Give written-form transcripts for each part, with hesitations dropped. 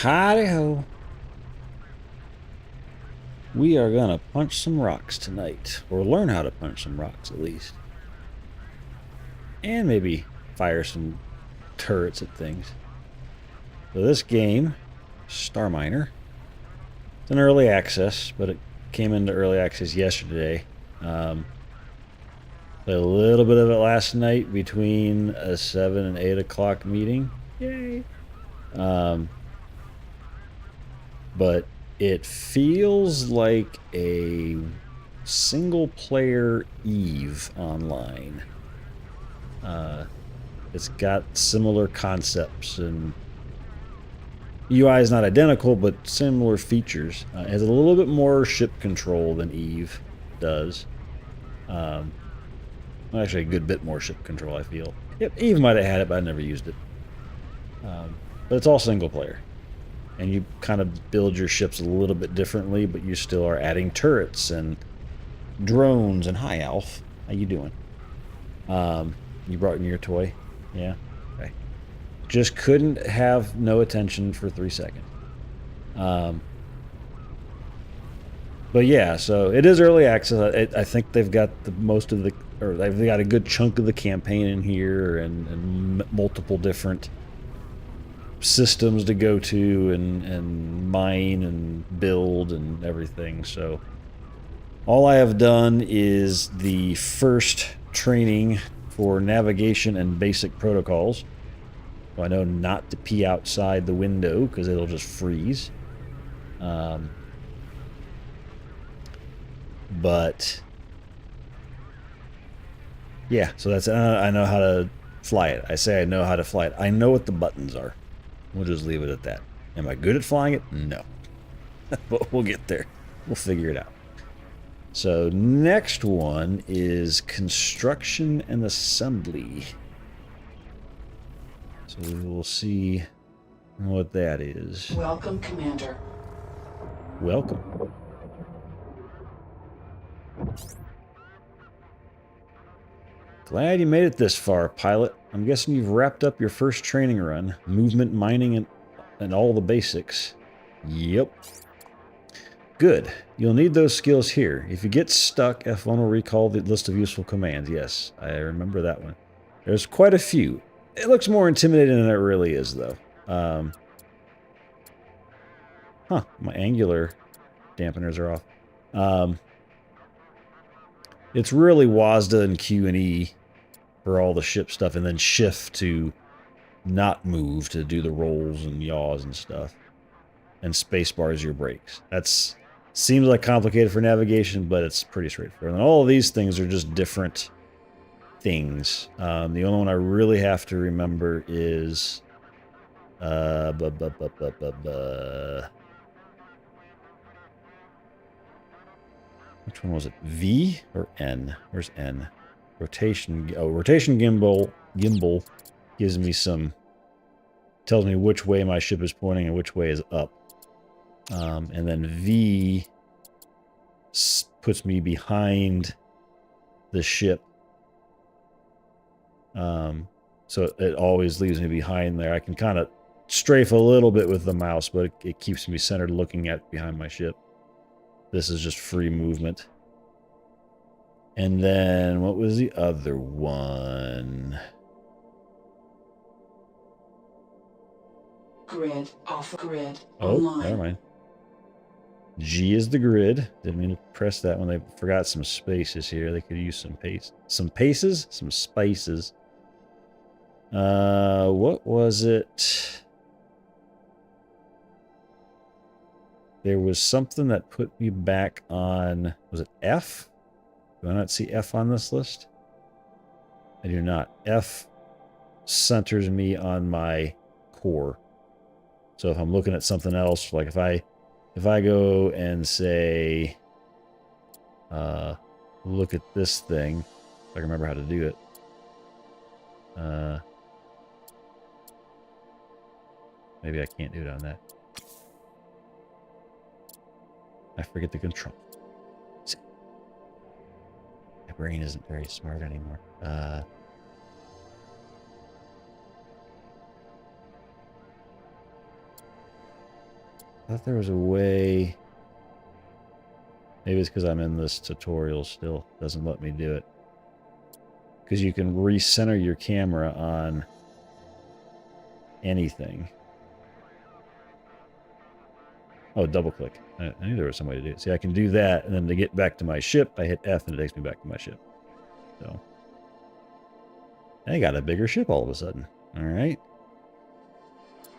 Howdy ho. We are gonna punch some rocks tonight, or learn how to punch some rocks at least. And maybe fire some turrets at things. So this game, Starminer, it's an early access, but it came into early access yesterday. Played a little bit of it last night between a 7 and 8 o'clock meeting. Yay! But it feels like a single player Eve online. It's got similar concepts, and UI is not identical, but similar features. It has a little bit more ship control than Eve does. Actually, a good bit more ship control, I feel. Yep, Eve might have had it, but I never used it. But it's all single player. And you kind of build your ships a little bit differently, but you still are adding turrets and drones. And hi, Alf. How you doing? You brought in your toy? Yeah? Okay. Just couldn't have no attention for 3 seconds. But yeah, so it is early access. I think they've got most of the, or they've got a good chunk of the campaign in here, and multiple different systems to go to and mine and build and everything. So all I have done is the first training for navigation and basic protocols. So I know not to pee outside the window because it'll just freeze. But yeah, so that's I know how to fly it. I say I know how to fly it. I know what the buttons are. We'll just leave it at that. Am I good at flying it? No. But we'll get there. We'll figure it out. So next one is construction and assembly. So we will see what that is. Welcome, Commander. Welcome. Glad you made it this far, pilot. I'm guessing you've wrapped up your first training run. Movement, mining, and all the basics. Yep. Good. You'll need those skills here. If you get stuck, F1 will recall the list of useful commands. Yes, I remember that one. There's quite a few. It looks more intimidating than it really is, though. My angular dampeners are off. It's really WASD and Q and E for all the ship stuff, and then shift to not move to do the rolls and yaws and stuff. And spacebar is your brakes. That's seems like complicated for navigation, but it's pretty straightforward. And all of these things are just different things. The only one I really have to remember is which one was it? V or N? Where's N? Rotation. Oh, rotation gimbal. Gimbal gives me some. Tells me which way my ship is pointing and which way is up. And then V puts me behind the ship. So it always leaves me behind there. I can kind of strafe a little bit with the mouse, but it keeps me centered looking at behind my ship. This is just free movement. And then what was the other one? Grid off grid. Oh, online. never mind. G is the grid. Didn't mean to press that when they forgot some spaces here. They could use some pace. Some paces? Some spices. What was it? There was something that put me back on, was it F? Do I not see F on this list? I do not. F centers me on my core. So if I'm looking at something else, like if I go and say, look at this thing, if I can remember how to do it. Maybe I can't do it on that. I forget the control. My brain isn't very smart anymore. I thought there was a way. Maybe it's because I'm in this tutorial still. Doesn't let me do it. Because you can recenter your camera on anything. Oh, double click. I knew there was some way to do it. See, I can do that, and then to get back to my ship, I hit F, and it takes me back to my ship. So, I got a bigger ship all of a sudden. All right.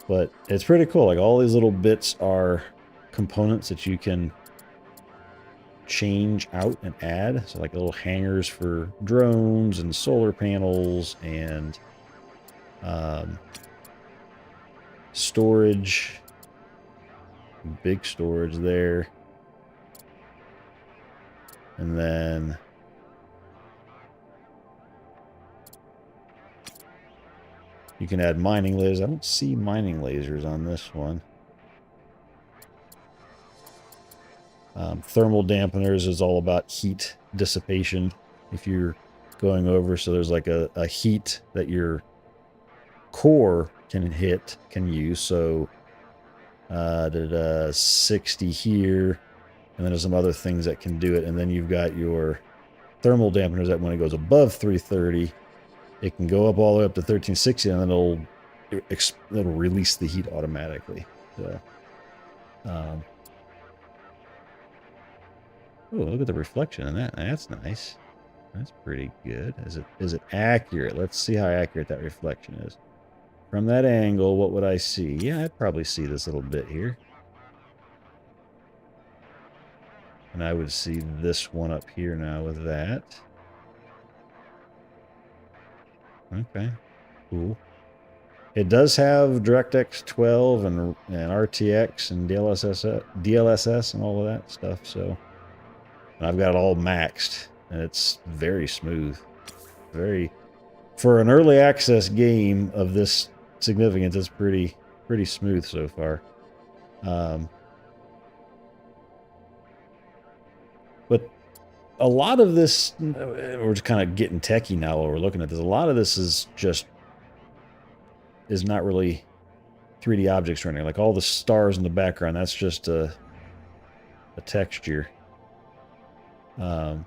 But it's pretty cool. Like, all these little bits are components that you can change out and add. So, like little hangers for drones and solar panels and storage. Big storage there. And then you can add mining lasers. I don't see mining lasers on this one. Thermal dampeners is all about heat dissipation if you're going over. So there's like a heat that your core can use. So 60 here, and then there's some other things that can do it. And then you've got your thermal dampeners that when it goes above 330, it can go up all the way up to 1360, and then it'll release the heat automatically. So, oh, look at the reflection in that. That's nice. That's pretty good. Is it accurate? Let's see how accurate that reflection is. From that angle, what would I see? Yeah, I'd probably see this little bit here. And I would see this one up here now with that. Okay, cool. It does have DirectX 12 and RTX and DLSS and all of that stuff. So, and I've got it all maxed, and it's very smooth. For an early access game of this significance, it's pretty smooth so far. But a lot of this, we're just kind of getting techie now while we're looking at this. A lot of this is not really 3D objects or anything. Like all the stars in the background, that's just a texture. But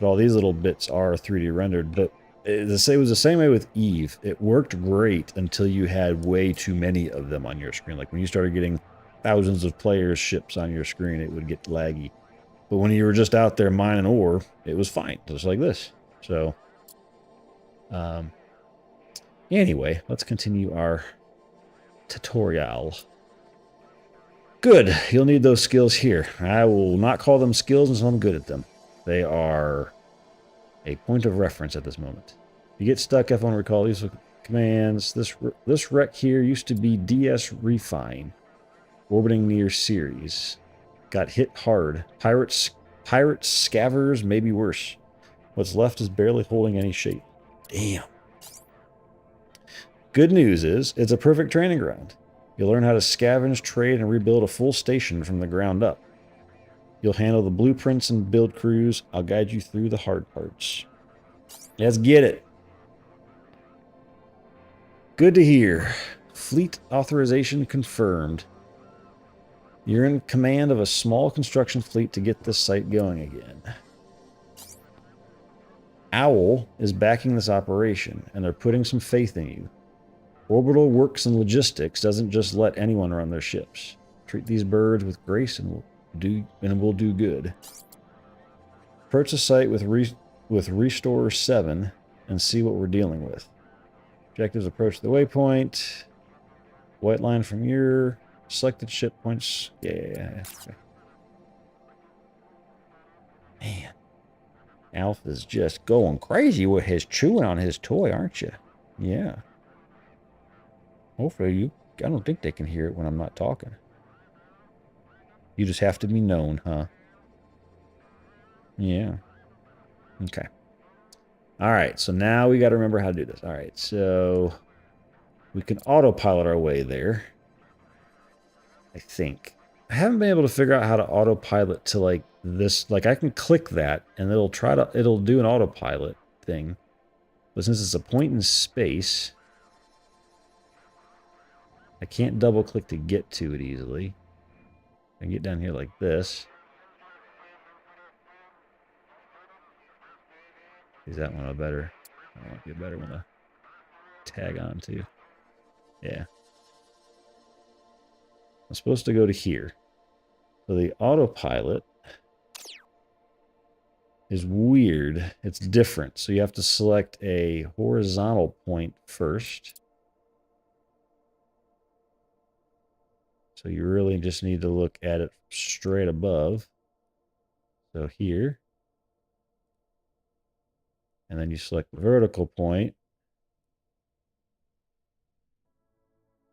all these little bits are 3D rendered. But it was the same way with Eve. It worked great until you had way too many of them on your screen. Like when you started getting thousands of players' ships on your screen, it would get laggy. But when you were just out there mining ore, it was fine, just like this. So, anyway, let's continue our tutorial. Good. You'll need those skills here. I will not call them skills until I'm good at them. They are a point of reference at this moment. If you get stuck, F1 recall these commands. This wreck here used to be DS Refine, orbiting near Ceres. Got hit hard. Pirates scavengers, maybe worse. What's left is barely holding any shape. Damn. Good news is, it's a perfect training ground. You'll learn how to scavenge, trade, and rebuild a full station from the ground up. You'll handle the blueprints and build crews. I'll guide you through the hard parts. Let's get it. Good to hear. Fleet authorization confirmed. You're in command of a small construction fleet to get this site going again. Owl is backing this operation, and they're putting some faith in you. Orbital Works and Logistics doesn't just let anyone run their ships. Treat these birds with grace and we'll do good. Approach the site with Restorer 7 and see what we're dealing with. Objectives: approach the waypoint. White line from your selected ship points. Yeah. Okay. Man. Alf is just going crazy with his chewing on his toy, aren't you? Yeah. Hopefully I don't think they can hear it when I'm not talking. You just have to be known, huh? Yeah. Okay. All right, so now we got to remember how to do this. All right, so we can autopilot our way there. I think. I haven't been able to figure out how to autopilot to like this. Like I can click that and it'll do an autopilot thing. But since it's a point in space, I can't double click to get to it easily. I can get down here like this. Is that one a better? I want to be a better one to tag on to. Yeah. I'm supposed to go to here. So the autopilot is weird. It's different. So you have to select a horizontal point first. So you really just need to look at it straight above. So here. And then you select the vertical point.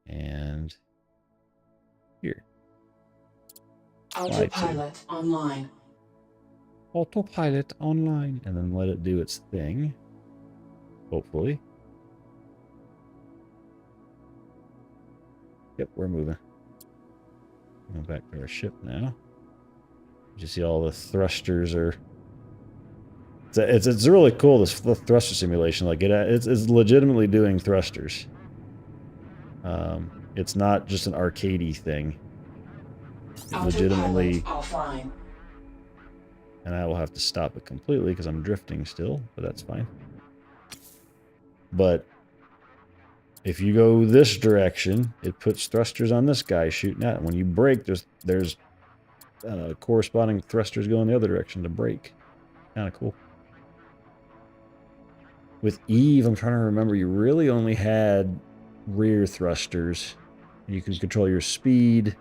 And here. Autopilot online. Autopilot online. And then let it do its thing. Hopefully. Yep, we're moving. Go back to our ship now. You see all the thrusters are... It's really cool, this the thruster simulation. Like it's legitimately doing thrusters. It's not just an arcadey thing. It legitimately... Offline. And I will have to stop it completely because I'm drifting still, but that's fine. But if you go this direction, it puts thrusters on this guy shooting at it. When you brake, there's corresponding thrusters going the other direction to brake. Kind of cool. With Eve, I'm trying to remember, you really only had rear thrusters. You can control your speed,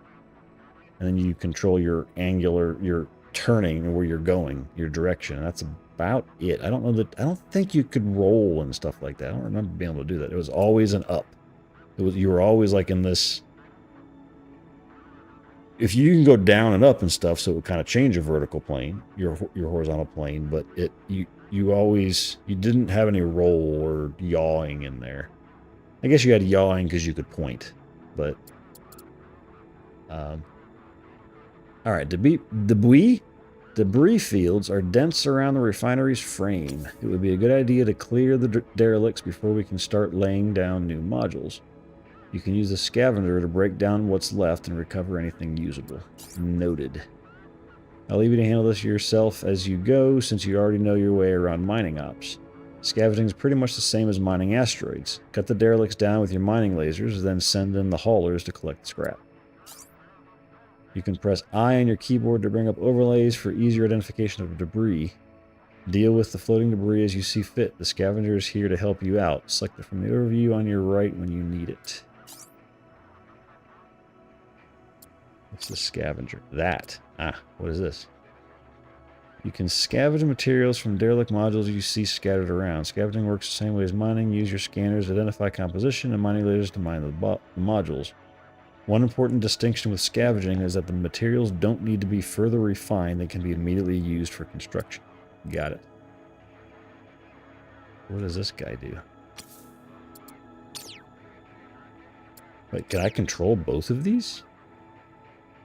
and then you control your angular, your turning, where you're going, your direction. That's about it. I don't think you could roll and stuff like that. I don't remember being able to do that. It was always an up. You were always like in this... If you can go down and up and stuff, so it would kind of change your vertical plane, your horizontal plane, but you didn't have any roll or yawing in there. I guess you had yawing because you could point, but all right, debris fields are dense around the refinery's frame. It would be a good idea to clear the derelicts before we can start laying down new modules. You can use the scavenger to break down what's left and recover anything usable. Noted. I'll leave you to handle this yourself as you go, since you already know your way around mining ops. Scavenging is pretty much the same as mining asteroids. Cut the derelicts down with your mining lasers, then send in the haulers to collect the scrap. You can press I on your keyboard to bring up overlays for easier identification of debris. Deal with the floating debris as you see fit. The scavenger is here to help you out. Select it from the overview on your right when you need it. What's the scavenger? That. What is this? You can scavenge materials from derelict modules you see scattered around. Scavenging works the same way as mining. Use your scanners to identify composition and mining lasers to mine the modules. One important distinction with scavenging is that the materials don't need to be further refined. They can be immediately used for construction. Got it. What does this guy do? Wait, can I control both of these?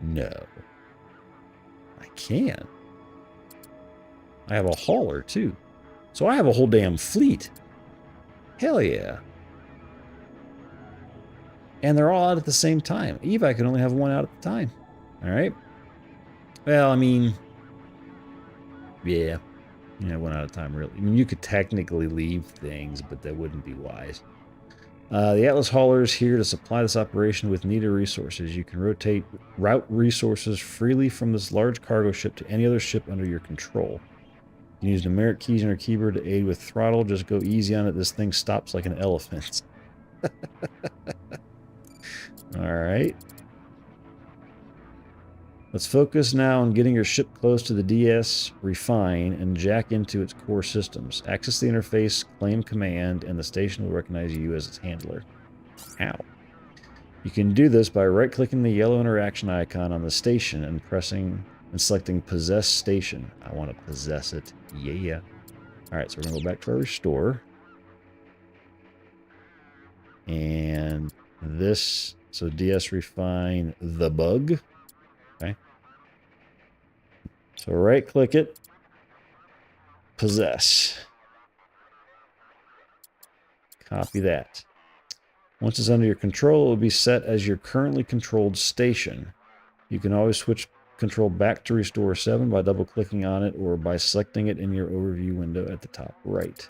No. I can. I have a hauler, too. So I have a whole damn fleet. Hell yeah. And they're all out at the same time. Eve, I can only have one out at a time. Alright. Well, I mean... Yeah. Yeah, one at a time, really. I mean, you could technically leave things, but that wouldn't be wise. The Atlas Hauler is here to supply this operation with needed resources. You can route resources freely from this large cargo ship to any other ship under your control. You can use numeric keys on your keyboard to aid with throttle. Just go easy on it. This thing stops like an elephant. Alright. Let's focus now on getting your ship close to the DS, refine, and jack into its core systems. Access the interface, claim command, and the station will recognize you as its handler. Ow. You can do this by right-clicking the yellow interaction icon on the station and selecting Possess Station. I want to possess it. Yeah. Alright, so we're going to go back to our restore. And this, so DS refine the bug. Okay. So right-click it. Possess. Copy that. Once it's under your control, it will be set as your currently controlled station. You can always switch control back to Restore 7 by double-clicking on it or by selecting it in your overview window at the top right.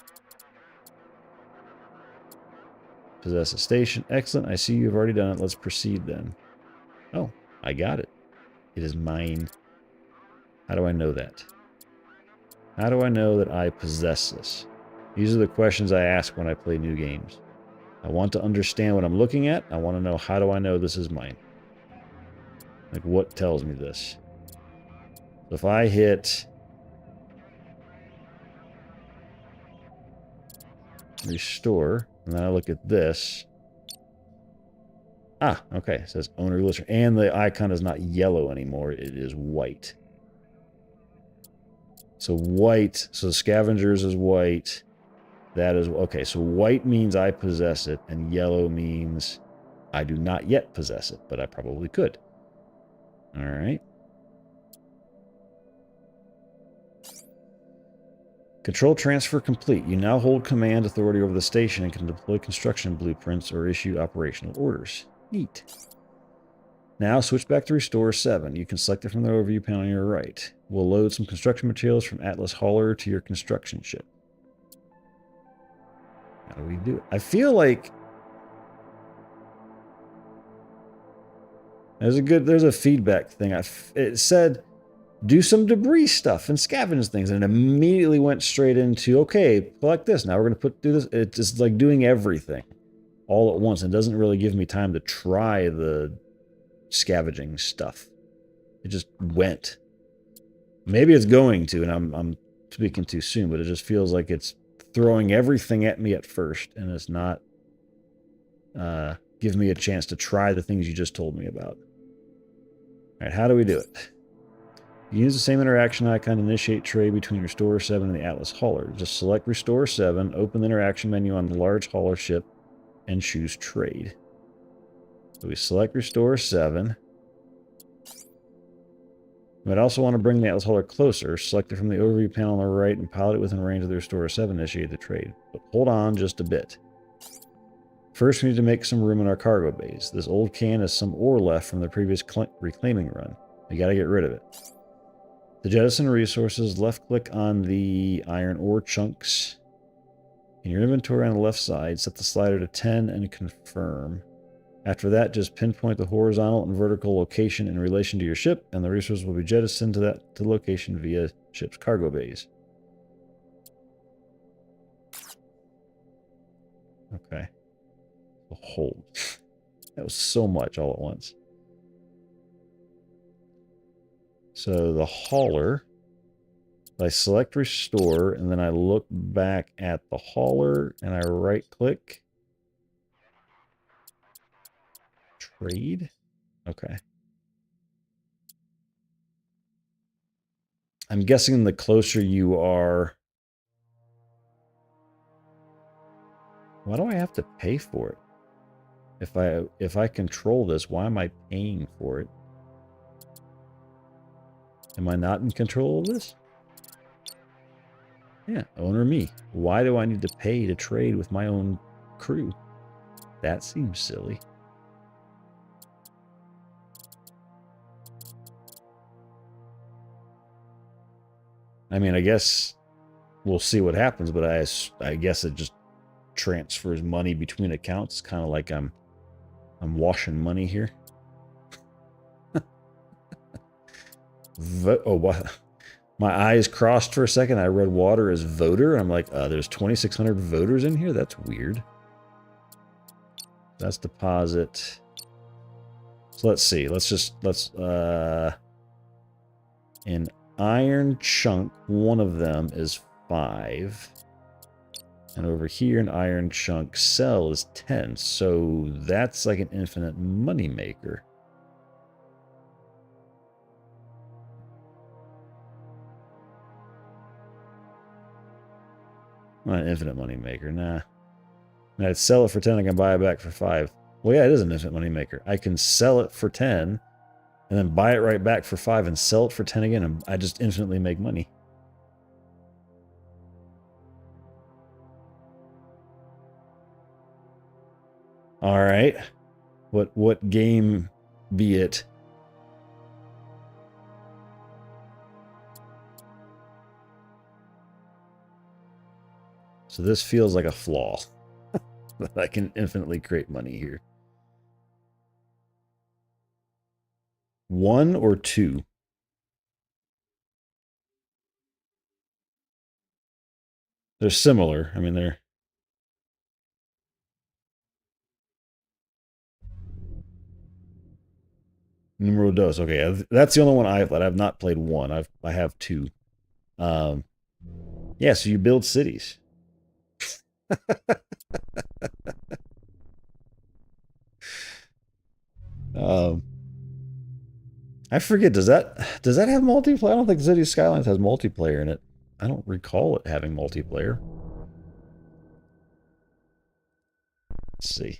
Possess a station. Excellent. I see you've already done it. Let's proceed then. Oh, I got it. It is mine. How do I know that? How do I know that I possess this? These are the questions I ask when I play new games. I want to understand what I'm looking at. I want to know, how do I know this is mine? Like, what tells me this? So if I hit restore, and then I look at this. Ah, okay. It says owner listener. And the icon is not yellow anymore. It is white. So white, so scavengers is white. That is, okay, so white means I possess it, and yellow means I do not yet possess it, but I probably could. All right. Control transfer complete. You now hold command authority over the station and can deploy construction blueprints or issue operational orders. Neat. Now switch back to Restore 7. You can select it from the overview panel on your right. We'll load some construction materials from Atlas Hauler to your construction ship. How do we do it? I feel like there's a feedback thing. It said do some debris stuff and scavenge things, and it immediately went straight into, okay, collect this. Now we're going to do this. It's just like doing everything all at once. It doesn't really give me time to try the scavenging stuff. It just went. Maybe it's going to, and I'm speaking too soon, but it just feels like it's throwing everything at me at first, and it's not giving me a chance to try the things you just told me about. All right, how do we do it? You use the same interaction icon to initiate trade between Restore 7 and the Atlas Hauler. Just select Restore 7, open the interaction menu on the large hauler ship, and choose Trade. So we select Restore 7. We might also want to bring the Atlas Hauler closer. Select it from the overview panel on the right and pilot it within range of the Restore 7 to initiate the trade. But hold on just a bit. First, we need to make some room in our cargo bays. This old can has some ore left from the previous reclaiming run. We gotta get rid of it. To jettison resources, left-click on the iron ore chunks. In your inventory on the left side, set the slider to 10 and confirm. After that, just pinpoint the horizontal and vertical location in relation to your ship, and the resources will be jettisoned to that location via ship's cargo bays. Okay. Hold. That was so much all at once. So the hauler, I select restore, and then I look back at the hauler, and I right click. Trade? Okay. I'm guessing the closer you are... Why do I have to pay for it? If I control this, why am I paying for it? Am I not in control of this? Yeah, owner me. Why do I need to pay to trade with my own crew? That seems silly. I mean, I guess we'll see what happens, but I guess it just transfers money between accounts. Kind of like I'm washing money here. Oh, what? My eyes crossed for a second. I read water as voter. I'm like, there's 2,600 voters in here? That's weird. That's deposit. So let's see. Let's in iron chunk, one of them is 5. And over here in iron chunk cell is 10. So that's like an infinite money maker. Not an infinite money maker, nah. And I'd sell it for 10, I can buy it back for 5. Well, yeah, it is an infinite money maker. I can sell it for 10, and then buy it right back for 5, and sell it for 10 again, and I just infinitely make money. All right. What game be it? So this feels like a flaw. That I can infinitely create money here. 1 or 2? They're similar. I mean, they're numero dos. Okay, that's the only one I've played. I've not played 1. I have 2. Um, yeah. So you build cities. Um, I forget. Does that have multiplayer? I don't think City Skylines has multiplayer in it. I don't recall it having multiplayer. Let's see.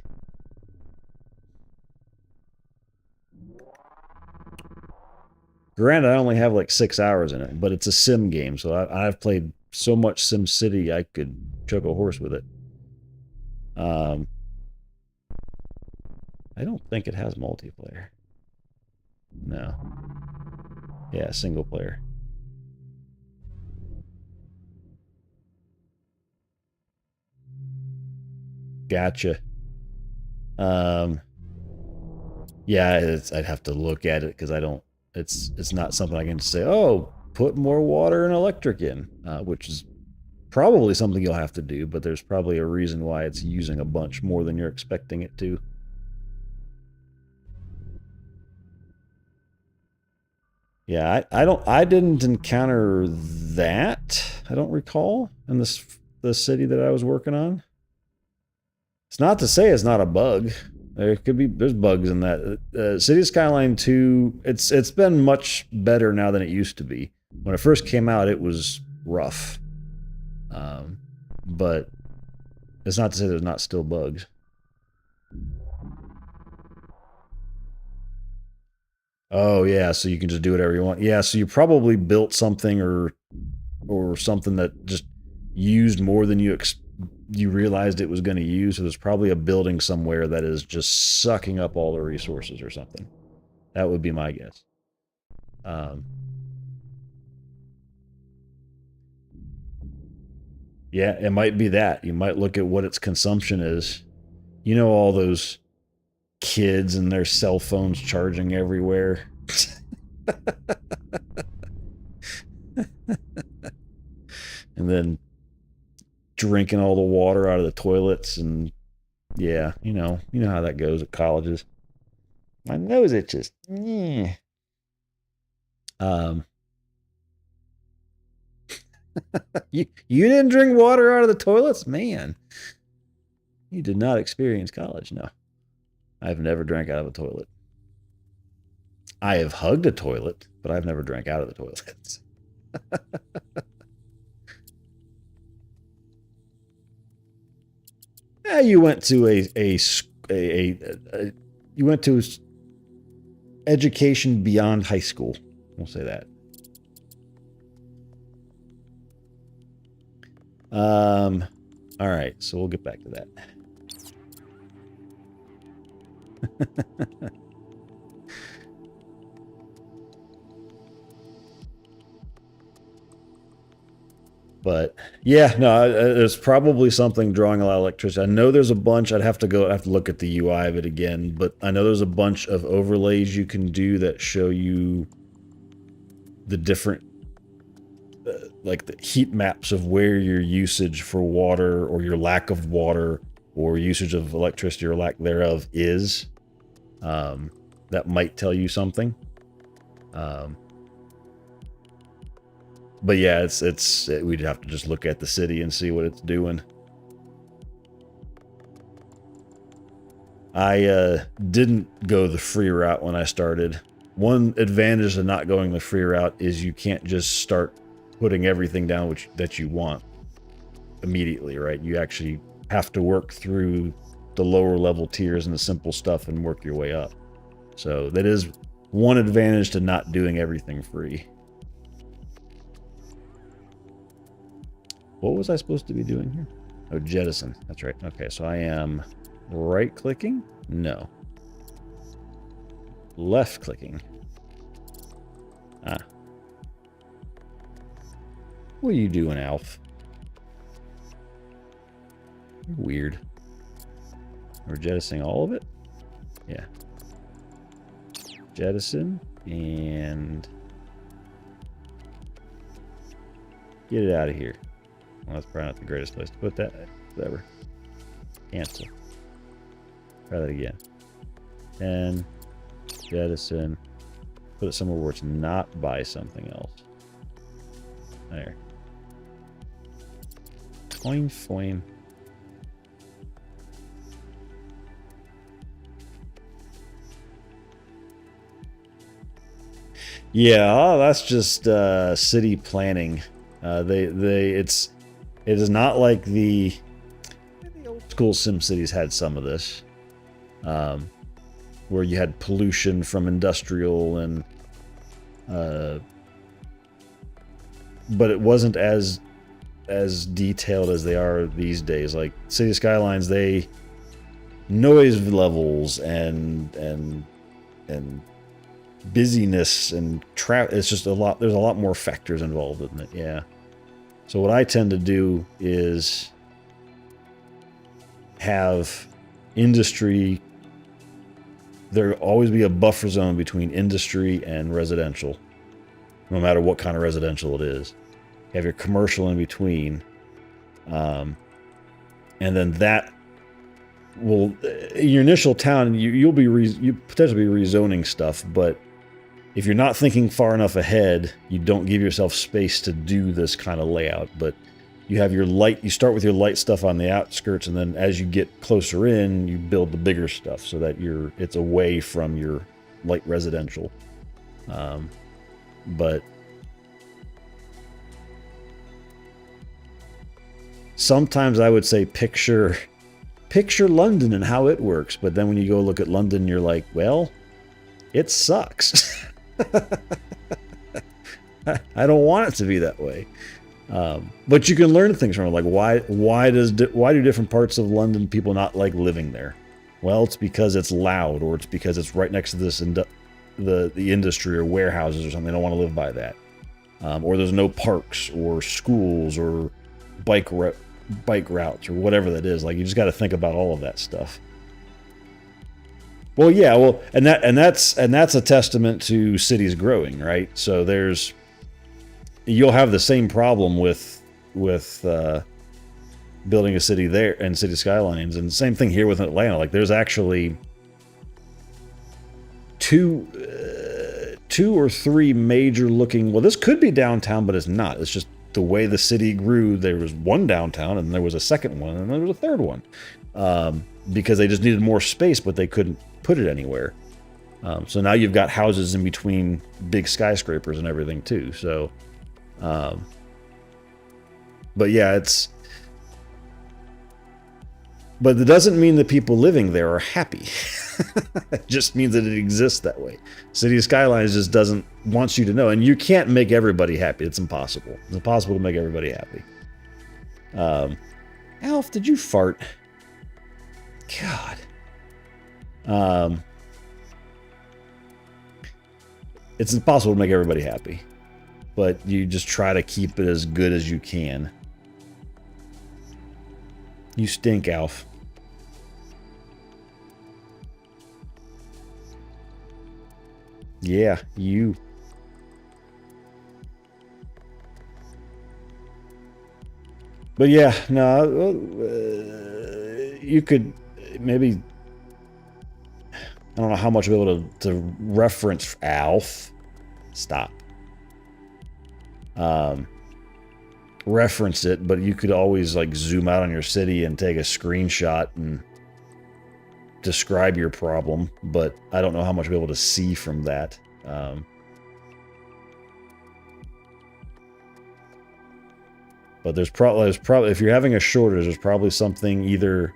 Granted, I only have like 6 hours in it, but it's a sim game, so I've played so much Sim City I could choke a horse with it. Um, I don't think it has multiplayer. No. Yeah, single player. Gotcha. Um, yeah, I'd have to look at it because I don't. It's not something I can just say. Oh, put more water and electric in, which is probably something you'll have to do. But there's probably a reason why it's using a bunch more than you're expecting it to. Yeah, I didn't encounter that. I don't recall in the city that I was working on. It's not to say it's not a bug. There's bugs in that. City Skyline 2, it's been much better now than it used to be. When it first came out, it was rough. But it's not to say there's not still bugs. Oh yeah, so you can just do whatever you want. Yeah, so you probably built something or something that just used more than you realized it was going to use. So there's probably a building somewhere that is just sucking up all the resources or something. That would be my guess. Um, yeah, it might be that. You might look at what its consumption is. You know, all those kids and their cell phones charging everywhere. And then drinking all the water out of the toilets and yeah, you know how that goes at colleges. My nose itches. Yeah. Um, you didn't drink water out of the toilets, man. You did not experience college. No, I've never drank out of a toilet. I have hugged a toilet, but I've never drank out of the toilets. Yeah, you went to a you went to education beyond high school. We'll say that. All right, so we'll get back to that. But yeah, no, there's probably something drawing a lot of electricity. I know there's a bunch. I'd have to look at the UI of it again, but I know there's a bunch of overlays you can do that show you the different, like the heat maps of where your usage for water or your lack of water or usage of electricity or lack thereof is. That might tell you something. Um, but yeah, we'd have to just look at the city and see what it's doing. I didn't go the free route when I started. One advantage of not going the free route is you can't just start putting everything down that you want immediately, right? You actually have to work through the lower level tiers and the simple stuff and work your way up. So that is one advantage to not doing everything free. What was I supposed to be doing here? Oh, jettison. That's right. Okay, so I am Right clicking? No. Left clicking. Ah. What are you doing, Alf? You're weird. We're jettisoning all of it? Yeah. Jettison and get it out of here. Well, that's probably not the greatest place to put that. Whatever. Cancel. Try that again. And jettison. Put it somewhere where it's not by something else. There. Toin foin. Yeah, that's just city planning. It is not like the old school Sim cities had some of this, where you had pollution from industrial and, but it wasn't as detailed as they are these days. Like City Skylines, they noise levels and busyness and traffic. It's just a lot. There's a lot more factors involved in it. Yeah. So what I tend to do is have industry. There'll always be a buffer zone between industry and residential, no matter what kind of residential it is. You have your commercial in between, and then that will, in your initial town, you potentially be rezoning stuff, but if you're not thinking far enough ahead, you don't give yourself space to do this kind of layout. But you have your light, you start with your light stuff on the outskirts, and then as you get closer in, you build the bigger stuff so that it's away from your light residential. But sometimes I would say picture London and how it works, but then when you go look at London, you're like, well, it sucks. I don't want it to be that way. But you can learn things from it, like why do different parts of London people not like living there? Well, it's because it's loud, or it's because it's right next to this the industry or warehouses or something. They don't want to live by that. Or there's no parks or schools or bike routes or whatever that is. Like, you just got to think about all of that stuff. Well, yeah, and that's a testament to cities growing, right? So you'll have the same problem with building a city there and City Skylines, and same thing here with Atlanta. Like, there's actually two or three major looking. Well, this could be downtown, but it's not. It's just the way the city grew. There was one downtown, and there was a second one, and there was a third one, because they just needed more space, but they couldn't put it anywhere. So now you've got houses in between big skyscrapers and everything too. So, but yeah, but it doesn't mean that people living there are happy. It just means that it exists that way. City Skylines just wants you to know, and you can't make everybody happy. It's impossible. It's impossible to make everybody happy. Alf, did you fart? God. It's impossible to make everybody happy, but you just try to keep it as good as you can. You stink, Alf. Yeah, you. But yeah, no, you could maybe, I don't know how much you'll be able to reference Alf. Stop. Reference it, but you could always like zoom out on your city and take a screenshot and describe your problem, but I don't know how much you'll be able to see from that. But there's probably, if you're having a shortage, there's probably something either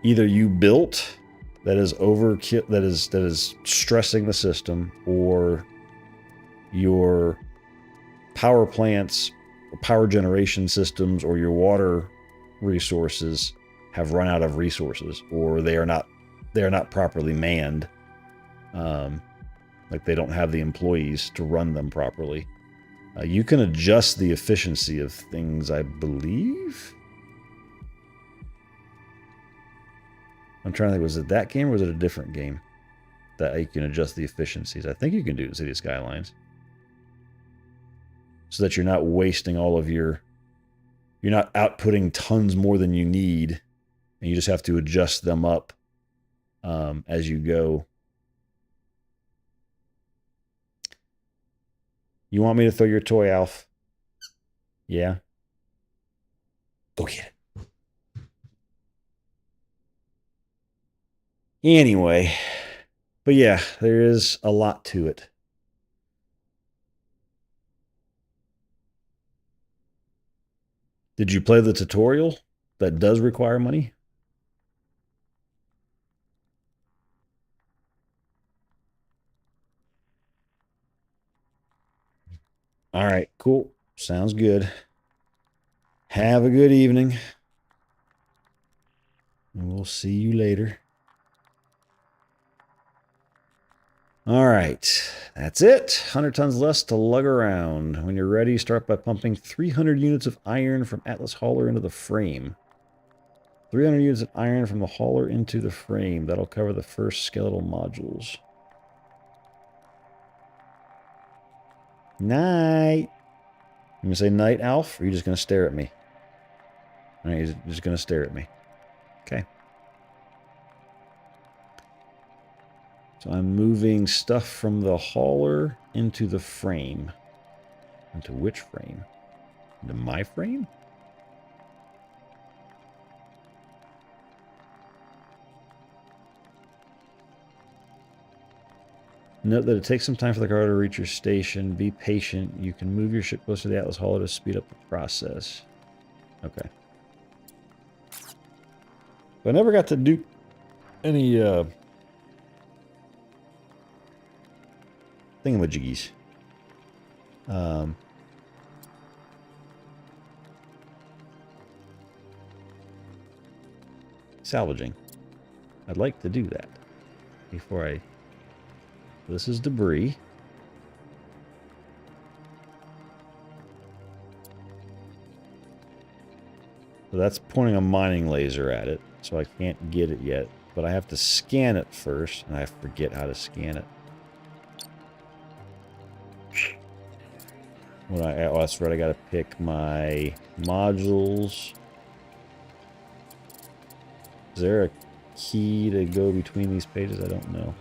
you built that is overkill, that is stressing the system, or your power plants or power generation systems or your water resources have run out of resources, or they are not properly manned. Like they don't have the employees to run them properly. You can adjust the efficiency of things, I believe. I'm trying to think, was it that game or was it a different game that you can adjust the efficiencies? I think you can do it in City Skylines. So that you're not wasting all of you're not outputting tons more than you need, and you just have to adjust them up as you go. You want me to throw your toy, Alf? Yeah? Go get it. Anyway, but yeah, there is a lot to it. Did you play the tutorial that does require money? All right, cool. Sounds good. Have a good evening. And we'll see you later. All right, that's it. 100 tons less to lug around. When you're ready, start by pumping 300 units of iron from Atlas Hauler into the frame. 300 units of iron from the hauler into the frame. That'll cover the first skeletal modules. Night. You gonna say night, Alf, or are you just gonna stare at me? All right, he's just gonna stare at me. Okay. So I'm moving stuff from the hauler into the frame. Into which frame? Into my frame? Note that it takes some time for the car to reach your station. Be patient. You can move your ship closer to the Atlas hauler to speed up the process. Okay. But I never got to do any thingamajiggies. Salvaging. I'd like to do that before I... This is debris. So that's pointing a mining laser at it, so I can't get it yet. But I have to scan it first, and I forget how to scan it. Oh, that's right, I gotta pick my modules. Is there a key to go between these pages? I don't know.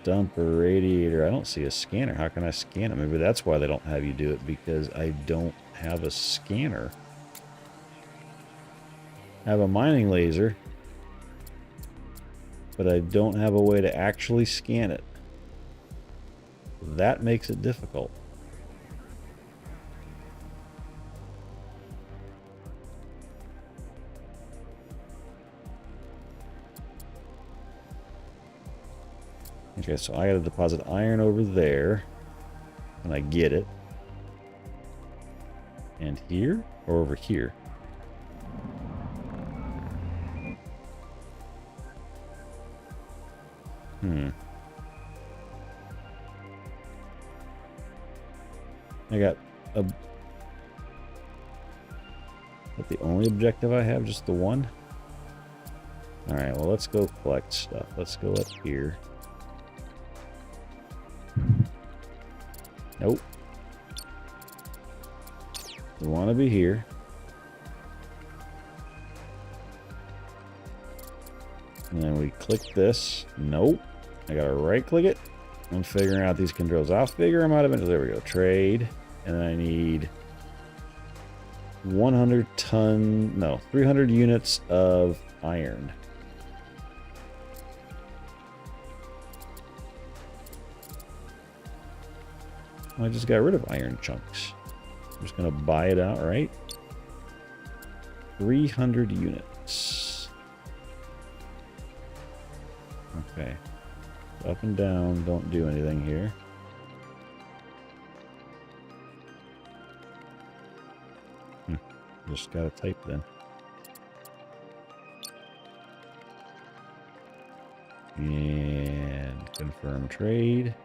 Dumper, radiator. I don't see a scanner. How can I scan it? Maybe that's why they don't have you do it, because I don't have a scanner. I have a mining laser, but I don't have a way to actually scan it. That makes it difficult. Okay, so I gotta deposit iron over there. And I get it. And here? Or over here? I got a... Is that the only objective I have? Just the one? Alright, well, let's go collect stuff. Let's go up here. Nope. We want to be here. And then we click this. Nope. I gotta right click it. I'm figuring out these controls. I'll figure them out eventually. There we go. Trade. And then I need 300 units of iron. I just got rid of iron chunks. I'm just going to buy it outright. 300 units. Okay. Up and down don't do anything here. Just got to type then. And confirm trade.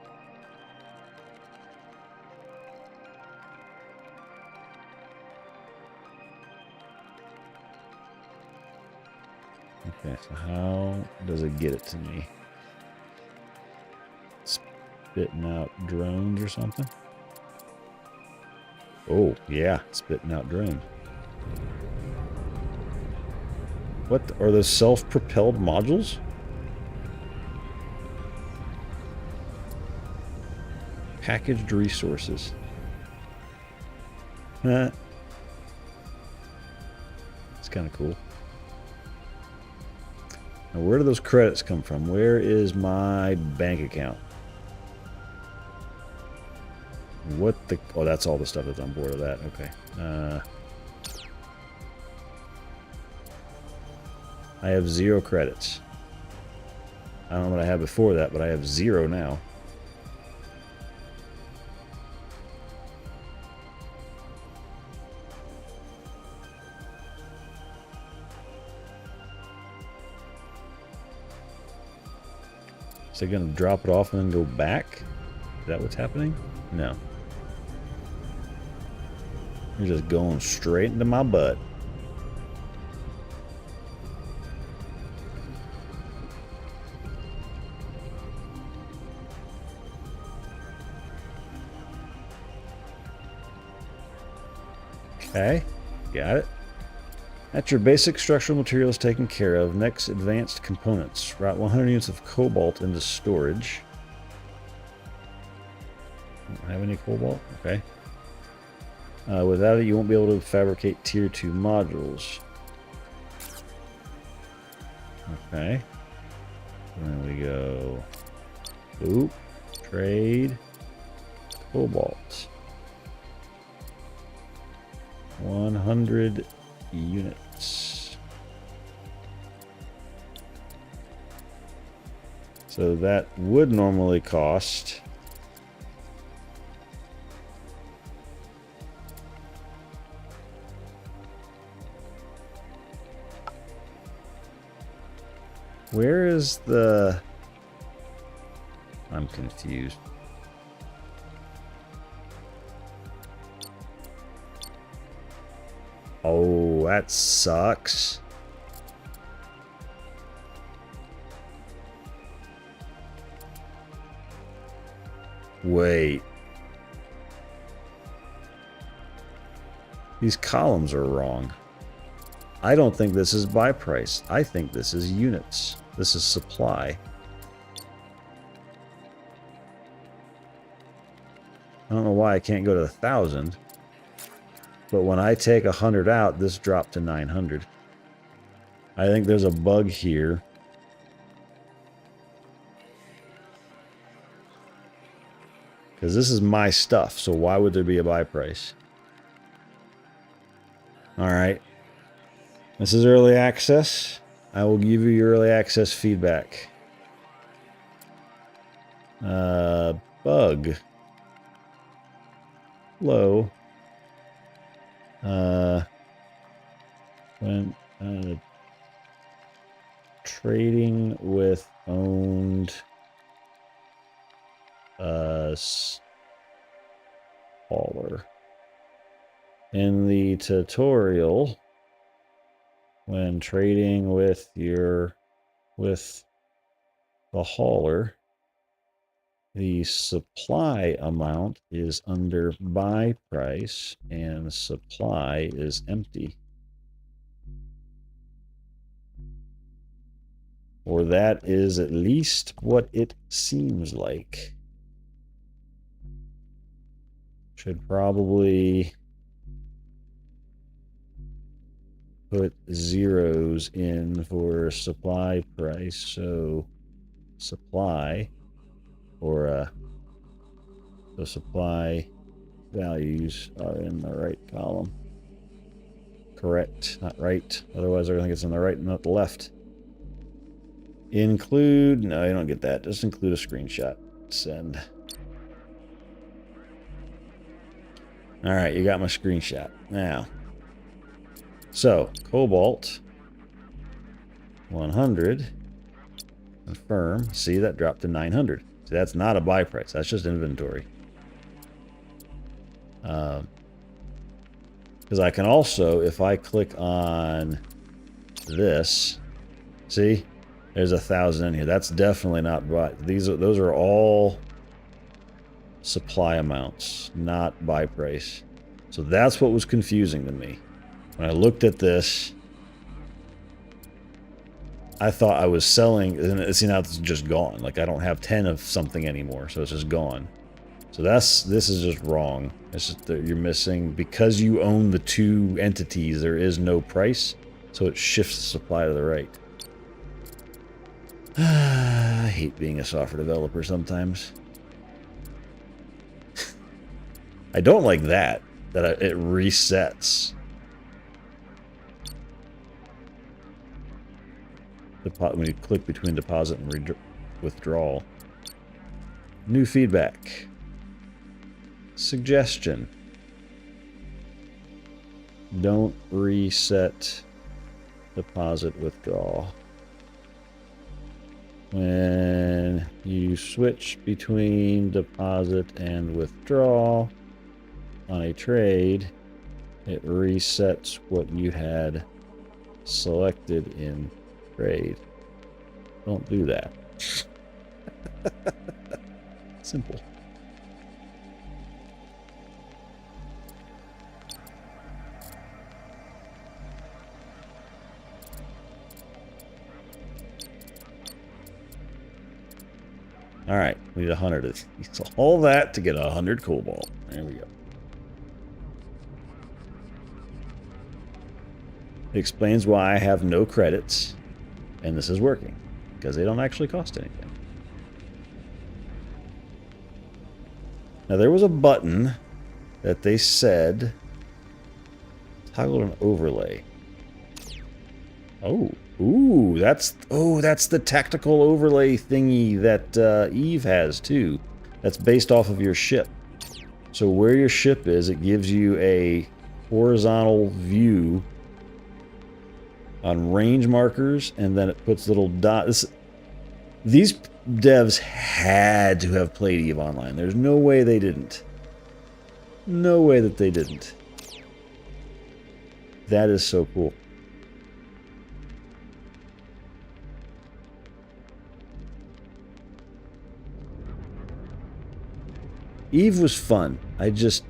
Okay, so how does it get it to me? Spitting out drones or something? Oh, yeah, spitting out drones. What are those self-propelled modules? Packaged resources. It's kind of cool. Now, where do those credits come from? Where is my bank account? What the... Oh, that's all the stuff that's on board of that. Okay. I have 0 credits. I don't know what I had before that, but I have 0 now. Is it going to drop it off and then go back? Is that what's happening? No. You're just going straight into my butt. Okay, got it. That's your basic structural materials taken care of. Next, advanced components. Route 100 units of cobalt into storage. Don't have any cobalt? Okay. Without it, you won't be able to fabricate tier 2 modules. Okay. Then we go... Oop. Trade. Cobalt. 100 units. So that would normally cost... Where is the... I'm confused. Oh, that sucks. Wait. These columns are wrong. I don't think this is buy price. I think this is units. This is supply. I don't know why I can't go to 1,000. But when I take 100 out, this dropped to 900. I think there's a bug here. Because this is my stuff, so why would there be a buy price? Alright. This is early access. I will give you your early access feedback. Bug. Low. When trading with owned hauler. In the tutorial, when trading with the hauler, the supply amount is under buy price and supply is empty. Or that is at least what it seems like. Should probably put zeros in for supply price. So supply, or the supply values are in the right column. Correct, not right. Otherwise, I think it's in the right and not the left. Include, no, you don't get that. Just include a screenshot. Send. All right, you got my screenshot. Now, so cobalt 100 Confirm. See, that dropped to 900. See, that's not a buy price. That's just inventory. Because I can also, if I click on this, see, there's 1,000 in here. That's definitely not buy. Those are all supply amounts, not buy price. So that's what was confusing to me. When I looked at this, I thought I was selling, and see, now it's just gone. Like, I don't have 10 of something anymore, so it's just gone. So this is just wrong. It's just that you're missing, because you own the two entities, there is no price, so it shifts the supply to the right. I hate being a software developer sometimes. I don't like that it resets. When you click between deposit and withdrawal. New feedback. Suggestion. Don't reset deposit withdrawal. When you switch between deposit and withdrawal on a trade, it resets what you had selected in trade. Don't do that. Simple. All right, we need 100 of these. So all that to get 100 cobalt. There we go. It explains why I have no credits, and this is working, because they don't actually cost anything. Now there was a button that they said toggle an overlay. Ooh, that's the tactical overlay thingy that Eve has too. That's based off of your ship. So where your ship is, it gives you a horizontal view on range markers, and then it puts little dots. These devs had to have played EVE Online. There's no way they didn't. No way that they didn't. That is so cool. EVE was fun. I just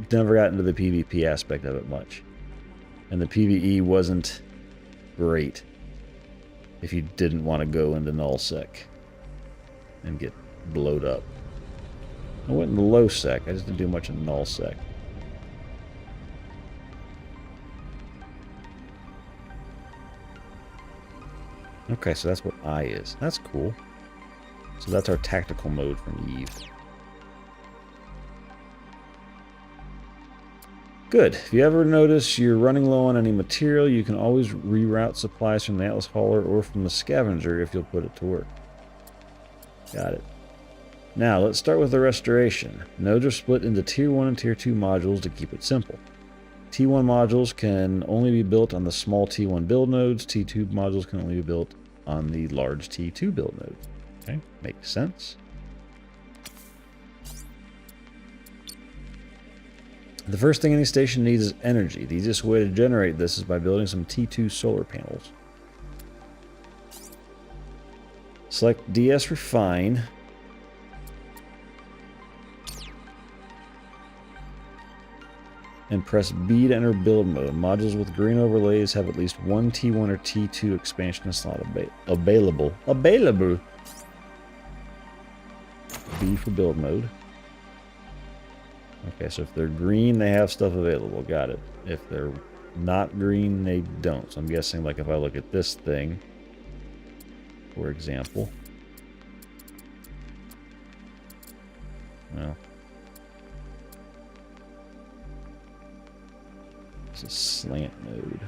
never got into the PvP aspect of it much. And the PvE wasn't great if you didn't want to go into nullsec and get blowed up. I went into low sec. I just didn't do much in nullsec. Okay, so that's what I is. That's cool. So that's our tactical mode from EVE. Good. If you ever notice you're running low on any material, you can always reroute supplies from the Atlas hauler or from the scavenger if you'll put it to work. Got it. Now, let's start with the restoration. Nodes are split into Tier 1 and Tier 2 modules to keep it simple. T1 modules can only be built on the small T1 build nodes. T2 modules can only be built on the large T2 build nodes. Okay, makes sense. The first thing any station needs is energy. The easiest way to generate this is by building some T2 solar panels. Select DS Refine. And press B to enter build mode. Modules with green overlays have at least one T1 or T2 expansion slot available. B for build mode. Okay, so if they're green, they have stuff available. Got it. If they're not green, they don't. So I'm guessing, like, if I look at this thing, for example. Well, it's a slant node.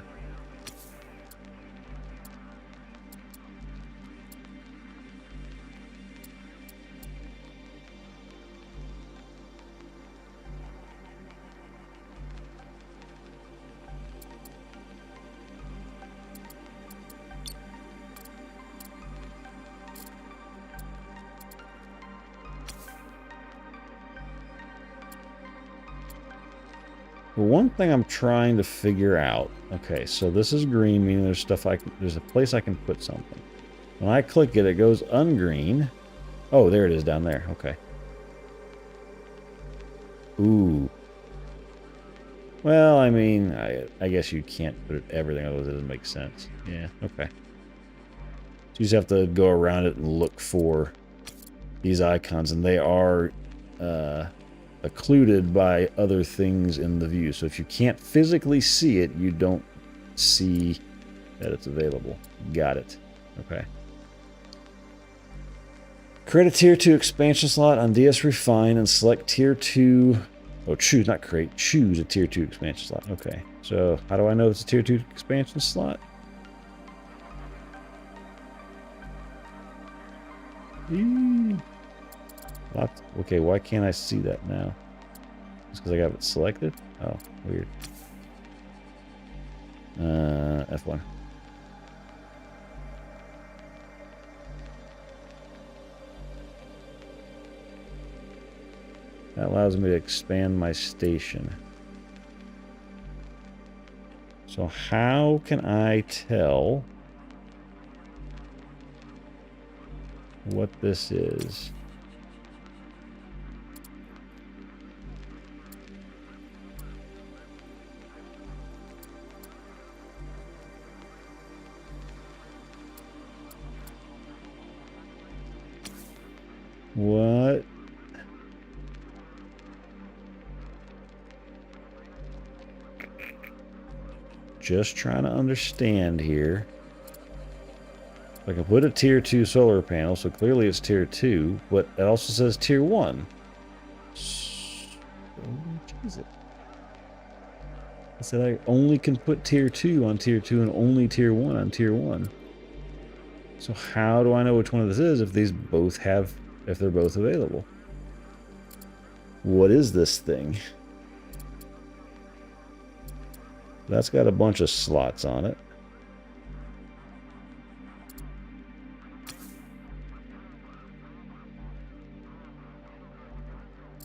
The one thing I'm trying to figure out. Okay, so this is green, meaning there's stuff there's a place I can put something. When I click it, it goes ungreen. Oh, there it is down there. Okay. Ooh. Well, I mean, I guess you can't put it everything, otherwise it doesn't make sense. Yeah, okay. So you just have to go around it and look for these icons, and they are occluded by other things in the view. So if you can't physically see it, you don't see that it's available. Got it. Okay. Create a Tier 2 expansion slot on DS Refine and select Tier 2... Oh, choose, not create. Choose a Tier 2 expansion slot. Okay. So, how do I know it's a Tier 2 expansion slot? Okay, why can't I see that now? Just because I got it selected? Oh, weird. F1. That allows me to expand my station. So how can I tell what this is? What? Just trying to understand here. I can put a Tier 2 solar panel, so clearly it's Tier 2, but it also says Tier 1. So, what is it? I said I only can put Tier 2 on Tier 2 and only Tier 1 on Tier 1. So how do I know which one of this is if these both have, if they're both available? What is this thing? That's got a bunch of slots on it.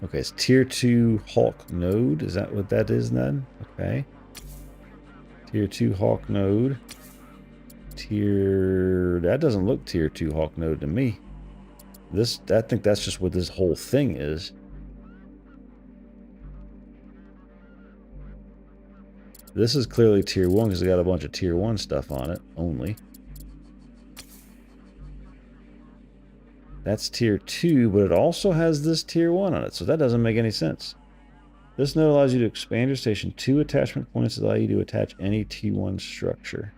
Okay, it's Tier 2 Hawk node. Is that what that is then? Okay. Tier 2 Hawk node. That doesn't look Tier 2 Hawk node to me. I think that's just what this whole thing is. This is clearly Tier 1 because it's got a bunch of Tier 1 stuff on it only. That's Tier 2, but it also has this Tier 1 on it, so that doesn't make any sense. This node allows you to expand your station 2 attachment points that allow you to attach any T1 structure.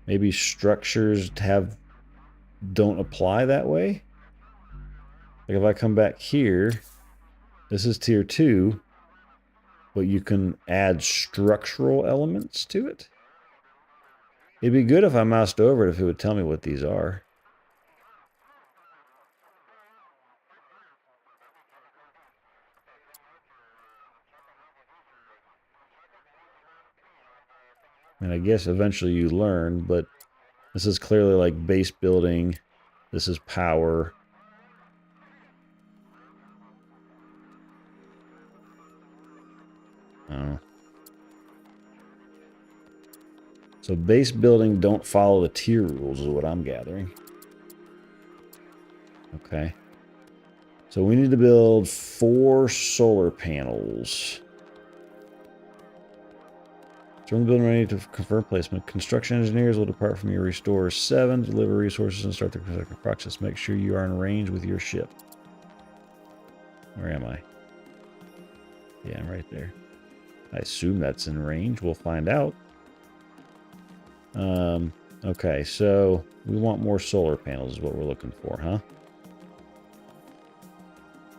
Maybe structures don't apply that way? Like if I come back here, this is Tier 2, but you can add structural elements to it? It'd be good if I moused over it if it would tell me what these are. And I guess eventually you learn, but this is clearly like base building. This is power. Oh. So base building don't follow the tier rules is what I'm gathering. Okay. So we need to build 4 solar panels. During the building ready to confirm placement. Construction engineers will depart from your restore 7, deliver resources, and start the construction process. Make sure you are in range with your ship. Where am I? Yeah, I'm right there. I assume that's in range. We'll find out. Okay, so we want more solar panels is what we're looking for, huh?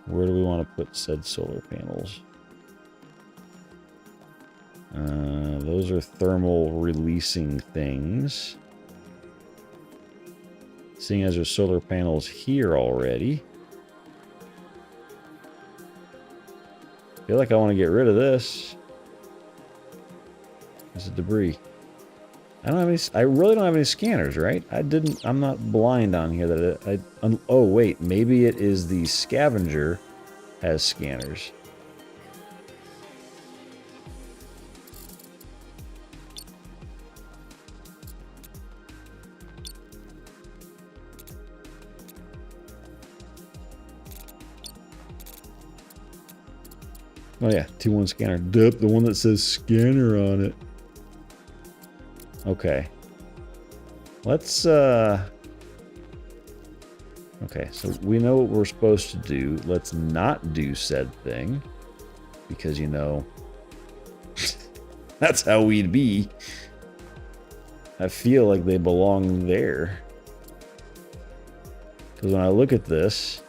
Where do we want to put said solar panels? Those are thermal releasing things. Seeing as there's solar panels here already. I feel like I want to get rid of this. This is debris. I don't have any. I really don't have any scanners, right? I'm not blind on here that oh wait, maybe it is the scavenger has scanners. Oh yeah, T1 scanner. Dup, the one that says scanner on it. Okay. Let's okay, so we know what we're supposed to do. Let's not do said thing. Because you know that's how we'd be. I feel like they belong there. Because when I look at this,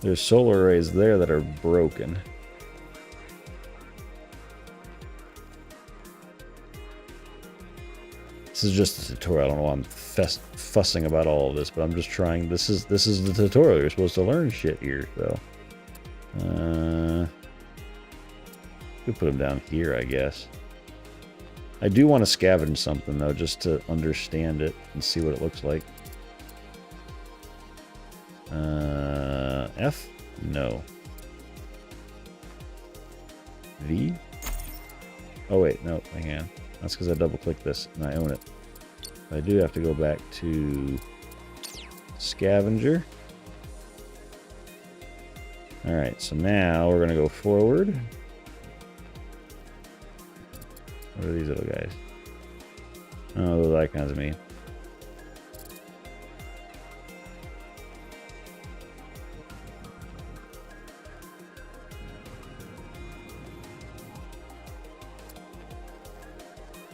there's solar arrays there that are broken. This is just a tutorial. I don't know why I'm fussing about all of this, but I'm just trying. This is the tutorial. You're supposed to learn shit here, so. We put them down here, I guess. I do want to scavenge something though, just to understand it and see what it looks like. F? No. V? Oh wait, no, hang on. That's because I double-clicked this and I own it. I do have to go back to scavenger. Alright, so now we're going to go forward. What are these little guys? Oh, those icons of me.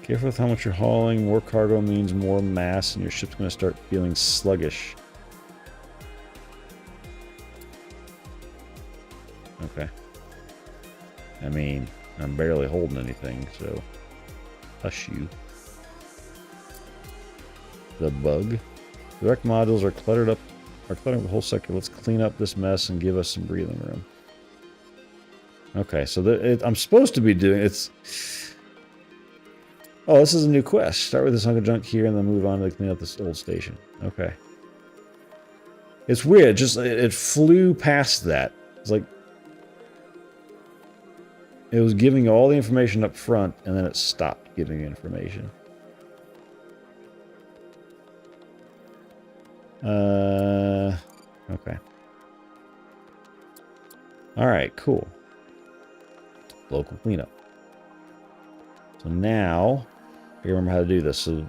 Careful with how much you're hauling. More cargo means more mass, and your ship's going to start feeling sluggish. Okay. I mean, I'm barely holding anything, so hush you. The bug. Direct modules are cluttering up the whole sector. Let's clean up this mess and give us some breathing room. Okay, so I'm supposed to be doing it's. Oh, this is a new quest. Start with this hunk of junk here and then move on to clean up this old station. Okay. It's weird. Just it flew past that. It's like it was giving you all the information up front and then it stopped giving you information. Okay. All right, cool. Local cleanup. So now I remember how to do this. So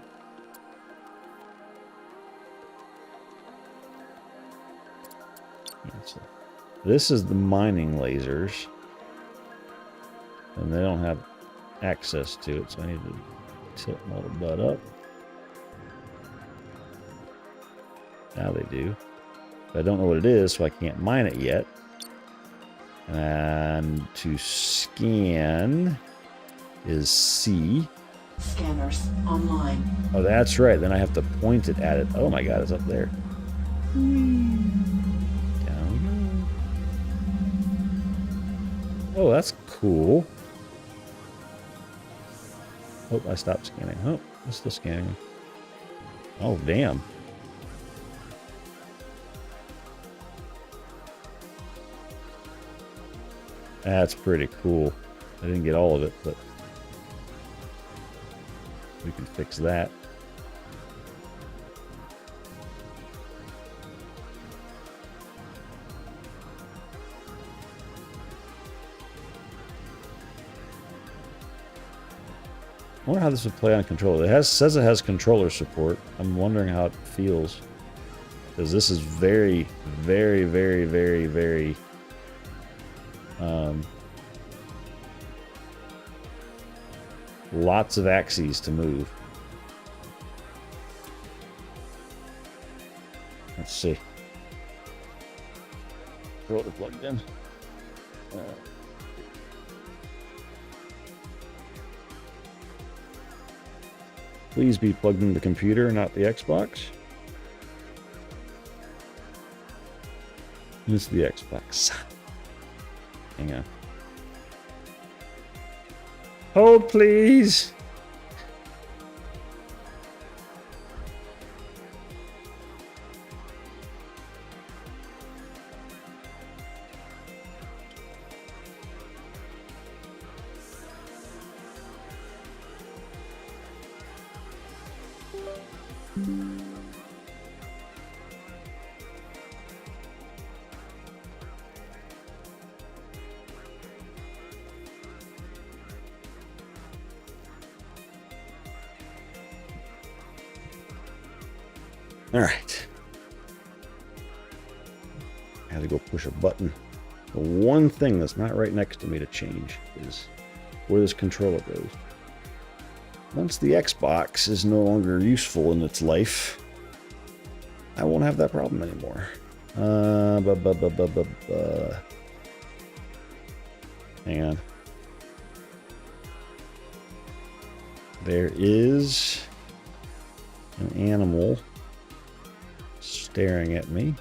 this is the mining lasers. And they don't have access to it, so I need to tilt my little butt up. Now they do. But I don't know what it is, so I can't mine it yet. And to scan is C. Scanners online. Oh, that's right. Then I have to point it at it. Oh my god, it's up there. Down. Oh, that's cool. Oh, I stopped scanning. Oh, I'm still scanning. Oh, damn. That's pretty cool. I didn't get all of it, but we can fix that. I wonder how this would play on controller. It says it has controller support. I'm wondering how it feels. Because this is very, very, very, very, very... lots of axes to move. Let's see. Controller plugged in. Please be plugged into the computer, not the Xbox. This is the Xbox. Hang on. Hold, please. All right. I had to go push a button. The one thing that's not right next to me to change is where this controller goes. Once the Xbox is no longer useful in its life, I won't have that problem anymore. Hang on. There is an animal staring at me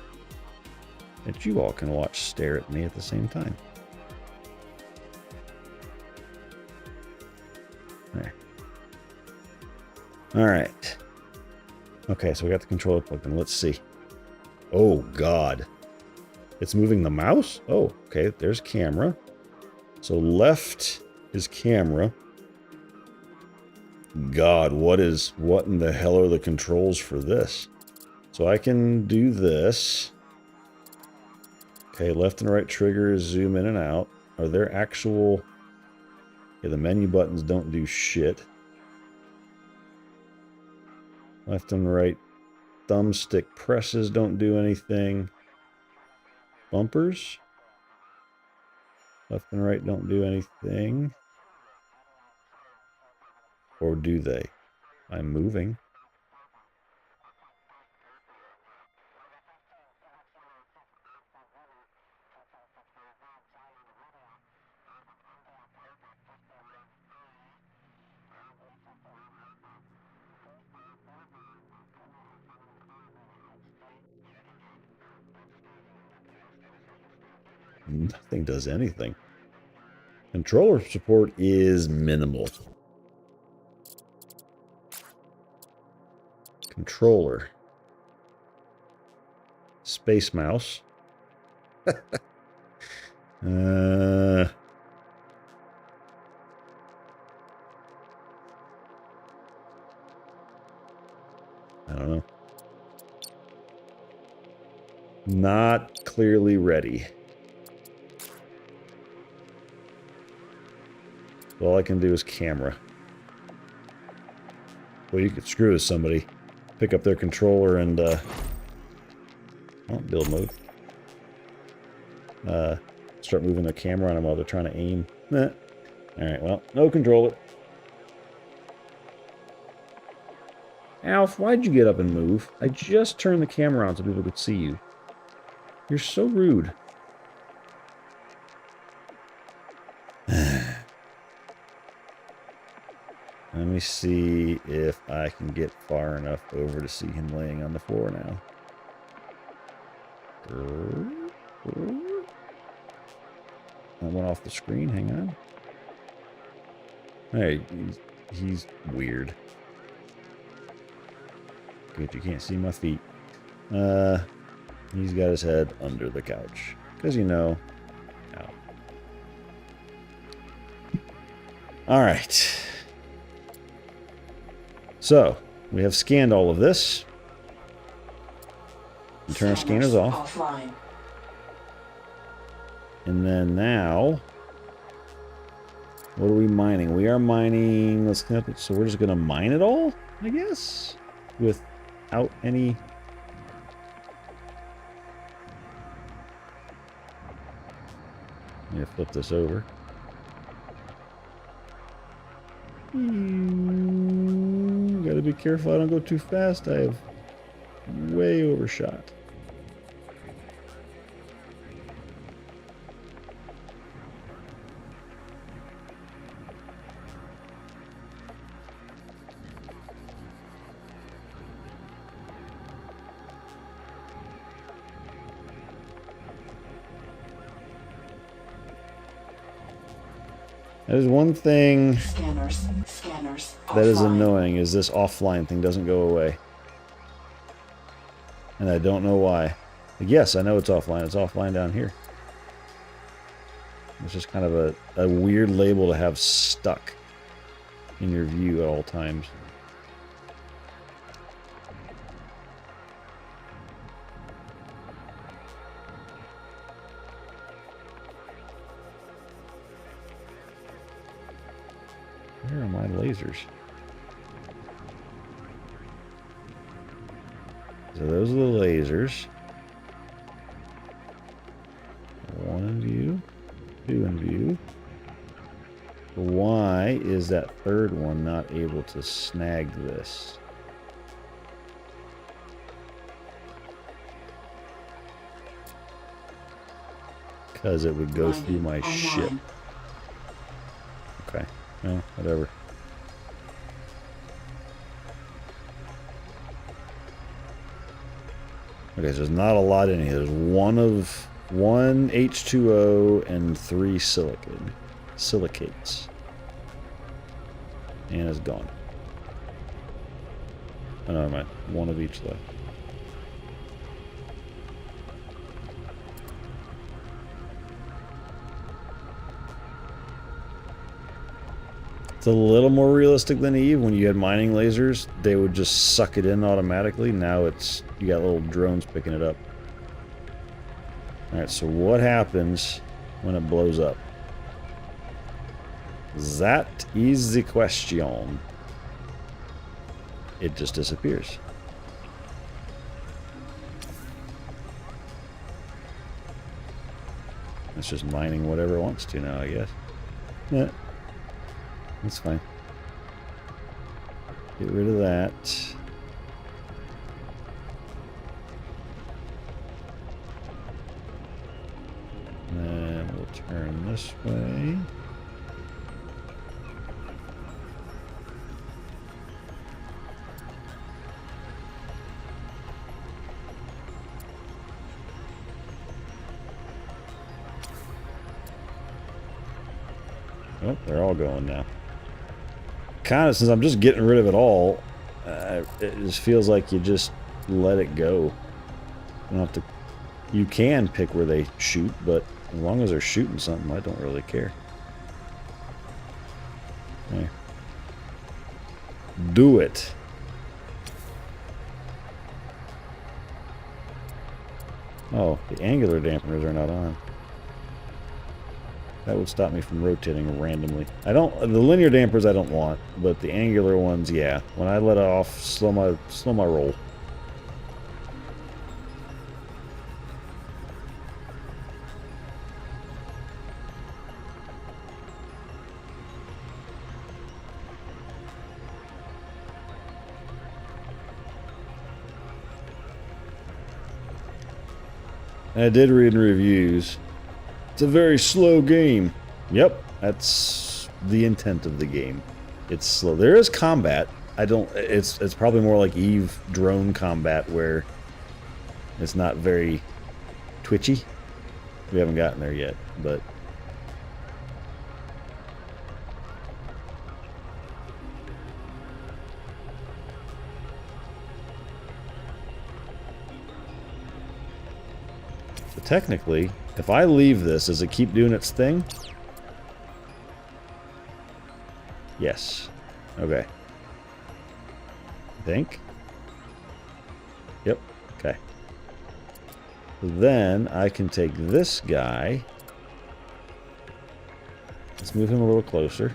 that you all can watch stare at me at the same time. There. All right. Okay, so we got the controller plugged in. Let's see. Oh, God. It's moving the mouse? Oh, okay. There's camera. So left is camera. God, what in the hell are the controls for this? So I can do this. Okay, left and right trigger is zoom in and out. Are there actual... Yeah, the menu buttons don't do shit. Left and right thumbstick presses don't do anything. Bumpers? Left and right don't do anything. Or do they? I'm moving. Nothing does anything. Controller support is minimal. Controller. Space mouse. I don't know. Not clearly ready. All I can do is camera. Well, you could screw with somebody. Pick up their controller and, oh, build mode. Start moving the camera on them while they're trying to aim. Alright, well, no controller. Alf, why'd you get up and move? I just turned the camera on so people could see you. You're so rude. Let me see if I can get far enough over to see him laying on the floor now. That went off the screen. Hang on. Hey, he's weird. Good, you can't see my feet. He's got his head under the couch. Because, you know... Ow. Alright. So, we have scanned all of this. And turn our scanners off. Offline. And then now... What are we mining? We are mining... Let's connect it. So we're just going to mine it all, I guess? Without any... Let me flip this over. Gotta be careful I don't go too fast. I have way overshot. There's one thing Scanners that is offline. annoying, is this offline thing doesn't go away. And I don't know why. Yes, I know it's offline. It's offline down here. It's just kind of a weird label to have stuck in your view at all times. Where are my lasers? So those are the lasers. One in view, two in view. Why is that third one not able to snag this? Because it would go through my ship. Okay, well, whatever. Okay, so there's not a lot in here. There's one H2O and 3 silicates. And it's gone. Oh, no, never mind. One of each left. It's a little more realistic than Eve. When you had mining lasers, they would just suck it in automatically. Now it's, you got little drones picking it up. Alright, so what happens when it blows up? That is the question. It just disappears. It's just mining whatever it wants to now, I guess. Yeah. That's fine. Get rid of that. And then we'll turn this way. Oh, they're all going now. Kind of, since I'm just getting rid of it all, it just feels like you just let it go. You don't have to. You can pick where they shoot, but as long as they're shooting something, I don't really care. Okay. Do it. Oh, the angular dampeners are not on. That would stop me from rotating randomly. I don't. The linear dampers I don't want, but the angular ones, yeah. When I let it off, slow my roll. And I did read in reviews. It's a very slow game. Yep, that's the intent of the game. It's slow. There is combat. I don't. It's probably more like Eve drone combat where it's not very twitchy. We haven't gotten there yet, but. So technically, if I leave this, does it keep doing its thing? Yes. Okay. Think? Yep. Okay. Then I can take this guy. Let's move him a little closer.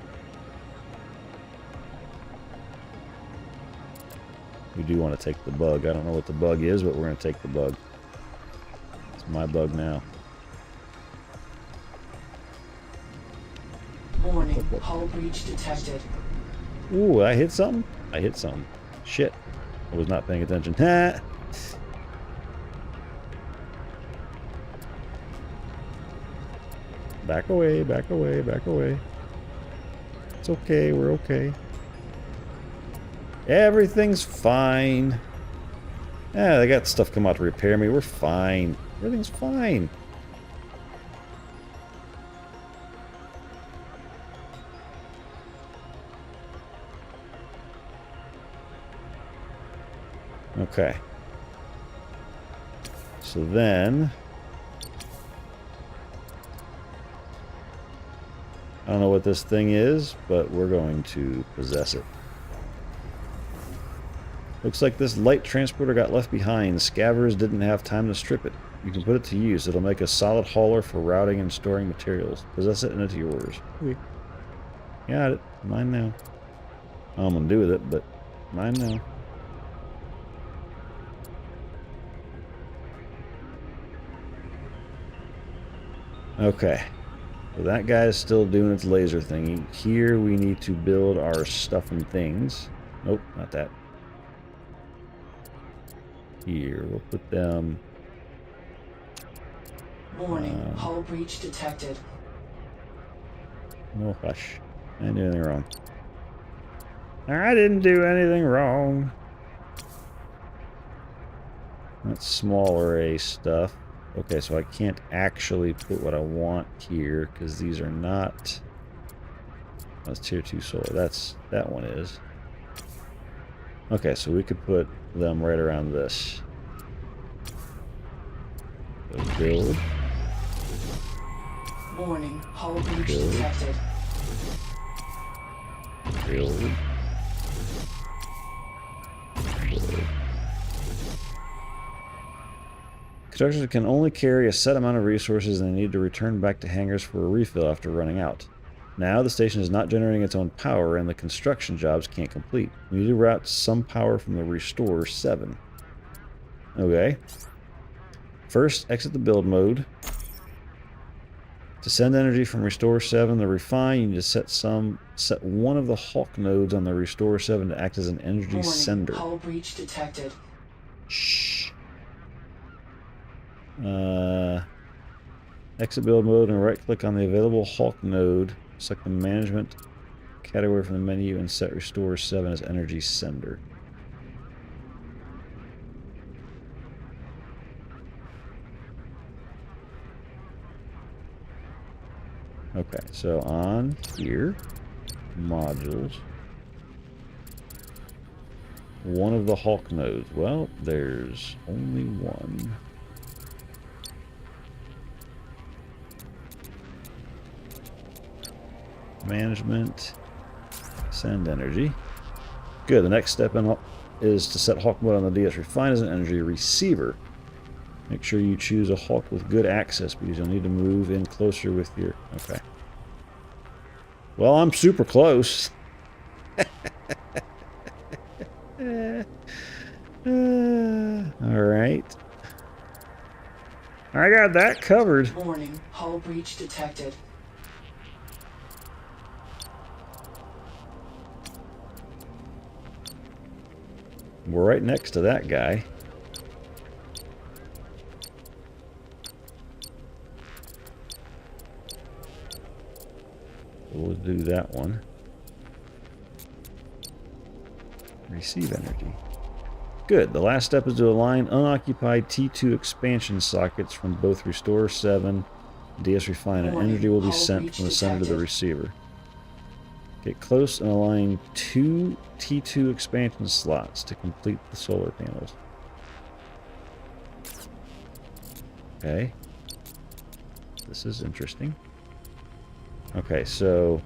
We do want to take the bug. I don't know what the bug is, but we're going to take the bug. It's my bug now. Warning, hull breach detected. Ooh, I hit something? I hit something. Shit. I was not paying attention. Ha! Back away, back away, back away. It's okay, we're okay. Everything's fine. Yeah, they got stuff come out to repair me. We're fine. Everything's fine. Okay. So then... I don't know what this thing is, but we're going to possess it. Looks like this light transporter got left behind. Scavvers didn't have time to strip it. You can put it to use. It'll make a solid hauler for routing and storing materials. Possess it and it's yours. Okay. Got it. Mine now. I don't know what I'm going to do with it, but mine now. Okay. So that guy is still doing its laser thingy. Here we need to build our stuff and things. Nope, not that. Here, we'll put them... Warning, hull breach detected. Oh, hush. I didn't do anything wrong. I didn't do anything wrong. That's small array stuff. Okay, so I can't actually put what I want here because these are not... That's tier 2 solar. That one is. Okay, so we could put them right around this. So build. Warning, hull breach detected. Build. Build. Constructors can only carry a set amount of resources and they need to return back to hangars for a refill after running out. Now the station is not generating its own power and the construction jobs can't complete. We need to route some power from the Restore 7. Okay. First, exit the build mode. To send energy from Restore 7 to Refine, you need to set one of the Hawk nodes on the Restore 7 to act as an energy sender. Hull breach detected. Shh. Exit build mode and right-click on the available Hawk node. Select the management category from the menu and set Restore 7 as energy sender. Okay, so on here, modules, one of the Hawk nodes. Well, there's only one. Management, send energy. Good, the next step in is to set Hawk mode on the DS Refine as an energy receiver. Make sure you choose a Hawk with good access because you'll need to move in closer with your... Okay. Well, I'm super close. Alright. I got that covered. Warning, hull breach detected. We're right next to that guy. We'll do that one. Receive energy. Good. The last step is to align unoccupied T2 expansion sockets from both Restore 7 and DS Refine, and energy will be sent from the center to the receiver. Get close and align 2 T2 expansion slots to complete the solar panels. Okay. This is interesting. Okay, so...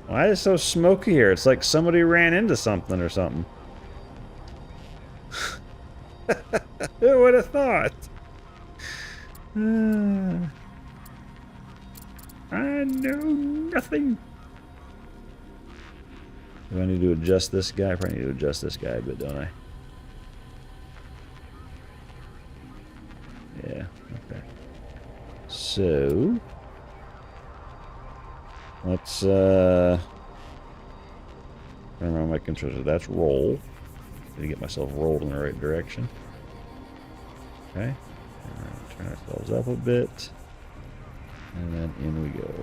Why is it so smoky here? It's like somebody ran into something or something. Who would have thought? I know nothing. Do I need to adjust this guy? I probably need to adjust this guy a bit, don't I? Yeah, okay. So... Let's, turn around my controller. That's roll. Gotta get myself rolled in the right direction. Okay. Turn ourselves up a bit. And then in we go.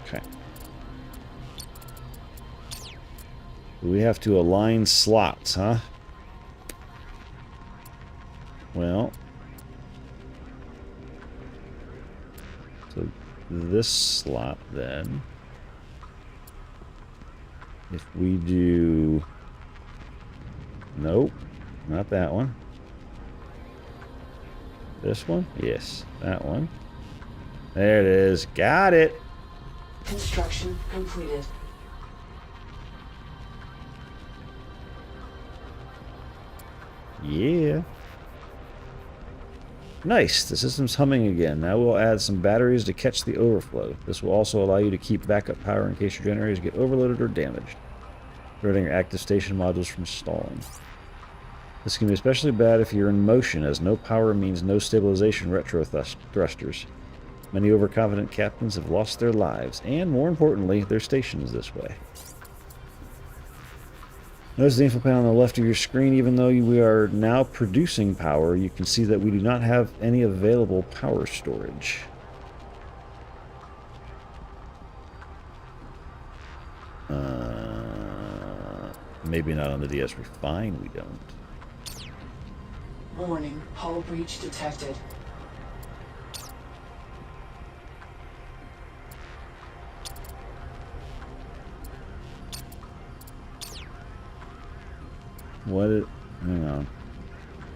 Okay. We have to align slots, huh? Well, this slot then. If we do... Nope, not that one. This one? Yes, that one. There it is. Got it. Construction completed. Yeah. Nice. The system's humming again. Now we'll add some batteries to catch the overflow. This will also allow you to keep backup power in case your generators get overloaded or damaged, preventing your active station modules from stalling. This can be especially bad if you're in motion, as no power means no stabilization retro thrusters. Many overconfident captains have lost their lives, and more importantly, their stations this way. Notice the info panel on the left of your screen. Even though we are now producing power, you can see that we do not have any available power storage. Maybe not on the DS Refine, we don't. Warning, hull breach detected. Hang on.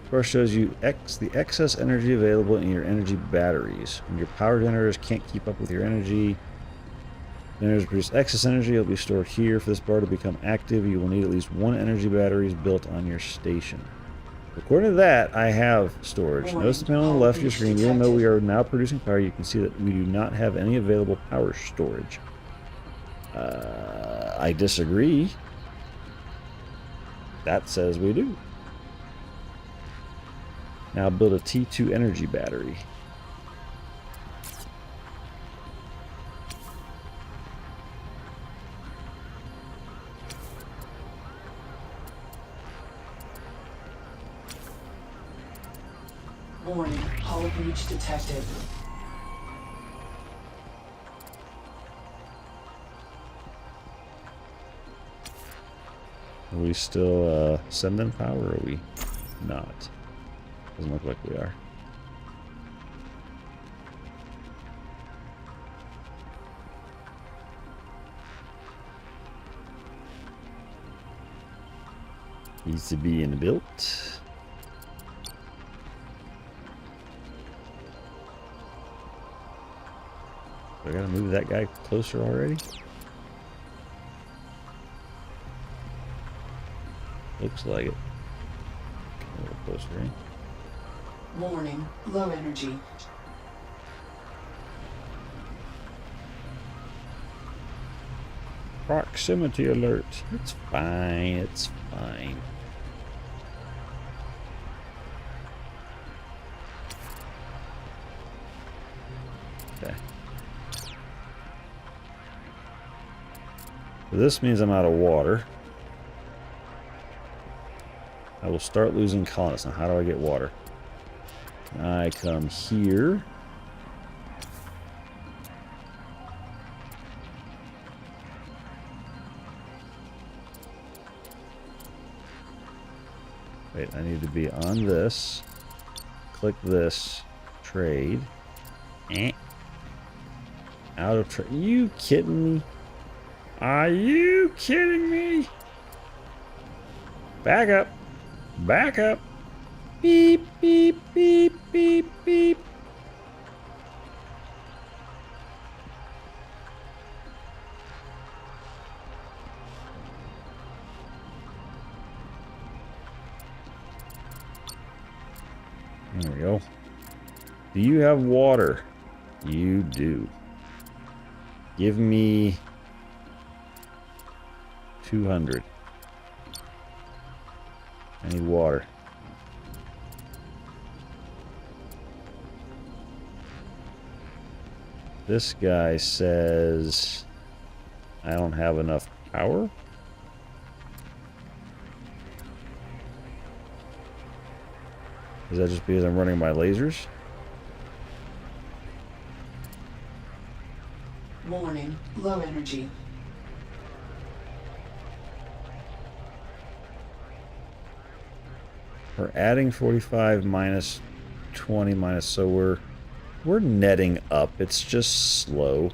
First shows you the excess energy available in your energy batteries. When your power generators can't keep up with your energy, generators produce excess energy. It'll be stored here. For this bar to become active, you will need at least one energy battery built on your station. According to that, I have storage. Notice the panel on the left of your screen. Even though we are now producing power, you can see that we do not have any available power storage. I disagree. That says we do. Now build a T2 energy battery. Warning, hull breach detected. Are we still sending power, or are we not? Doesn't look like we are. Needs to be built. I gotta move that guy closer already? Looks like it. A little closer in. Warning, low energy. Proximity alert. It's fine. It's fine. Okay. So this means I'm out of water. I will start losing colonists. Now, how do I get water? I come here. Wait, I need to be on this. Click this. Trade. Out of trade. You kidding me? Are you kidding me? Back up. Back up. Beep, beep, beep, beep, beep. There we go. Do you have water? You do. Give me 200. I need water. This guy says I don't have enough power. Is that just because I'm running my lasers? Warning, low energy. We're adding 45 minus 20 minus, so we're We're netting up. It's just slow.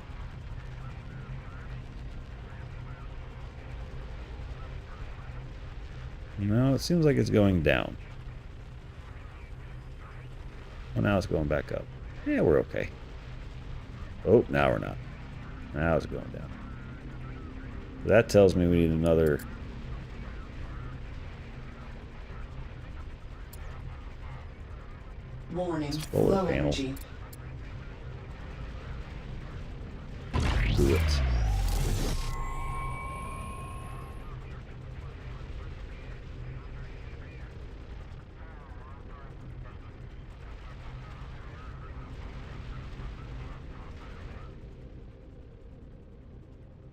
No, it seems like it's going down. Well, now it's going back up. Yeah, we're okay. Oh, now we're not. Now it's going down. That tells me we need another... Warning, solar low panel. energy. Do it.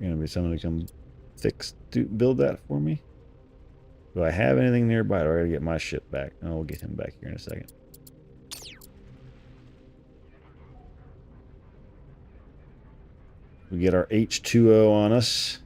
Gonna be someone to come build that for me. Do I have anything nearby? Do I gotta get my ship back? Oh, we'll get him back here in a second. We get our H2O on us.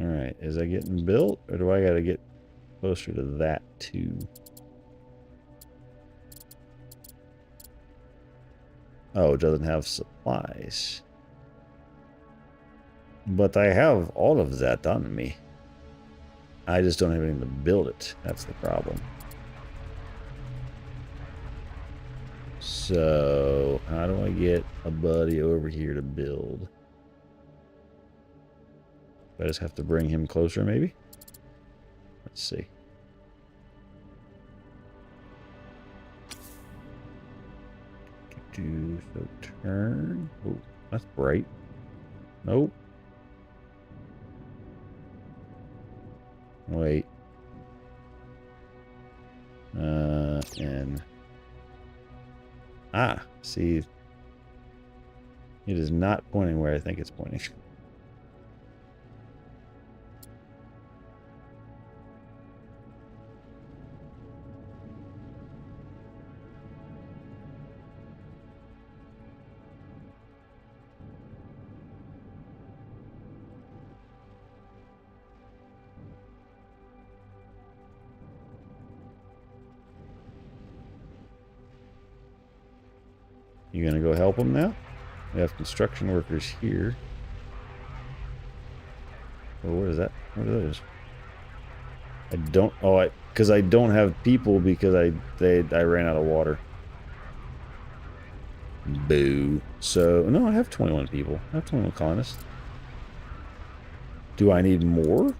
All right, is that getting built, or do I got to get closer to that too? Oh, it doesn't have supplies. But I have all of that on me. I just don't have anything to build it. That's the problem. So, how do I get a buddy over here to build? I just have to bring him closer, maybe? Let's see. So turn. Oh, that's bright. Nope. Wait. And see, it is not pointing where I think it's pointing. You gonna go help them now? We have construction workers here. Oh, what is that? What are those? I don't. Oh, because I don't have people because I ran out of water. Boo. So no, I have 21 people. I have 21 colonists. Do I need more?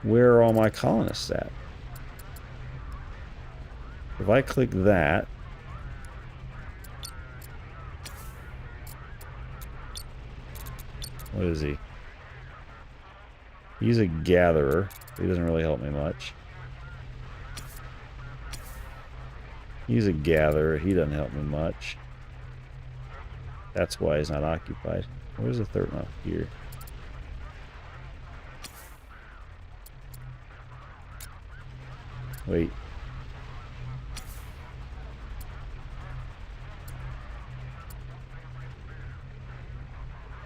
Where are all my colonists at? If I click that. What is he? He's a gatherer. He doesn't really help me much. He's a gatherer. He doesn't help me much. That's why he's not occupied. Where's the third one? Here. Wait.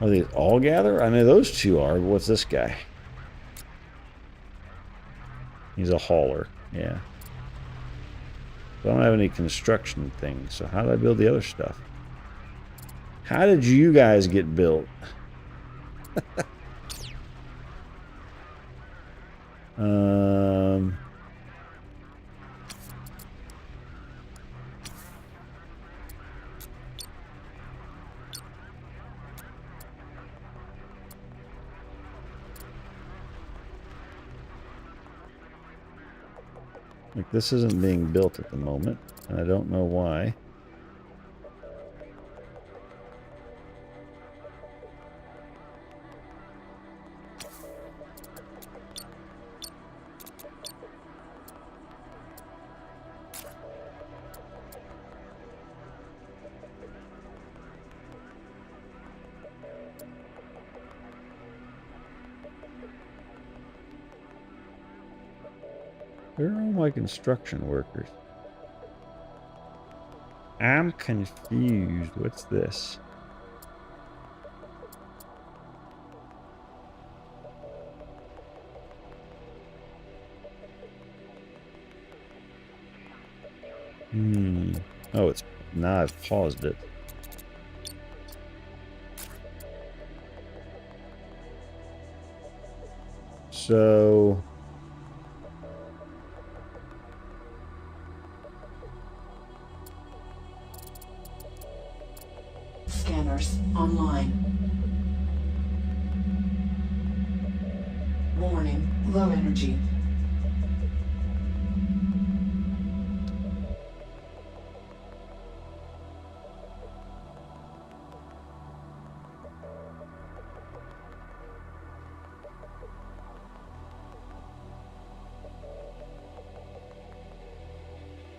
Are they all gather? I know those two are, but what's this guy? He's a hauler. Yeah. So I don't have any construction things. So how did I build the other stuff? How did you guys get built? Like, this isn't being built at the moment, and I don't know why. Where are all my construction workers? I'm confused. What's this? Oh, it's now I've paused it. So Scanners online. Warning, low energy.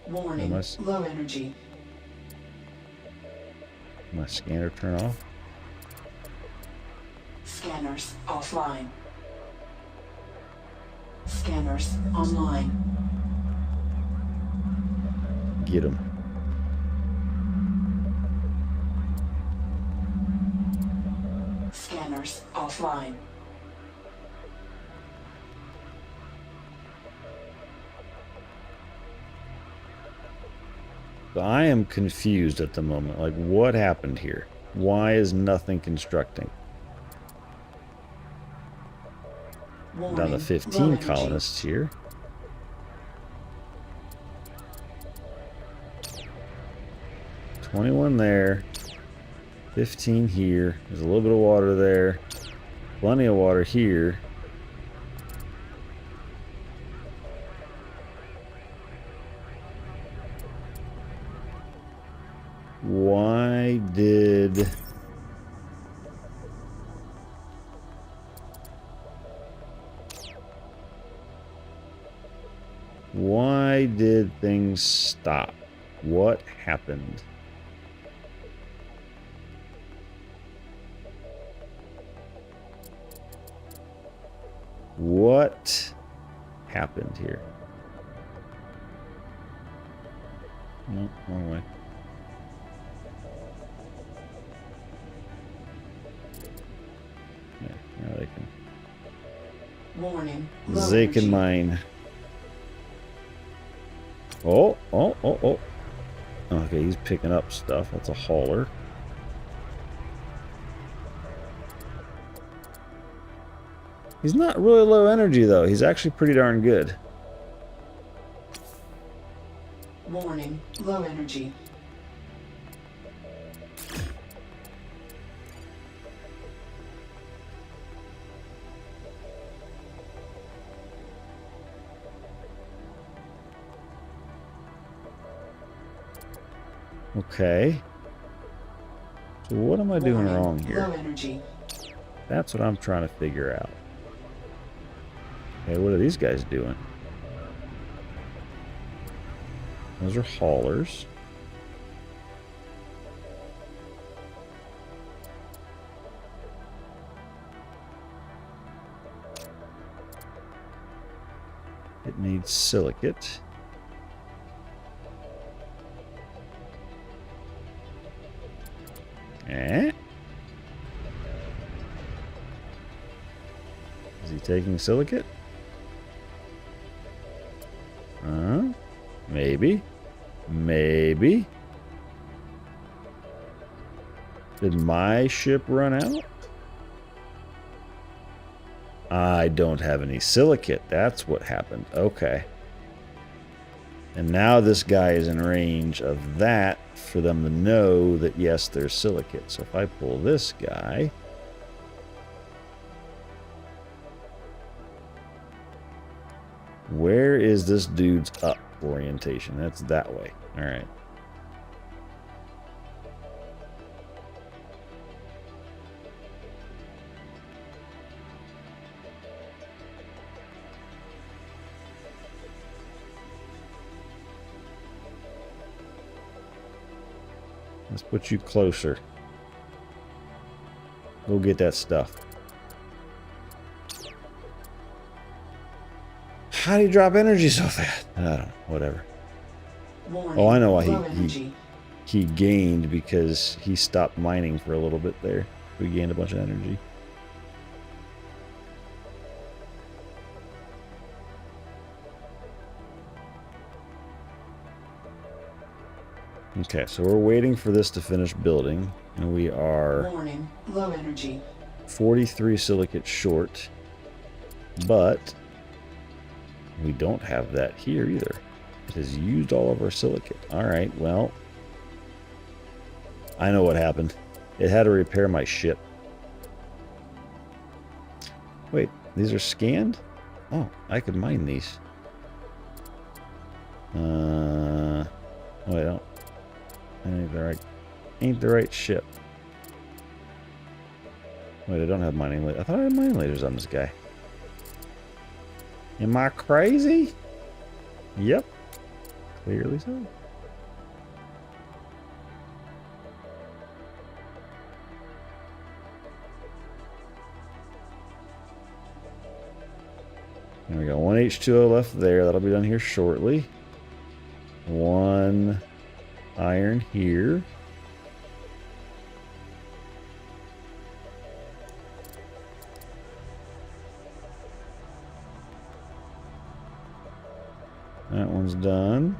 Warning, low energy. My scanner turn off. Scanners offline. Scanners online. Get him. Scanners offline. So I am confused at the moment. Like, what happened here? Why is nothing constructing? Warning, Down to low 15 energy. colonists here. $21 there. 15 here. There's a little bit of water there. Plenty of water here. Why did... Why did things stop? What happened? What happened here? No, wrong way. Yeah, now they can. Warning, low They energy. can mine. Oh. Okay, he's picking up stuff. That's a hauler. He's not really low energy, though. He's actually pretty darn good. Warning, low energy. Okay. So what am I doing Warning, wrong here? low energy. That's what I'm trying to figure out. Okay, what are these guys doing? Those are haulers. It needs silicate. Eh? Is he taking silicate? Maybe. Maybe. Did my ship run out? I don't have any silicate. That's what happened. Okay. And now this guy is in range of that for them to know that, yes, there's silicate. So if I pull this guy... Where is this dude's up orientation? That's that way. All right. Let's put you closer. Go get that stuff. How do you drop energy so fast? I don't know. Whatever. Warning. Oh, I know why Low energy. he gained, because he stopped mining for a little bit there. We gained a bunch of energy. Okay, so we're waiting for this to finish building, and we are Warning. Low energy. 43 silicate short, but we don't have that here either. It has used all of our silicate. All right, well, I know what happened. It had to repair my ship. Wait, these are scanned? Oh, I could mine these. Oh, I don't. Ain't the right ship. Wait, I don't have mining lasers. I thought I had mining lasers on this guy. Am I crazy? Yep. Clearly so. There we go. One H2O left there. That'll be done here shortly. One iron here. That one's done.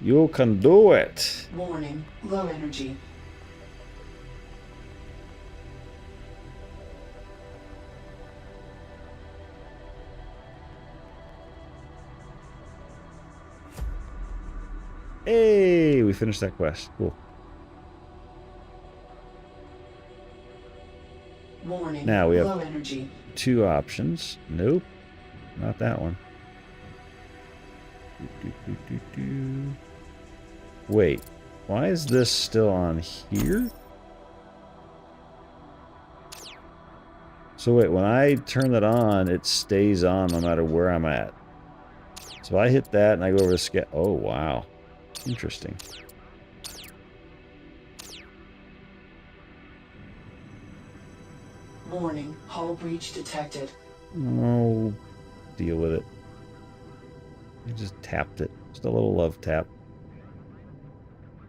You can do it. Warning. Low energy. Hey, we finished that quest. Cool. Warning. Now we have low energy. two options. Nope, not that one. Wait, why is this still on here? So wait, when I turn that on, it stays on no matter where I'm at. So I hit that and I go over to oh, wow. Interesting. Warning. Hull breach detected. Oh, deal with it. I just tapped it. Just a little love tap.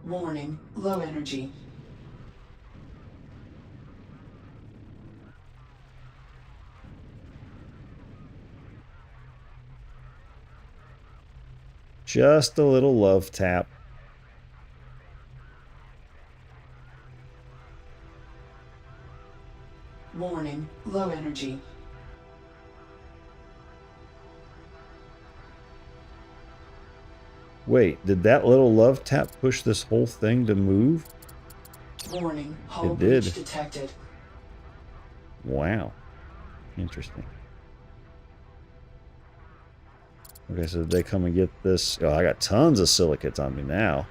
Warning. Low energy. Just a little love tap. Warning. Low energy. Wait, did that little love tap push this whole thing to move? Warning. Hull It breach did. detected. Wow. Interesting. Okay, so did they come and get this? Oh, I got tons of silicates on me now.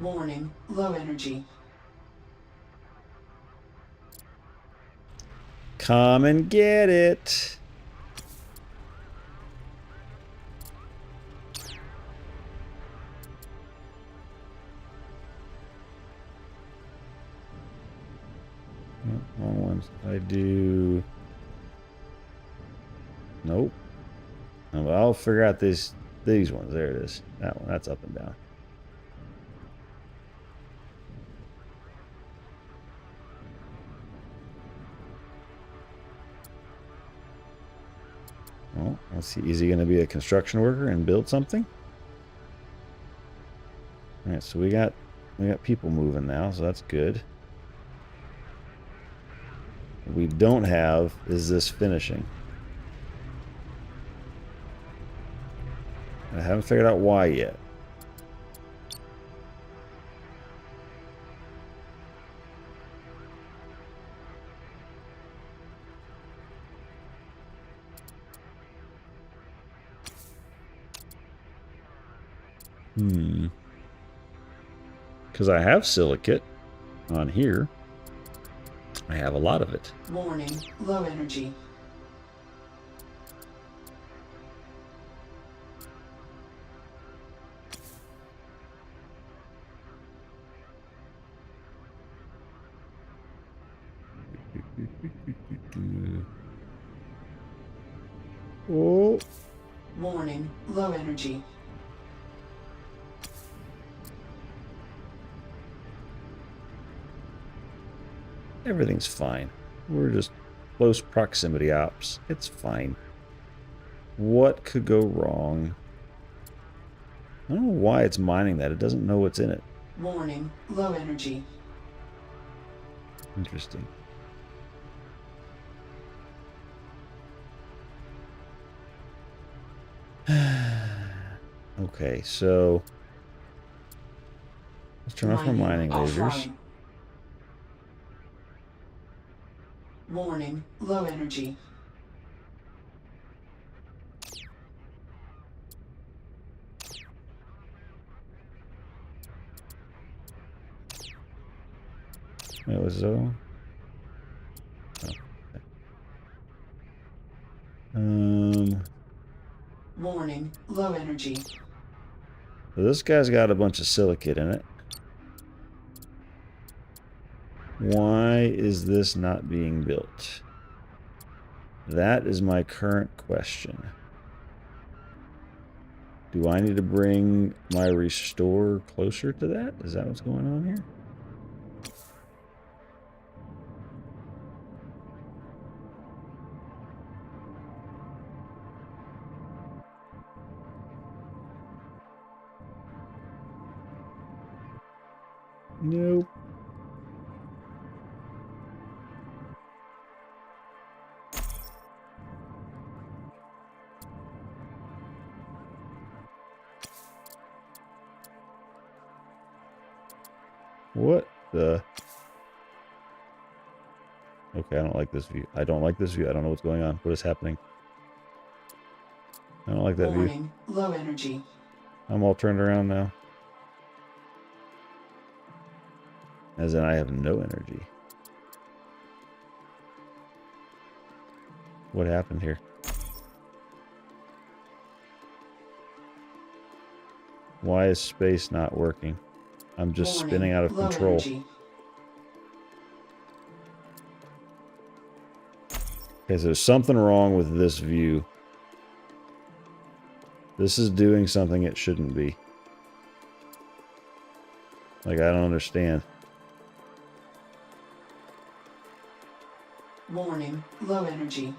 Warning. Low energy. Come and get it. No, wrong ones. I do. Nope. Oh, well, I'll figure out these ones. There it is. That one. That's up and down. Well, let's see. Is he going to be a construction worker and build something? All right, so we got people moving now, so that's good. What we don't have is this finishing. I haven't figured out why yet. Because I have silicate. On here, I have a lot of it. Warning, low energy. Oh, Warning, low energy. everything's fine. We're just close proximity ops. It's fine. What could go wrong? I don't know why it's mining that. It doesn't know what's in it. Warning, low energy. Interesting. Okay, so let's turn off our mining lasers. Offline. Warning, low energy. It was so. Warning, low energy. So this guy's got a bunch of silicate in it. Why is this not being built? That is my current question. Do I need to bring my restore closer to that? Is that what's going on here? Nope. What the? Okay, I don't like this view. I don't like this view. I don't know what's going on. What is happening? I don't like that view. Warning, low energy. I'm all turned around now. As in, I have no energy. What happened here? Why is space not working? I'm just Warning, spinning out of low control. energy. Okay, so there's something wrong with this view. This is doing something it shouldn't be. Like, I don't understand. Warning, low energy.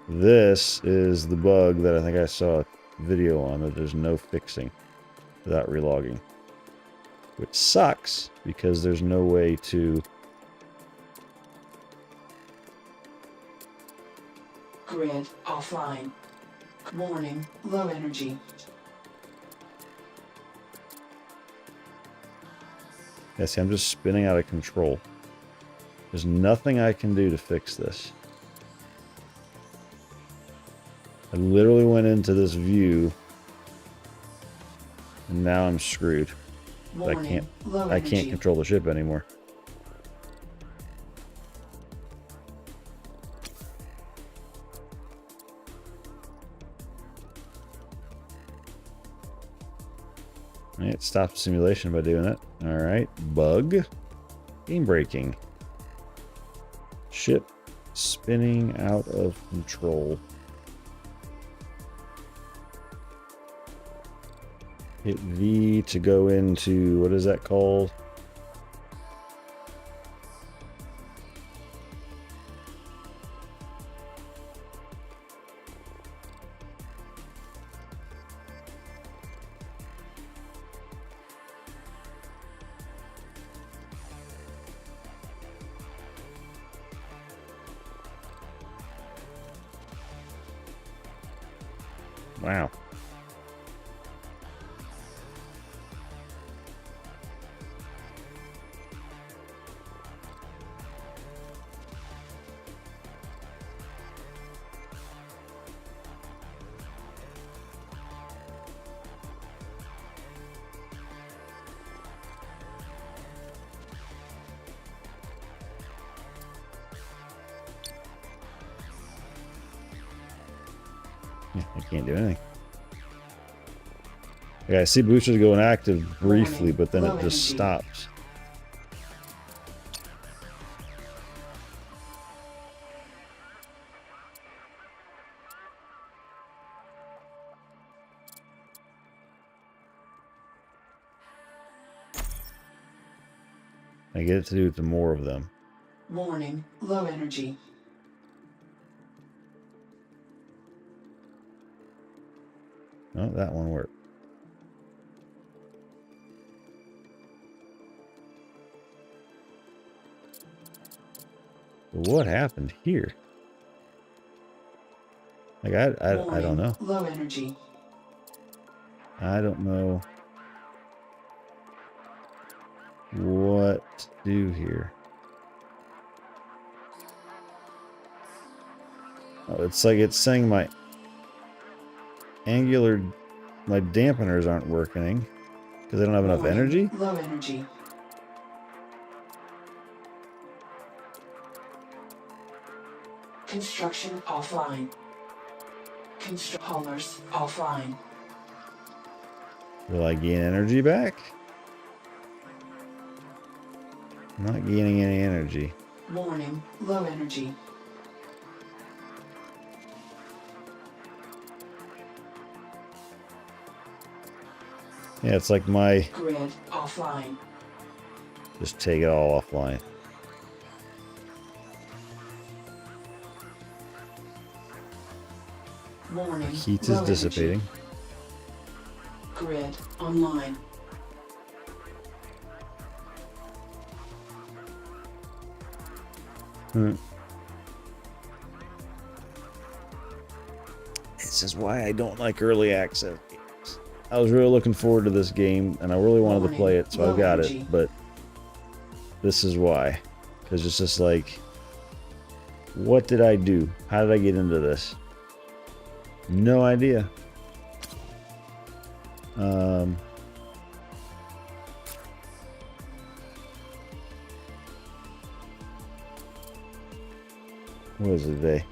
This is the bug that I think I saw a video on that there's no fixing without relogging. Which sucks, because there's no way to... Grid offline. Warning, low energy. Yeah, see, I'm just spinning out of control. There's nothing I can do to fix this. I literally went into this view, and now I'm screwed. Warning, low I energy. can't control the ship anymore. Alright, stop the simulation by doing it. Alright, bug. Game breaking. Ship spinning out of control. Hit V to go into, what is that called? Wow. Yeah, I can't do anything. Yeah, I see boosters going active briefly, Warning, but then low it just energy. stops. I get it to do it to more of them. Warning, low energy. Oh, that one worked. But what happened here? Like, I don't Warning, know. low energy. I don't know what to do here. Oh, it's like it's saying my dampeners aren't working because I don't have enough Warning, energy. low energy. Construction offline. Haulers offline. Will I gain energy back? I'm not gaining any energy. Warning, low energy. Yeah, it's like my... Grid offline. Just take it all offline. Warning, Heat low is energy. dissipating. Grid online. This is why I don't like early access games. I was really looking forward to this game, and I really wanted to play it, so I got it. But this is why. Because it's just like, what did I do? How did I get into this? No idea. What was the day?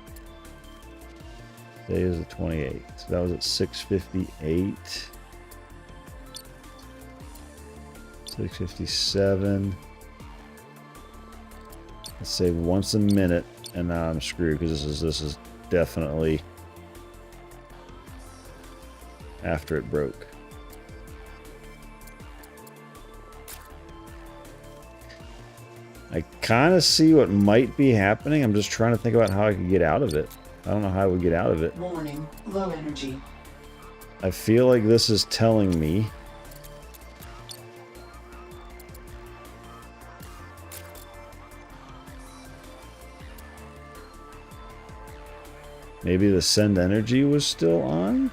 Today is the 28th. So that was at 6:58. 6:57. Let's say once a minute, and now I'm screwed because this is definitely after it broke. I kind of see what might be happening. I'm just trying to think about how I could get out of it. I don't know how I would get out of it. Warning, low energy. I feel like this is telling me maybe the send energy was still on?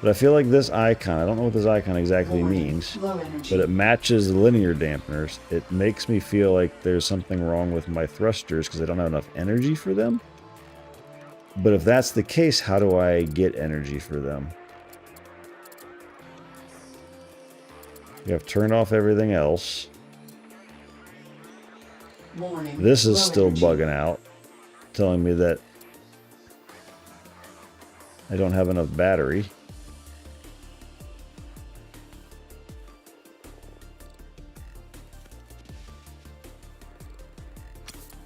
But I feel like this icon, I don't know what this icon exactly means, but it matches the linear dampeners. It makes me feel like there's something wrong with my thrusters because I don't have enough energy for them. But if that's the case, how do I get energy for them? You have turned off everything else. Warning, This is low still energy. bugging out, telling me that I don't have enough battery.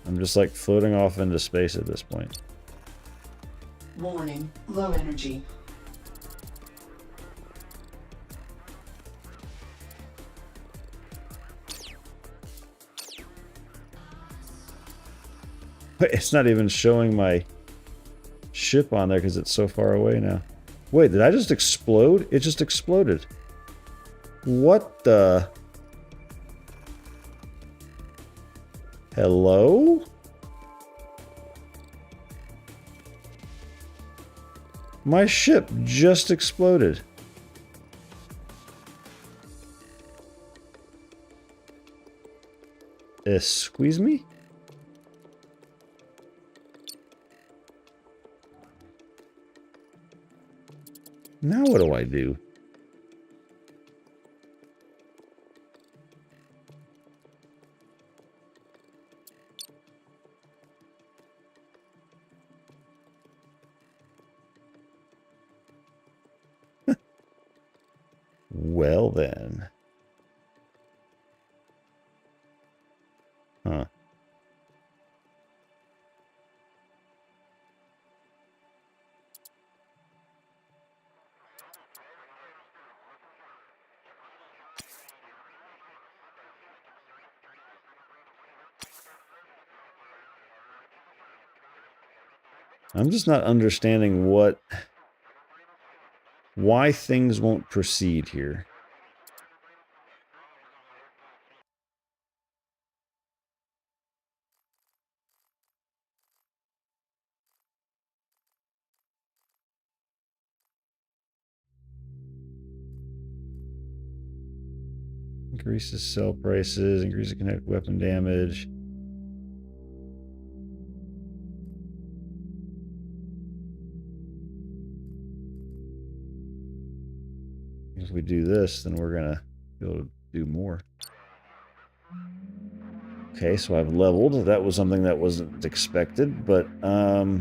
I'm just like floating off into space at this point. Warning, low energy. It's not even showing my ship on there because it's so far away now. Wait, did I just explode? It just exploded. What the? Hello? My ship just exploded. Squeeze me? Now what do I do? well then. Huh. I'm just not understanding why things won't proceed here. Increases sell prices, increases kinetic weapon damage. If we do this, then we're gonna be able to do more. Okay, so I've leveled. That was something that wasn't expected, but I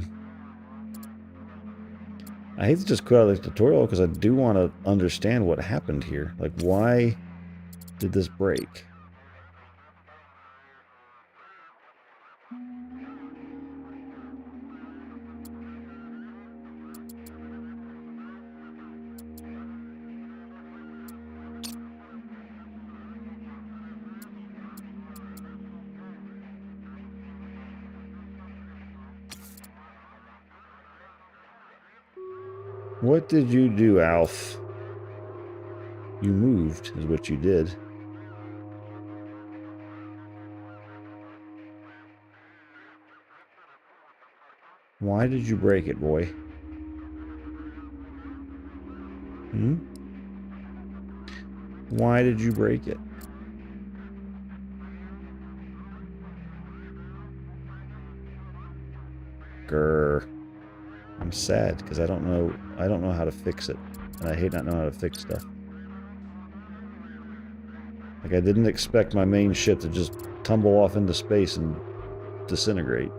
hate to just quit out of the tutorial because I do want to understand what happened here. Like, why did this break? What did you do, Alf? You moved, is what you did. Why did you break it, boy? Hmm? Why did you break it? Grr. I'm sad because I don't know how to fix it. And I hate not knowing how to fix stuff. Like, I didn't expect my main ship to just tumble off into space and disintegrate.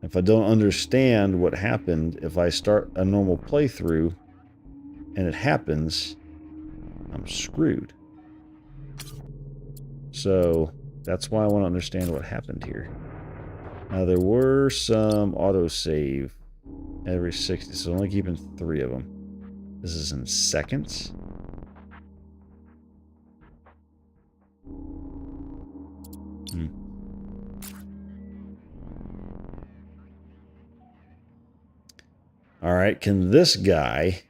If I don't understand what happened, if I start a normal playthrough and it happens, I'm screwed. So that's why I want to understand what happened here. Now, there were some autosave every 60, so only keeping 3 of them. This is in seconds. All right, can this guy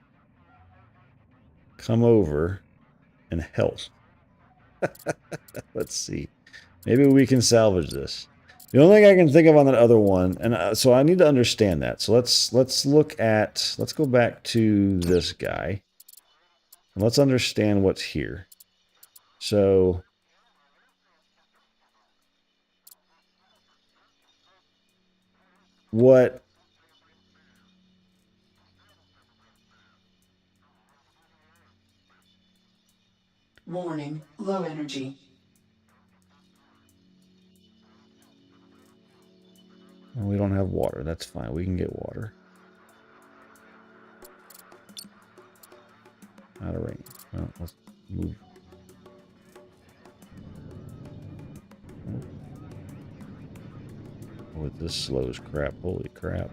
come over and help? Let's see. Maybe we can salvage this. The only thing I can think of on that other one, and so I need to understand that. So let's go back to this guy, and let's understand what's here. So what? Warning, low energy. Well, we don't have water. That's fine. We can get water. Out of range. Well, let's move. Oh, this slow as crap. Holy crap.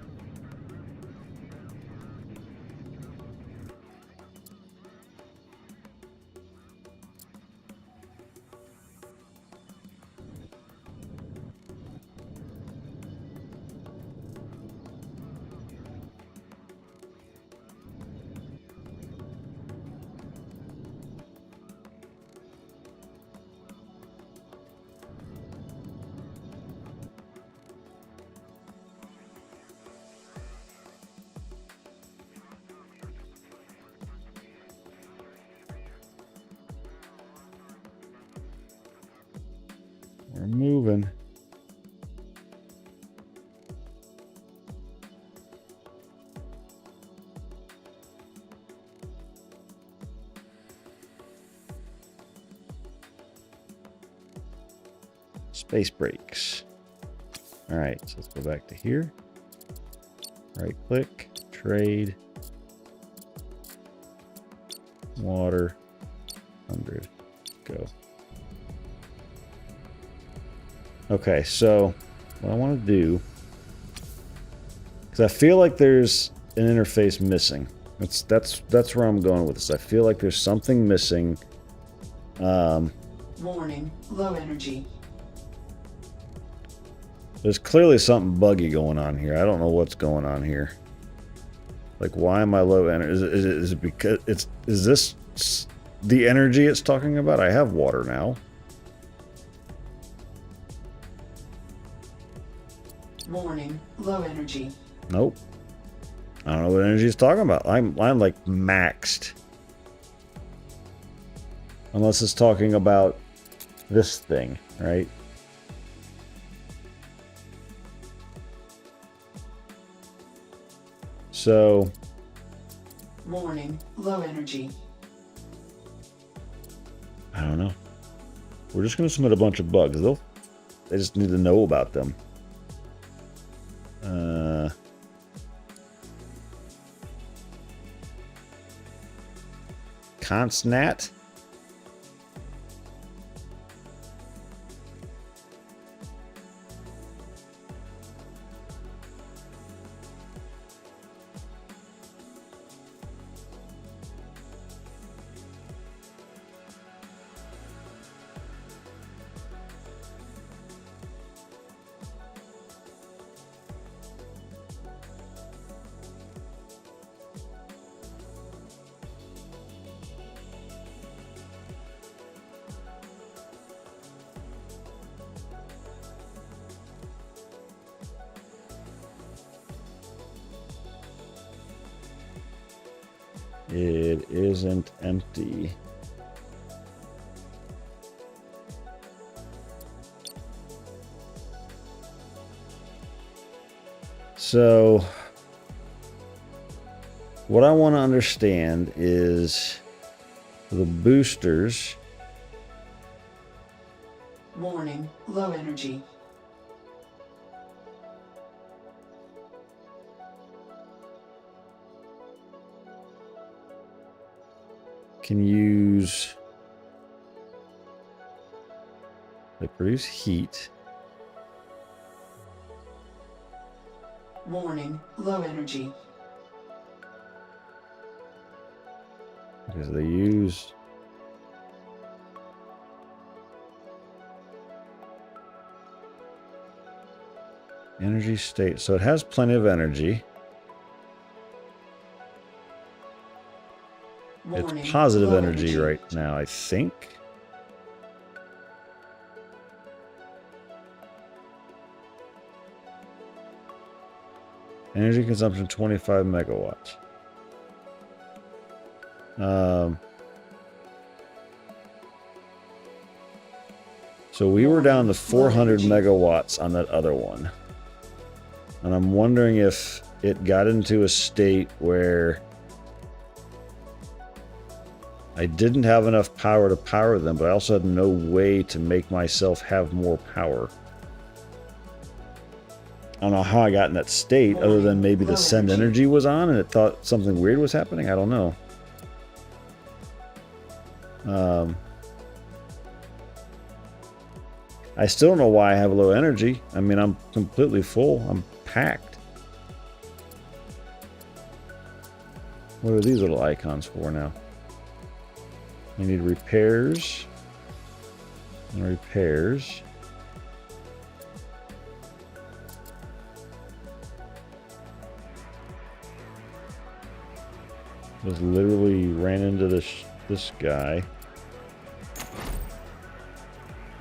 We're moving. Space brakes. All right, so let's go back to here. Right click, trade, water, 100, go. Okay, so what I want to do, because I feel like there's an interface missing. That's where I'm going with this. I feel like there's something missing. Warning, low energy. There's clearly something buggy going on here. I don't know what's going on here. Like, why am I low energy? Is it because is this the energy it's talking about? I have water now. Warning, low energy. Nope. I don't know what energy it's talking about. I'm like maxed. Unless it's talking about this thing, right? So, warning, low energy. I don't know. We're just going to submit a bunch of bugs. They just need to know about them. Consnat. It isn't empty. So, what I want to understand is the boosters. Warning, low energy. Can use, they produce heat. Warning, low energy. Because they use energy state. So it has plenty of energy. Warning, it's positive low energy right now, I think. Energy consumption 25 megawatts. So we were down to 400 megawatts on that other one. And I'm wondering if it got into a state where I didn't have enough power to power them, but I also had no way to make myself have more power. I don't know how I got in that state, other than maybe the send energy was on and it thought something weird was happening. I don't know. I still don't know why I have low energy. I mean, I'm completely full. I'm packed. What are these little icons for now? I need repairs. And repairs. Just literally ran into this guy.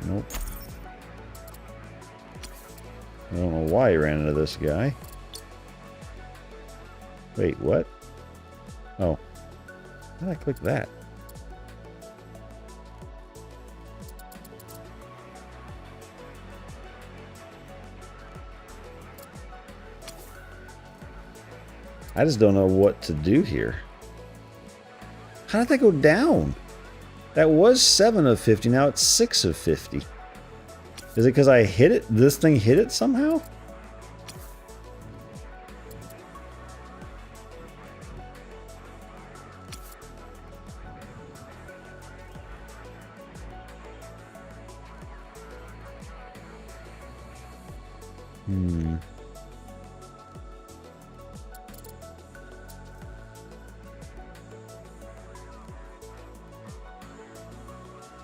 Nope. I don't know why he ran into this guy. Wait, what? Oh. How did I click that? I just don't know what to do here. How did that go down? That was 7 of 50, now it's 6 of 50. Is it because I hit it? This thing hit it somehow?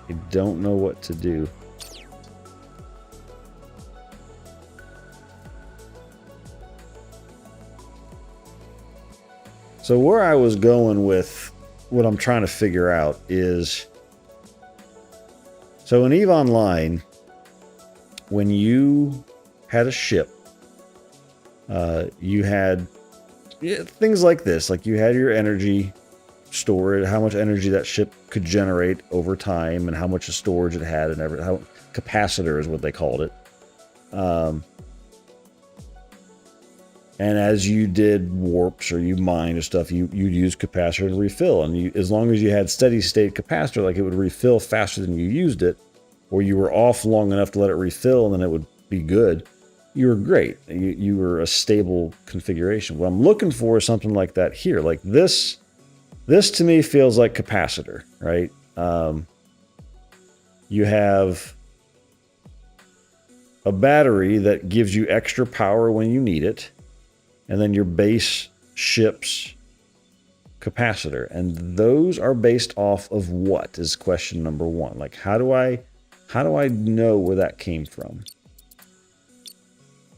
I don't know what to do. So where I was going with what I'm trying to figure out is, so in EVE Online, when you had a ship, you had things like this, like you had your energy storage, how much energy that ship could generate over time, and how much storage it had, and how capacitor is what they called it. And as you did warps or you mined or stuff, you'd use capacitor to refill. And as long as you had steady state capacitor, like it would refill faster than you used it, or you were off long enough to let it refill and then it would be good, you were great. You were a stable configuration. What I'm looking for is something like that here. Like this to me feels like capacitor, right? You have a battery that gives you extra power when you need it, and then your base ship's capacitor. And those are based off of what is question number one. Like, how do I know where that came from?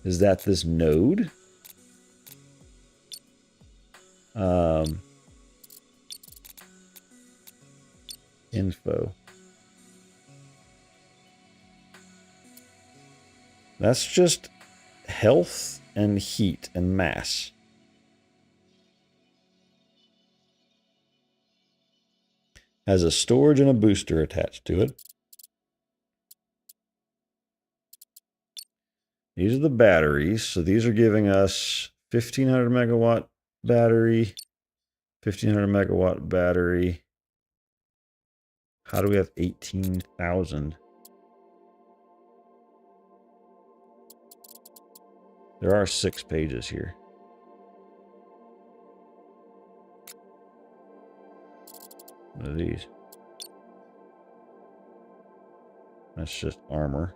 Is that this node? Info. That's just health and heat and mass. Has a storage and a booster attached to it. These are the batteries. So these are giving us 1500 megawatt battery, 1500 megawatt battery. How do we have 18,000? There are 6 pages here. What are these? That's just armor.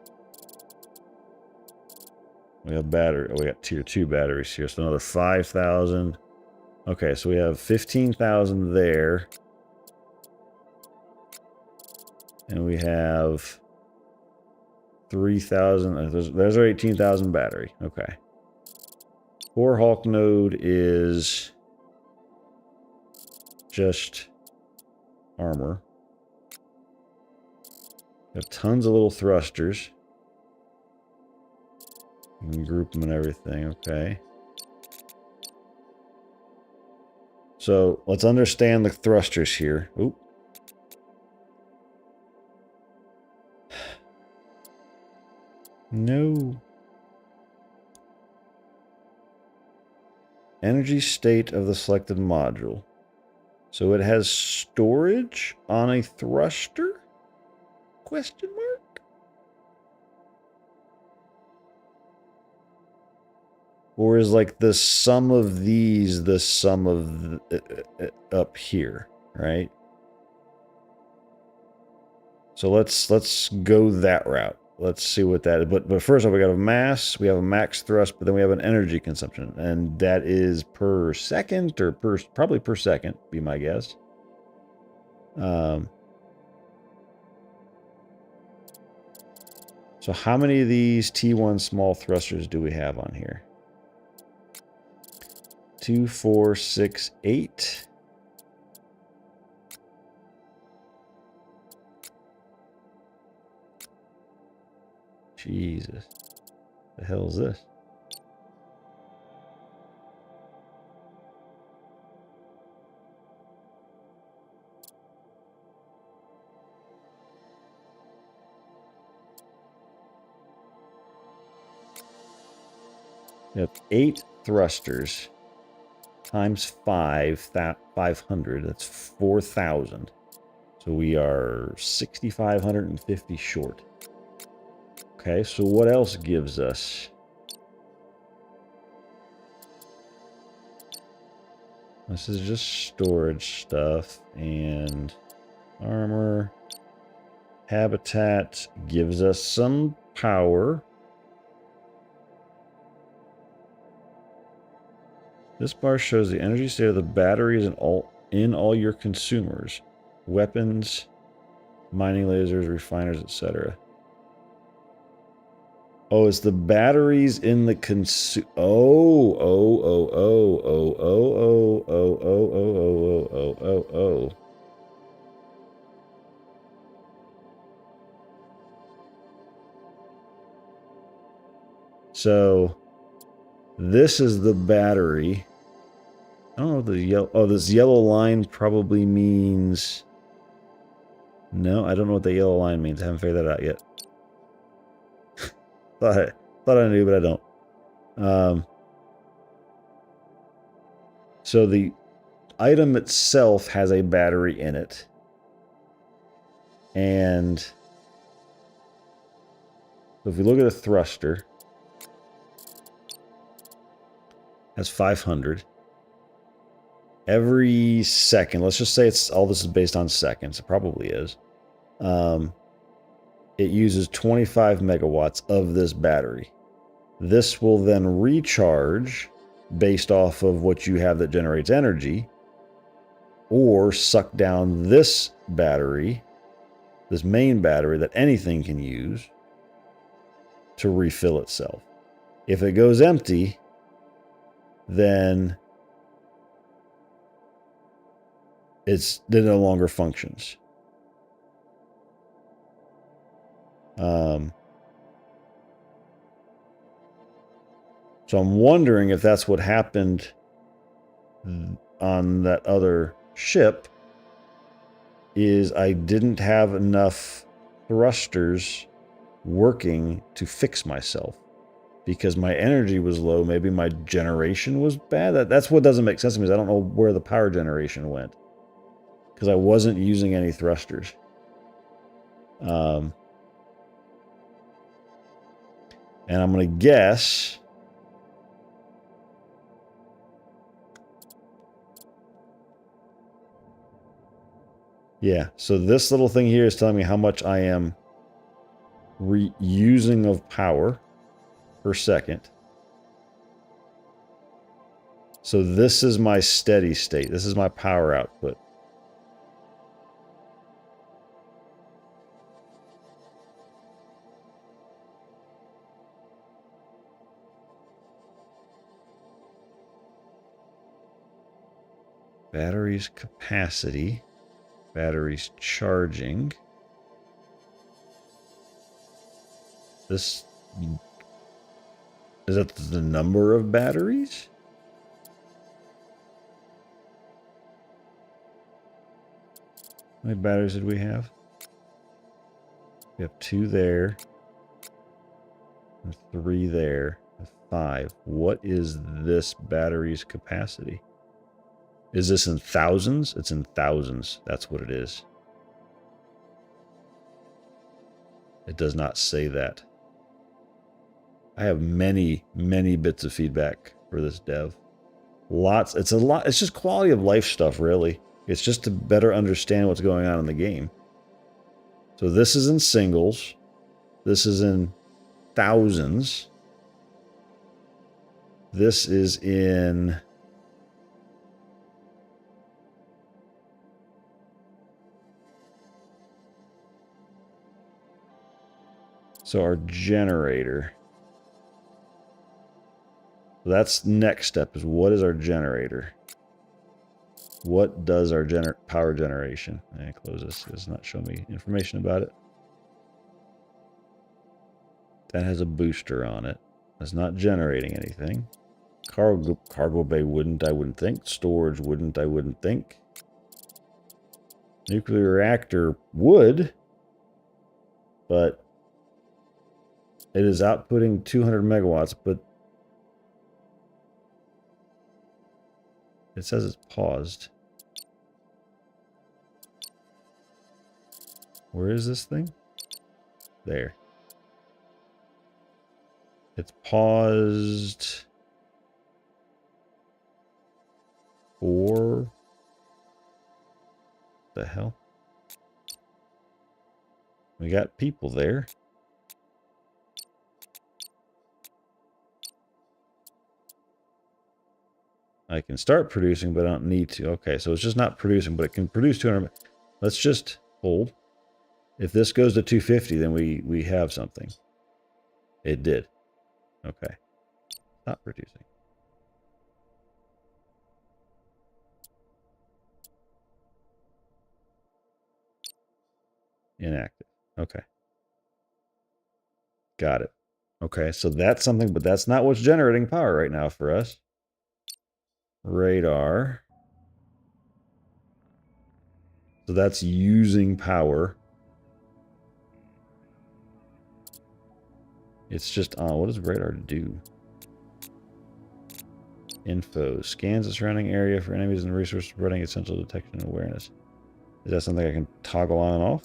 We have battery. Oh, we got tier 2 batteries here. So another 5,000. Okay, so we have 15,000 there. And we have 3,000. There's our 18,000 battery. Okay. Core Hulk node is just armor. Got tons of little thrusters. You can group them and everything. Okay. So let's understand the thrusters here. Oop. No. Energy state of the selected module. So it has storage on a thruster? Question mark? Or is like the sum of these the sum of up here, right? So let's go that route. Let's see what that is. But first off, we got a mass, we have a max thrust, but then we have an energy consumption. And that is per second or probably per second, be my guess. So how many of these T1 small thrusters do we have on here? 2, 4, 6, 8. Jesus. The hell is this? We have 8 thrusters times 500. That's 4,000. So we are 6,550 short. Okay, so what else gives us? This is just storage stuff and armor. Habitat gives us some power. This bar shows the energy state of the batteries in all your consumers. Weapons, mining lasers, refiners, etc. Oh, it's the batteries in the oh. So this is the battery. I don't know what the yellow. Oh, this yellow line probably means. No, I don't know what the yellow line means. I haven't figured that out yet. thought I knew, but I don't. So the item itself has a battery in it, and so if we look at a thruster, has 500. Every second, let's just say it's all this is based on seconds. It probably is. It uses 25 megawatts of this battery. This will then recharge based off of what you have that generates energy, or suck down this battery, this main battery that anything can use, to refill itself. If it goes empty, then it no longer functions. So I'm wondering if that's what happened on that other ship, is I didn't have enough thrusters working to fix myself because my energy was low. Maybe my generation was bad. That's what doesn't make sense to me, is I don't know where the power generation went because I wasn't using any thrusters. And I'm going to guess yeah, so this little thing here is telling me how much I am using of power per second. So this is my steady state. This is my power output. Batteries capacity. Batteries charging. This is that the number of batteries? How many batteries did we have? We have 2 there. And 3 there. And 5. What is this battery's capacity? Is this in thousands? It's in thousands. That's what it is. It does not say that. I have many, many bits of feedback for this dev. Lots. It's a lot. It's just quality of life stuff, really. It's just to better understand what's going on in the game. So this is in singles. This is in thousands. This is in... So our generator. That's next step, is what is our generator? What does our power generation? And close this. It does not show me information about it. That has a booster on it. That's not generating anything. Cargo bay wouldn't, I wouldn't think. Storage wouldn't, I wouldn't think. Nuclear reactor would, but it is outputting 200 megawatts, but it says it's paused. Where is this thing? There. It's paused for the hell? We got people there. I can start producing, but I don't need to. Okay, so it's just not producing, but it can produce 200. Let's just hold. If this goes to 250, then we have something. It did. Okay. Not producing. Inactive. Okay. Got it. Okay, so that's something, but that's not what's generating power right now for us. Radar. So that's using power. It's just on. What does radar do? Info. Scans the surrounding area for enemies and resources, providing essential detection and awareness. Is that something I can toggle on and off?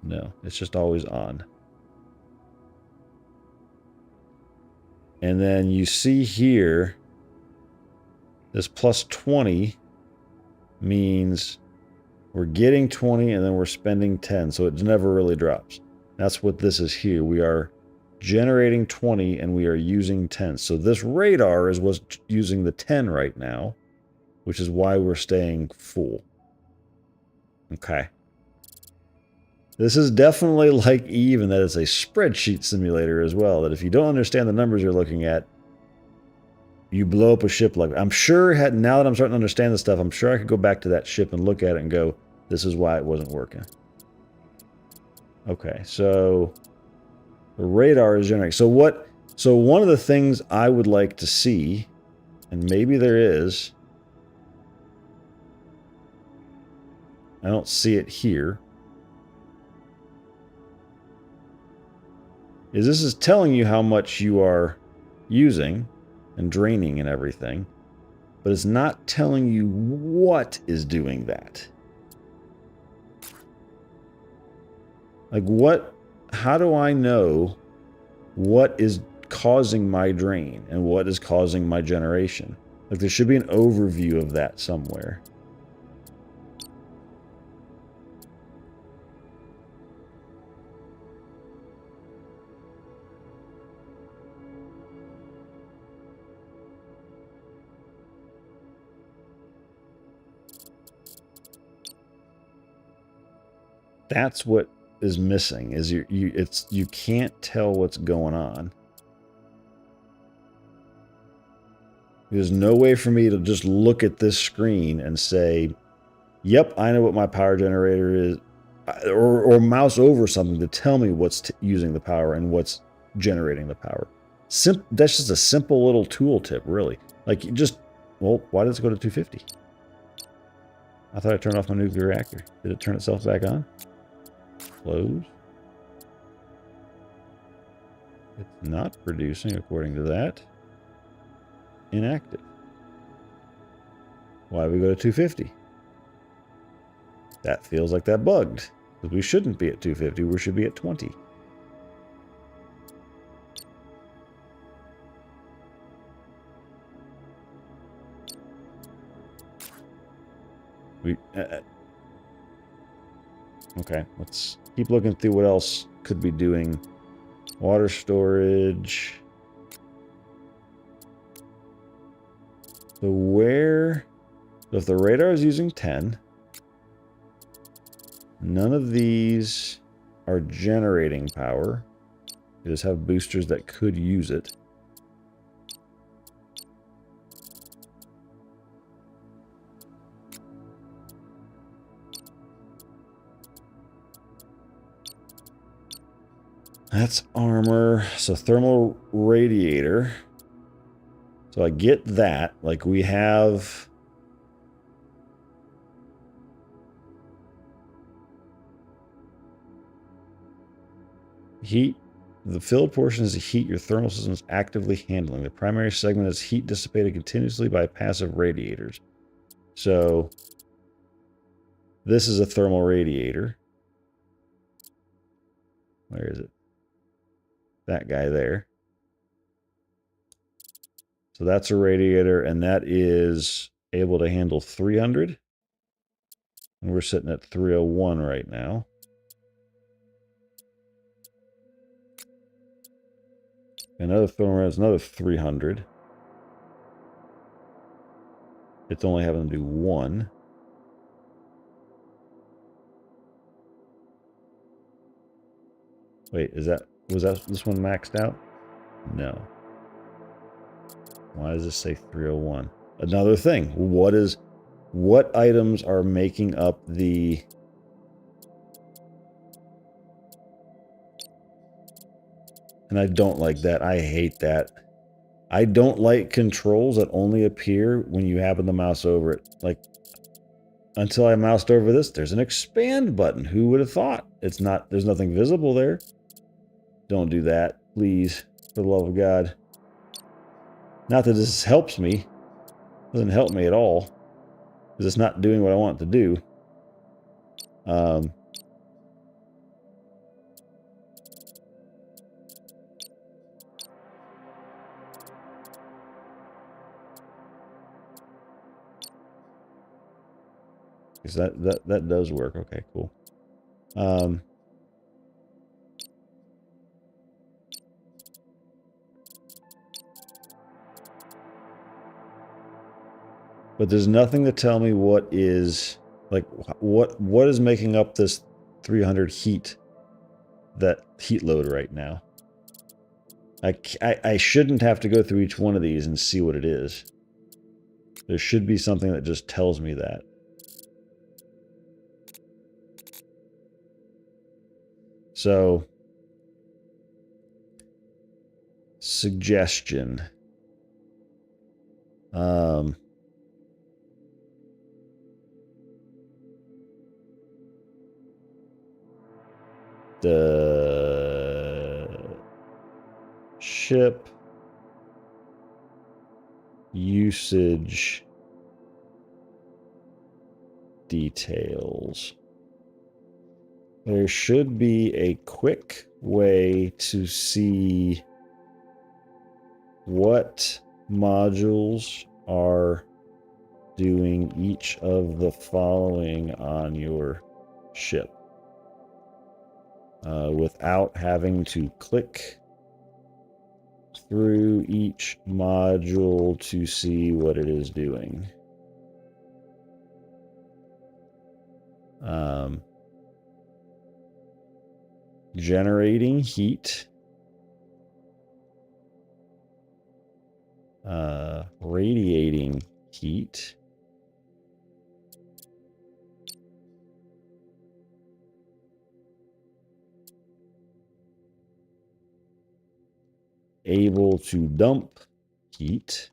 No, it's just always on. And then you see here, this plus 20 means we're getting 20 and then we're spending 10. So it never really drops. That's what this is here. We are generating 20 and we are using 10. So this radar is what's using the 10 right now, which is why we're staying full. Okay. This is definitely like Eve in that it's a spreadsheet simulator as well, that if you don't understand the numbers you're looking at, you blow up a ship like that. I'm sure, now that I'm starting to understand this stuff, I'm sure I could go back to that ship and look at it and go, this is why it wasn't working. Okay, so the radar is generating. So one of the things I would like to see, and maybe there is, I don't see it here, is this is telling you how much you are using and draining and everything, but it's not telling you what is doing that. Like how do I know what is causing my drain and what is causing my generation? Like there should be an overview of that somewhere. That's what is missing, is you can't tell what's going on. There's no way for me to just look at this screen and say, yep, I know what my power generator is, or mouse over something to tell me what's using the power and what's generating the power. That's just a simple little tool tip, really. Like, well, why does it go to 250? I thought I turned off my nuclear reactor. Did it turn itself back on? Close. It's not producing according to that. Inactive. Why do we go to 250? That feels like that bugged. Because we shouldn't be at 250, we should be at 20. Okay, let's keep looking through what else could be doing. Water storage. So if the radar is using 10, none of these are generating power. You just have boosters that could use it. That's armor. So thermal radiator. So I get that. Like we have... heat. The filled portion is the heat your thermal system is actively handling. The primary segment is heat dissipated continuously by passive radiators. So this is a thermal radiator. Where is it? that guy there. So that's a radiator, and that is able to handle 300. And we're sitting at 301 right now. Another thermal is another 300. It's only having to do 1. Wait, was that this one maxed out? No. Why does this say 301? Another thing. What items are making up the... And I don't like that. I hate that. I don't like controls that only appear when you happen to mouse over it. Like, until I moused over this, there's an expand button. Who would have thought? It's not, there's nothing visible there. Don't do that, please, for the love of God. Not that this helps me. It doesn't help me at all. Because it's not doing what I want it to do. Because that does work. Okay, cool. But there's nothing to tell me what is, like, what is making up this 300 heat, that heat load right now. I shouldn't have to go through each one of these and see what it is. There should be something that just tells me that. So, suggestion. The ship usage details. There should be a quick way to see what modules are doing each of the following on your ship without having to click through each module to see what it is doing. Generating heat, radiating heat, able to dump heat,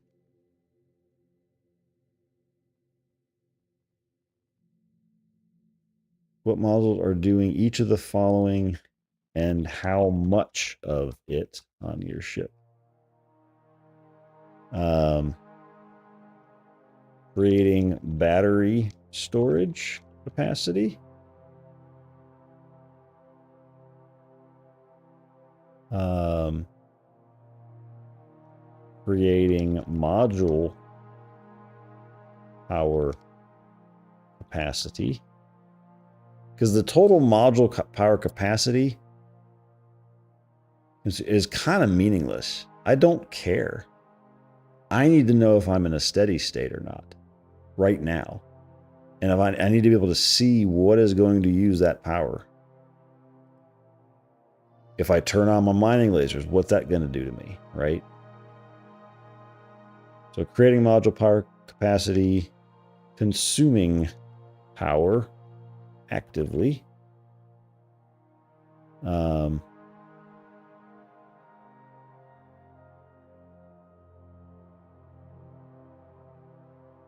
what modules are doing each of the following and how much of it on your ship. Creating battery storage capacity. Creating module power capacity. Because the total module power capacity is kind of meaningless. I don't care. I need to know if I'm in a steady state or not right now. And if I need to be able to see what is going to use that power. If I turn on my mining lasers, what's that going to do to me, right? So creating module power capacity, consuming power actively.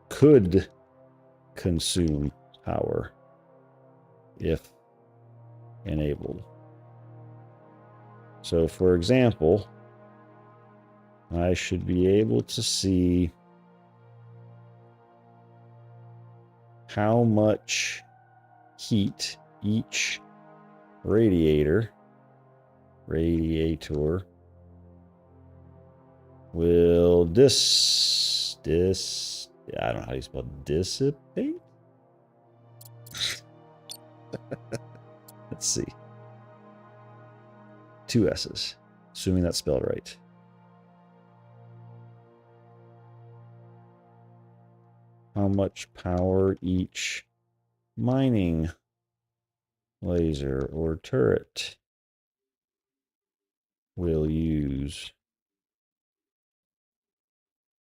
Could consume power if enabled. So for example, I should be able to see how much heat each radiator will I don't know how you spell dissipate. Let's see. 2 S's, assuming that's spelled right. How much power each mining laser or turret will use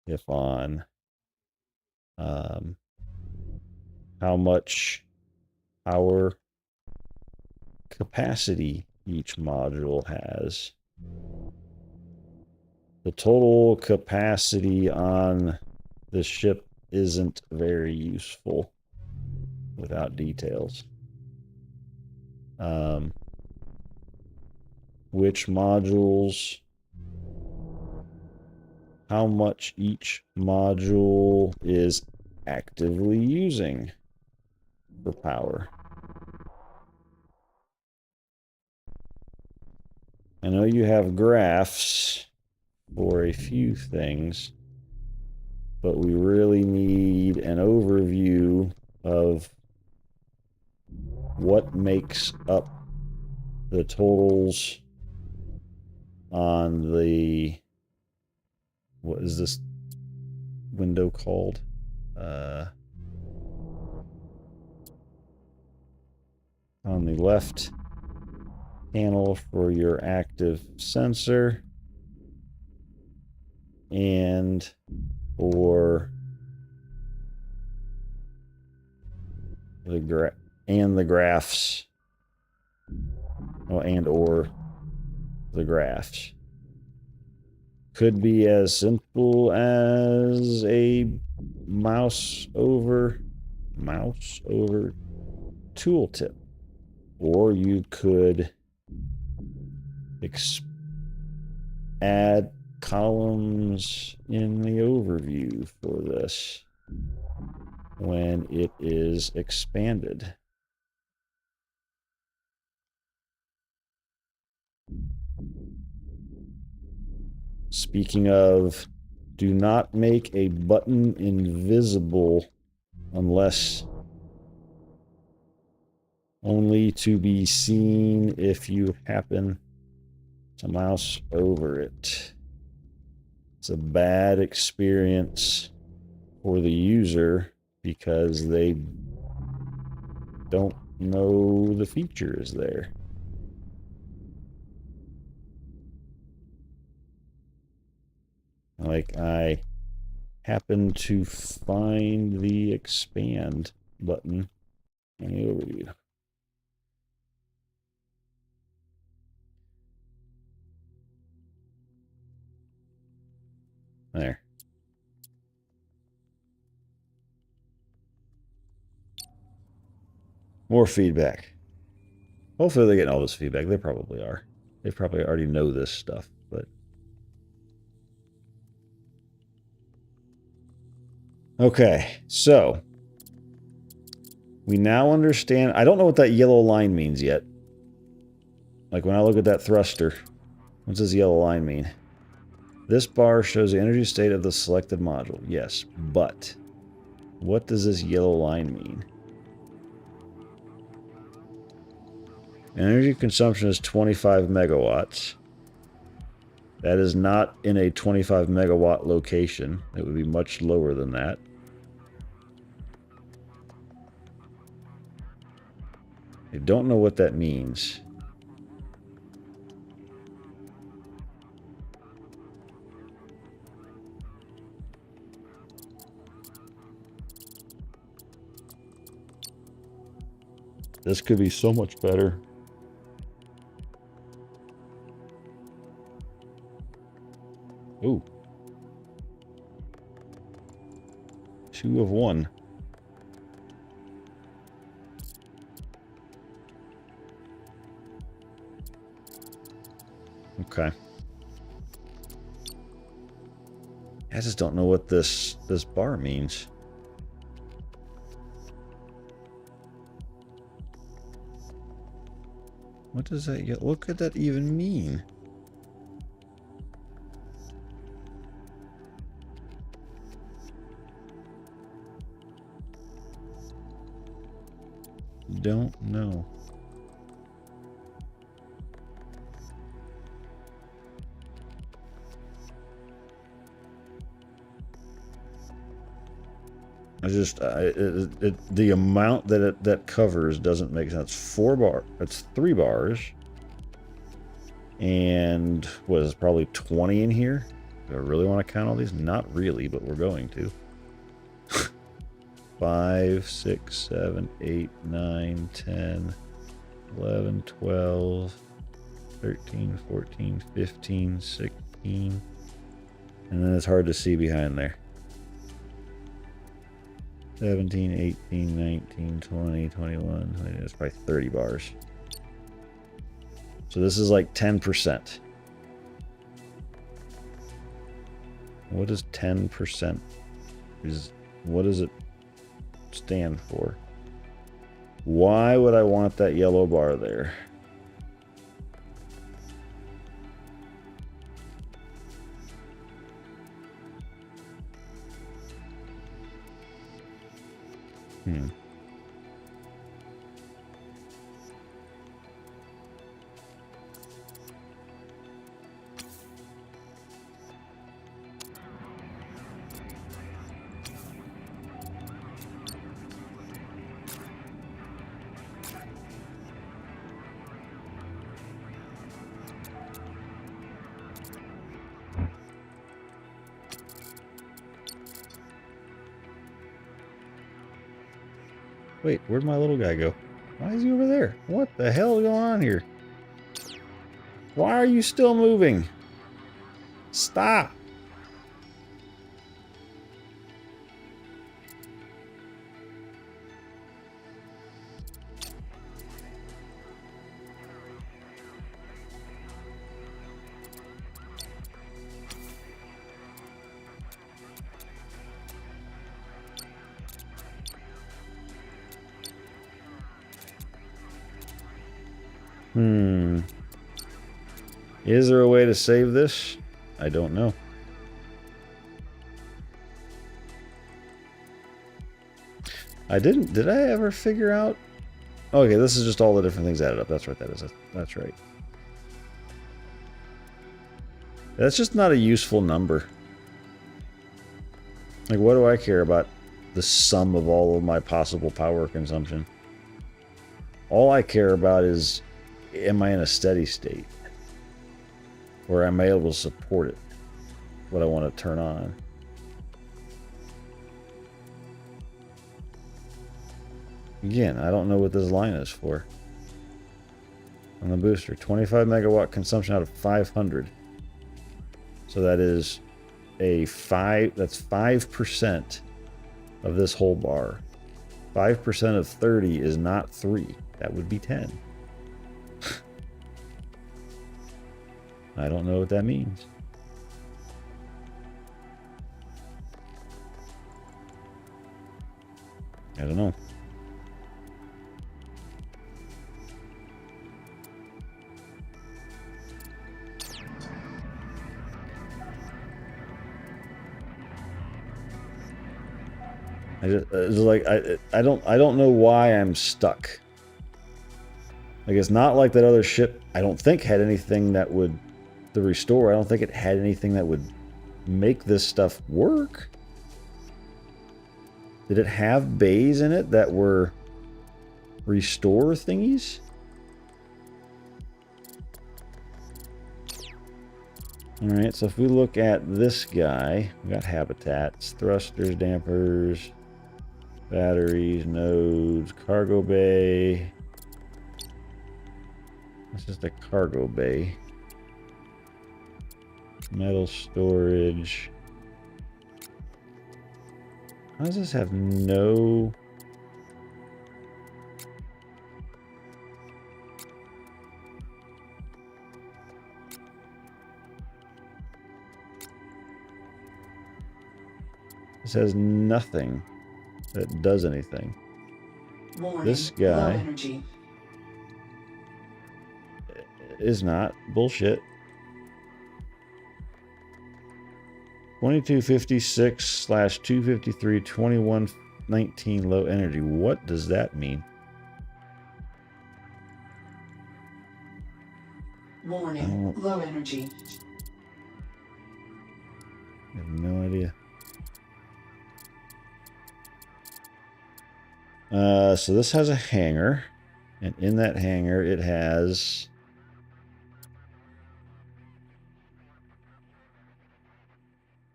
if on. How much power capacity each module has. The total capacity on the ship isn't very useful without details. Which modules, how much each module is actively using for power. I know you have graphs for a few things, but we really need an overview of what makes up the totals on the, what is this window called? On the left panel for your active sensor and for the graphs, and or the graphs. Could be as simple as a mouse over tooltip, or you could add columns in the overview for this when it is expanded. Speaking of, do not make a button invisible unless only to be seen if you happen to mouse over it. It's a bad experience for the user because they don't know the feature is there. Like, I happen to find the expand button in the overview. There. More feedback. Hopefully they're getting all this feedback. They probably are. They probably already know this stuff, but... Okay, so... we now understand... I don't know what that yellow line means yet. Like, when I look at that thruster, what does yellow line mean? This bar shows the energy state of the selected module. Yes, but... what does this yellow line mean? Energy consumption is 25 megawatts. That is not in a 25 megawatt location. It would be much lower than that. I don't know what that means. This could be so much better. Ooh. 2 of 1. Okay. I just don't know what this bar means. What does that, what could that even mean? don't know. I just the amount that covers doesn't make sense. 4 bar. That's 3 bars. And what is probably 20 in here? Do I really want to count all these? Not really, but we're going to. 5, 6, 7, 8, 9, 10, 11, 12, 13, 14, 15, 16. And then it's hard to see behind there. 17, 18, 19, 20, 21, 20, that's probably 30 bars. So this is like 10%. What is 10%? What does it stand for? Why would I want that yellow bar there? Wait, where'd my little guy go? Why is he over there? What the hell is going on here? Why are you still moving? Stop! Is there a way to save this? I don't know. Did I ever figure out? Okay, this is just all the different things added up. That's right, that is it. That's right. That's just not a useful number. Like, what do I care about the sum of all of my possible power consumption? All I care about is, am I in a steady state? Or am I able to support it? What I want to turn on. Again, I don't know what this line is for. On the booster, 25 megawatt consumption out of 500. So that is that's 5% of this whole bar. 5% of 30 is not 3. That would be 10. I don't know what that means. I don't know. I don't know why I'm stuck. Like, it's not like that other ship, I don't think, had anything that would, the restore, I don't think it had anything that would make this stuff work. Did it have bays in it that were restore thingies? Alright, so if we look at this guy, we got habitats, thrusters, dampers, batteries, nodes, cargo bay. This is the cargo bay. Metal storage. How does this have no... This has nothing that does anything. Warning, This low guy energy. is not. Bullshit. 2256/253 2119 low energy. What does that mean? Warning, low energy. I have no idea. So this has a hangar, and in that hangar it has...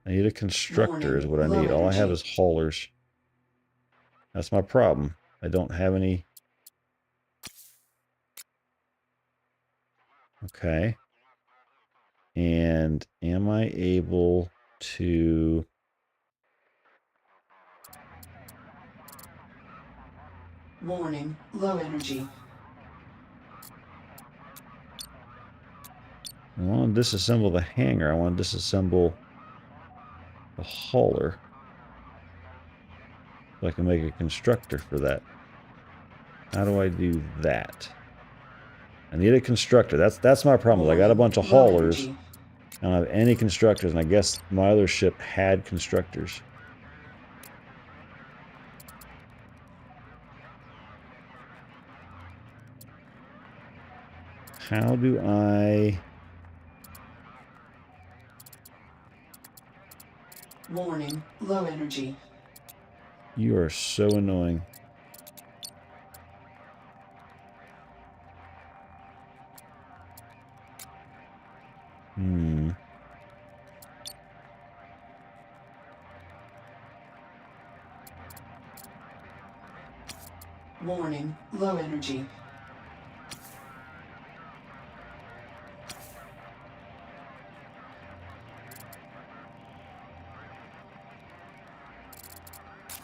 I need a constructor is what I need. All I have is haulers. That's my problem. I don't have any... Okay. And am I able to... Warning, low energy. I want to disassemble the hangar. I want to disassemble the hauler. So I can make a constructor for that. How do I do that? I need a constructor. That's my problem. I got a bunch of haulers. I don't have any constructors, and I guess my other ship had constructors. How do I... Warning, low energy. You are so annoying. Warning, low energy.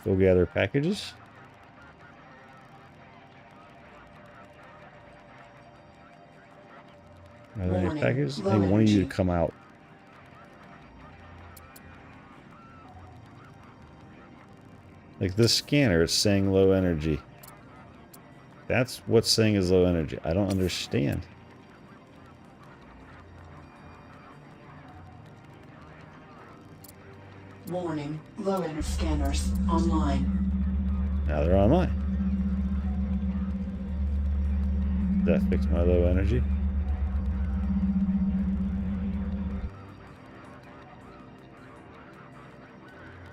Go gather packages. Are there any packages? I need one of you to come out. Like this scanner, it's saying low energy. That's what's saying is low energy. I don't understand. Warning, low energy scanners online. Now they're online. Did that fix my low energy?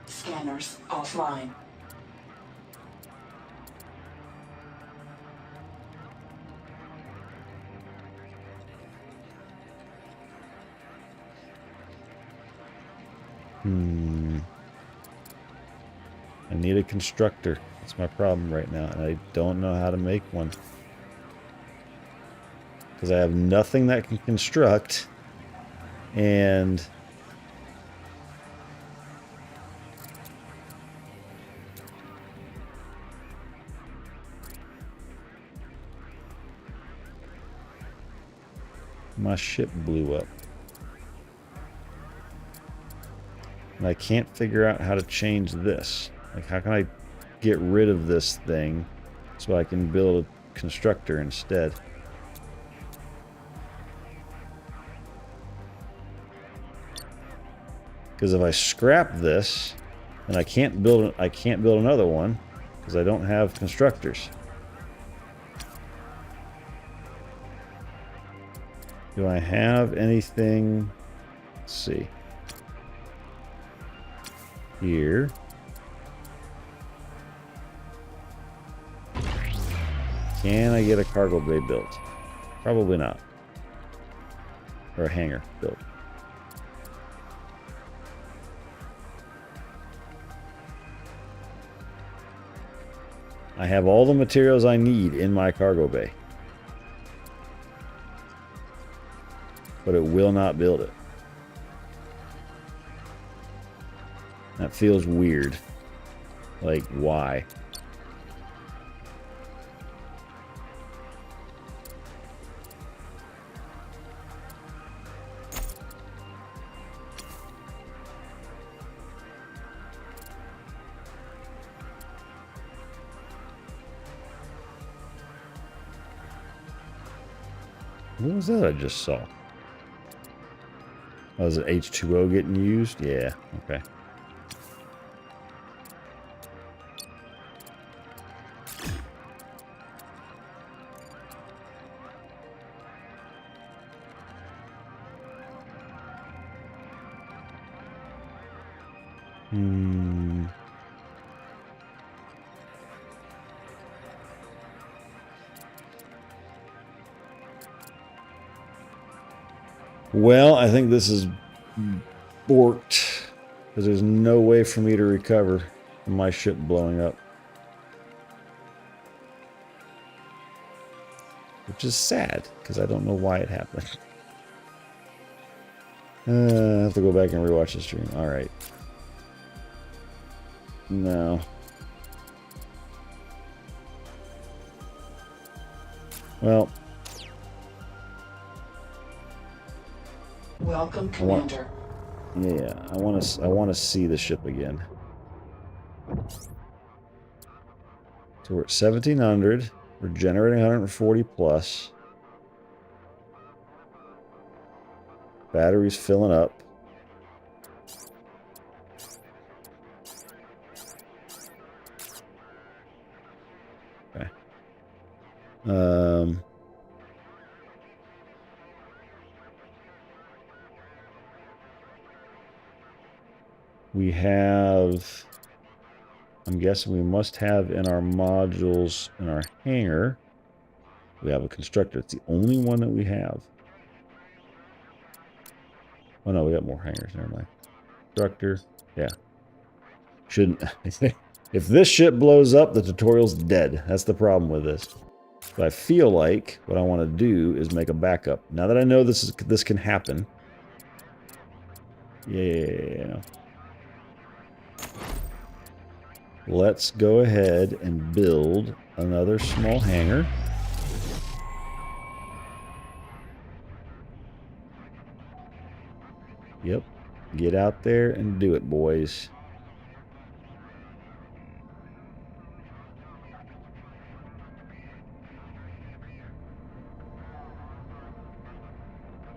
Scanners offline. I need a constructor. That's my problem right now, and I don't know how to make one. Because I have nothing that can construct, and... my ship blew up. And I can't figure out how to change this. Like, how can I get rid of this thing so I can build a constructor instead? Because if I scrap this, then I can't build another one because I don't have constructors. Do I have anything? Let's see. Here. Can I get a cargo bay built? Probably not. Or a hangar built. I have all the materials I need in my cargo bay. But it will not build it. That feels weird. Like, why? What was that I just saw? Oh, is it H2O getting used? Yeah, okay. Hmm. Well, I think this is borked because there's no way for me to recover from my ship blowing up. Which is sad because I don't know why it happened. I have to go back and rewatch the stream. All right. No. Well. Welcome, Commander. I want to see the ship again. So we're at 1700. We're generating 140 plus. Battery's filling up. Okay. We have, I'm guessing we must have in our modules, in our hangar, we have a constructor. It's the only one that we have. Oh no, we got more hangars. Never mind. Constructor. Yeah. Shouldn't. If this ship blows up, the tutorial's dead. That's the problem with this. But I feel like what I want to do is make a backup. Now that I know this can happen. Yeah. Let's go ahead and build another small hangar. Yep. Get out there and do it, boys.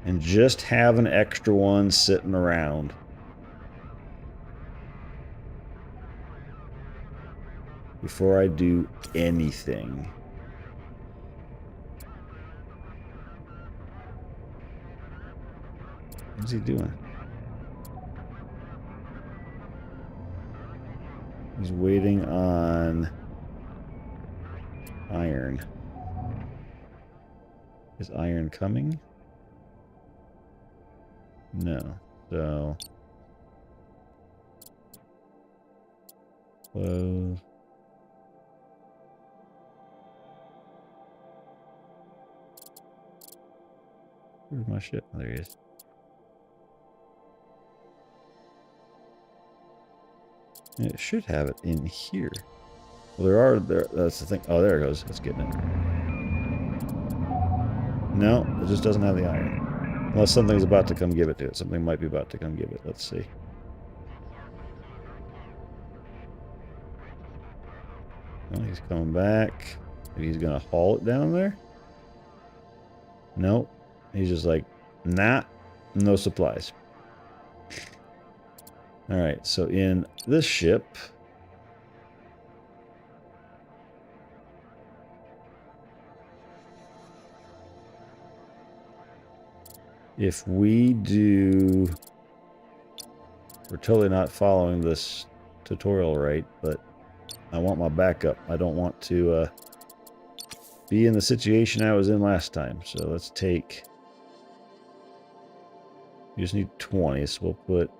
And just have an extra one sitting around. Before I do anything. What's he doing? He's waiting on iron. Is iron coming? No. So close. Where's my ship? Oh, there he is. It should have it in here. Well, that's the thing. Oh, there it goes. That's getting it. No, it just doesn't have the iron. Unless something's about to come give it to it. Something might be about to come give it. Let's see. Well, he's coming back. Maybe he's going to haul it down there. Nope. He's just like, nah, no supplies. All right, so in this ship, if we do, we're totally not following this tutorial right, but I want my backup. I don't want to be in the situation I was in last time. So let's take, you just need 20, so we'll put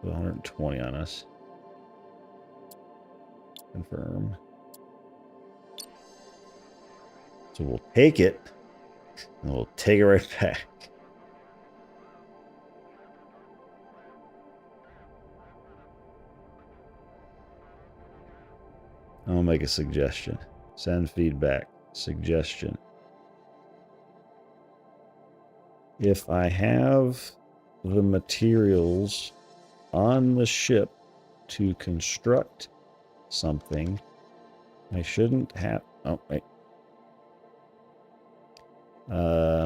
120 on us. Confirm. So we'll take it, and we'll take it right back. I'll make a suggestion. Send feedback. Suggestion. If I have the materials on the ship to construct something, I shouldn't have... Oh, wait.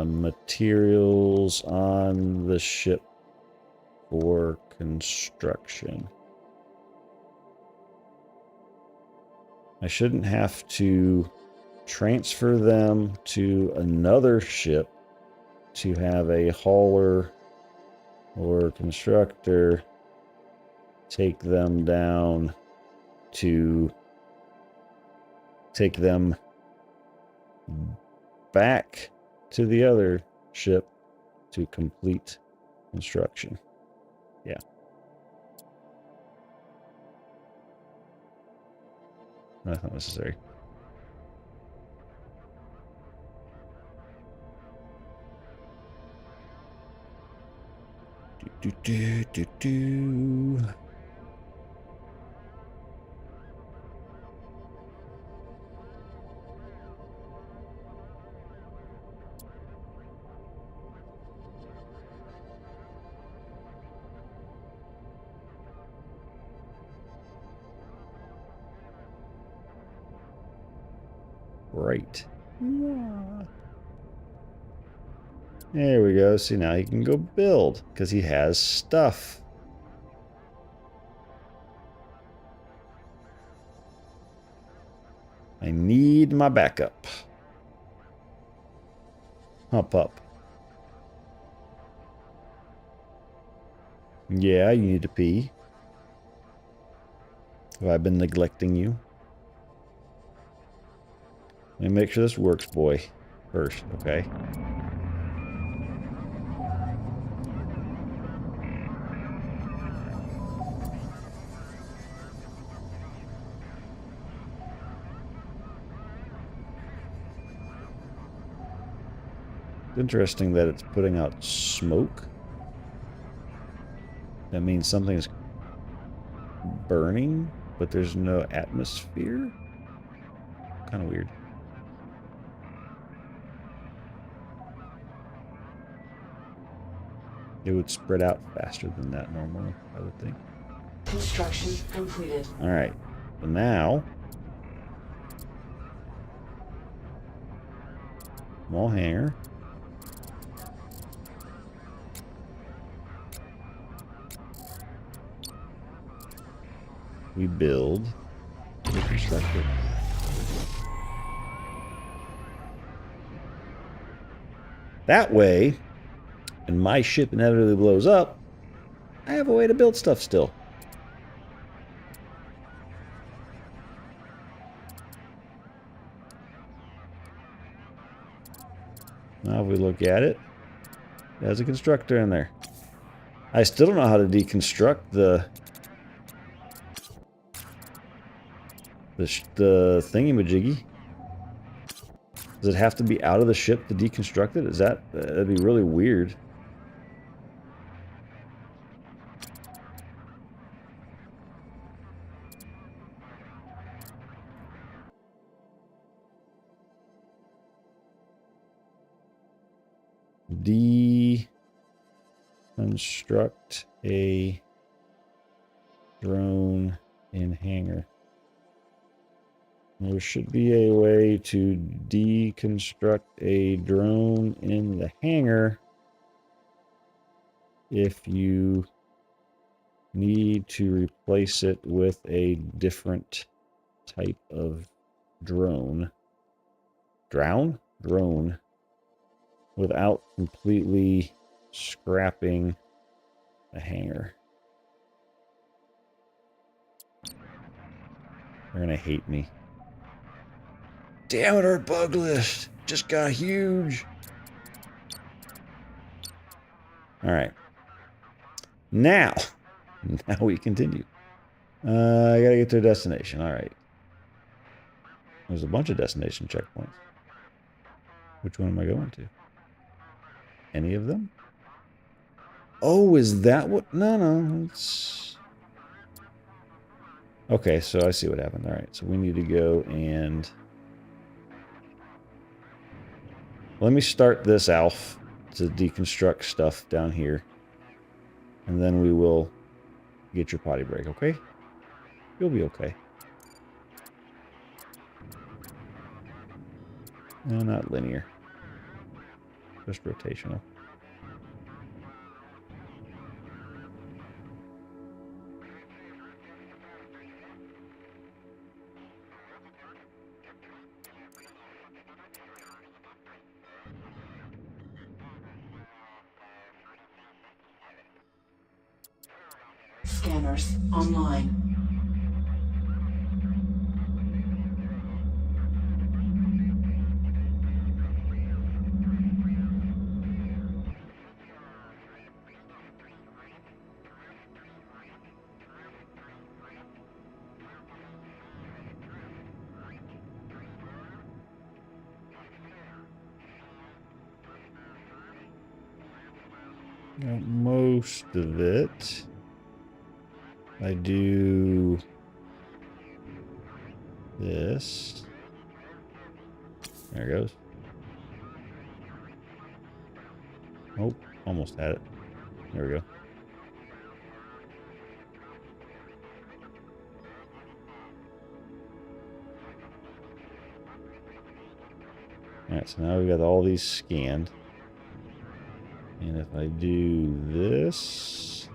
Materials on the ship for construction. I shouldn't have to transfer them to another ship to have a hauler or constructor take them down to take them back to the other ship to complete construction. Yeah. That's not necessary. Do. Right. There we go. See, now he can go build because he has stuff. I need my backup. Hump up. Yeah, you need to pee. Have I been neglecting you? Let me make sure this works, boy. First, okay? It's interesting that it's putting out smoke. That means something's burning, but there's no atmosphere. Kind of weird. It would spread out faster than that normally, I would think. Construction completed. All right. So now, small hangar. We build. We construct it. That way, when my ship inevitably blows up, I have a way to build stuff still. Now if we look at it, there's a constructor in there. I still don't know how to deconstruct the thingy-majiggy. Does it have to be out of the ship to deconstruct it? Is that... that'd be really weird. Deconstruct a drone in hangar. There should be a way to deconstruct a drone in the hangar if you need to replace it with a different type of drone. Drone. Without completely scrapping the hangar. They're gonna hate me. Damn it, our bug list just got huge. Alright. Now we continue. I gotta get to a destination. Alright. There's a bunch of destination checkpoints. Which one am I going to? Any of them? Oh, is that what? No, it's... Okay, so I see what happened. Alright, so we need to go and... Let me start this ALF to deconstruct stuff down here. And then we will get your potty break, okay? You'll be okay. No, not linear. Just rotational. Scanners online. Got most of it. I do this. There it goes. Oh, almost had it. There we go. Alright, so now we've got all these scanned. And if I do this,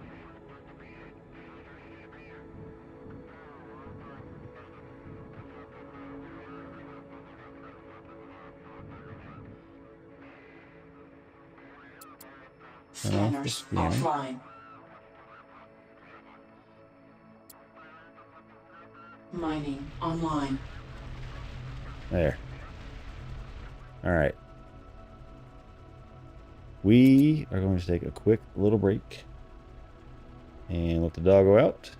turn off the Scanners scanning. offline. Mining online. There. Alright. We are going to take a quick little break and let the dog go out.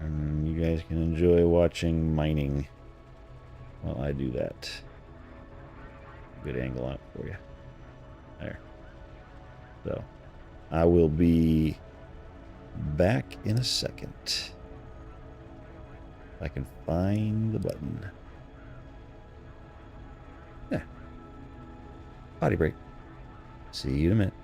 And you guys can enjoy watching mining while I do that. Good angle on it for you. There. So, I will be back in a second. If I can find the button. Yeah. Potty break. See you in a minute.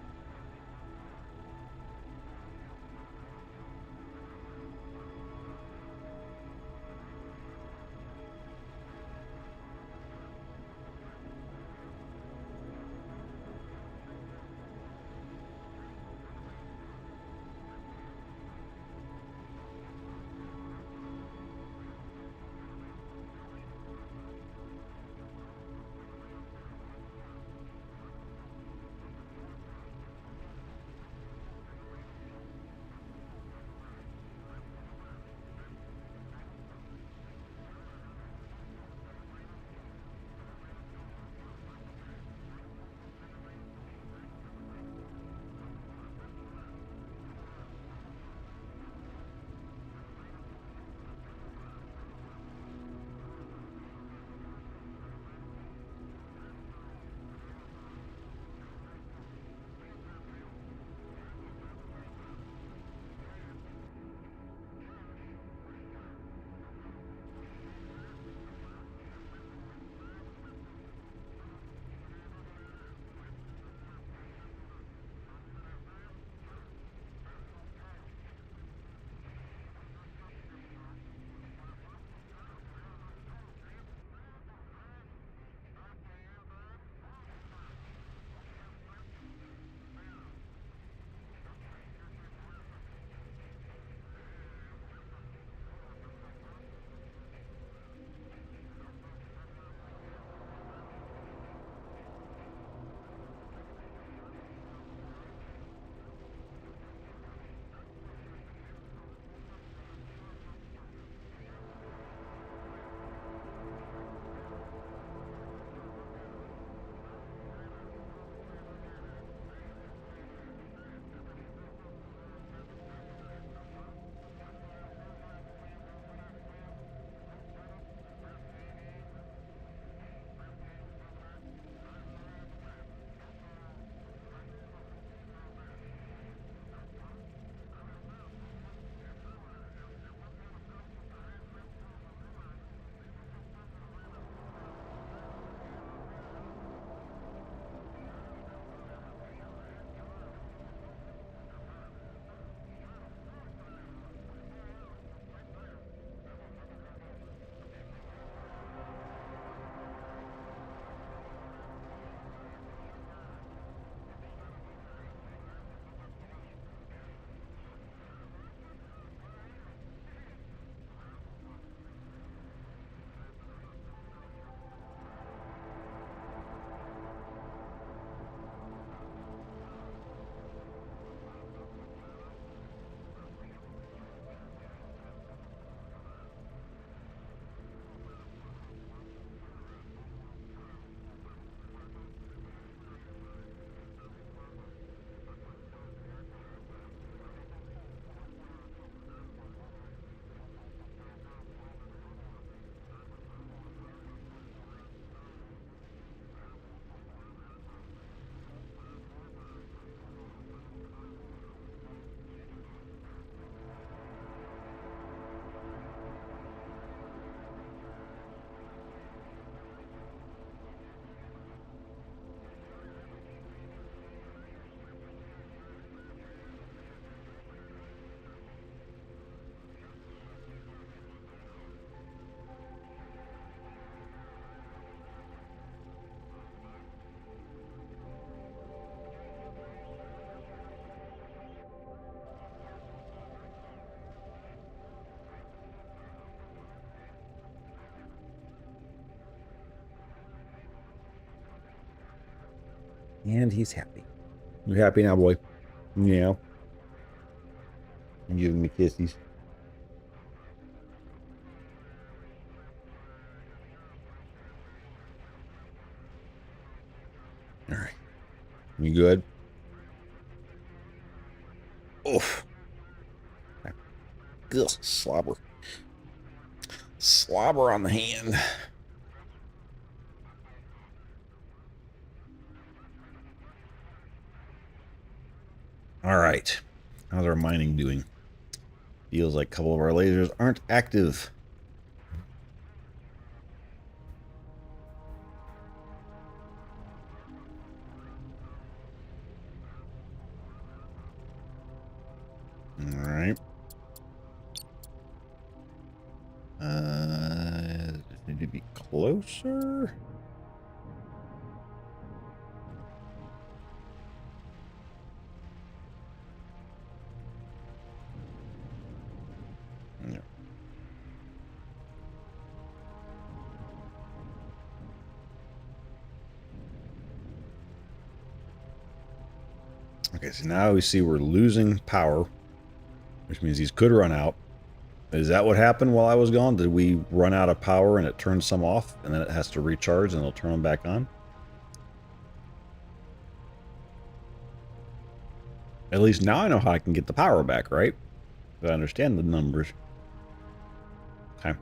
And he's happy. You happy now, boy? Yeah. I'm giving me kisses. All right. You good? Oof. Ugh, slobber. Slobber on the hand. All right. How's our mining doing? Feels like a couple of our lasers aren't active. All right. Need to be closer. No. Okay, so now we see we're losing power, which means these could run out. Is that what happened while I was gone? Did we run out of power and it turned some off, and then it has to recharge and it'll turn them back on? At least now I know how I can get the power back, right? I understand the numbers. Okay.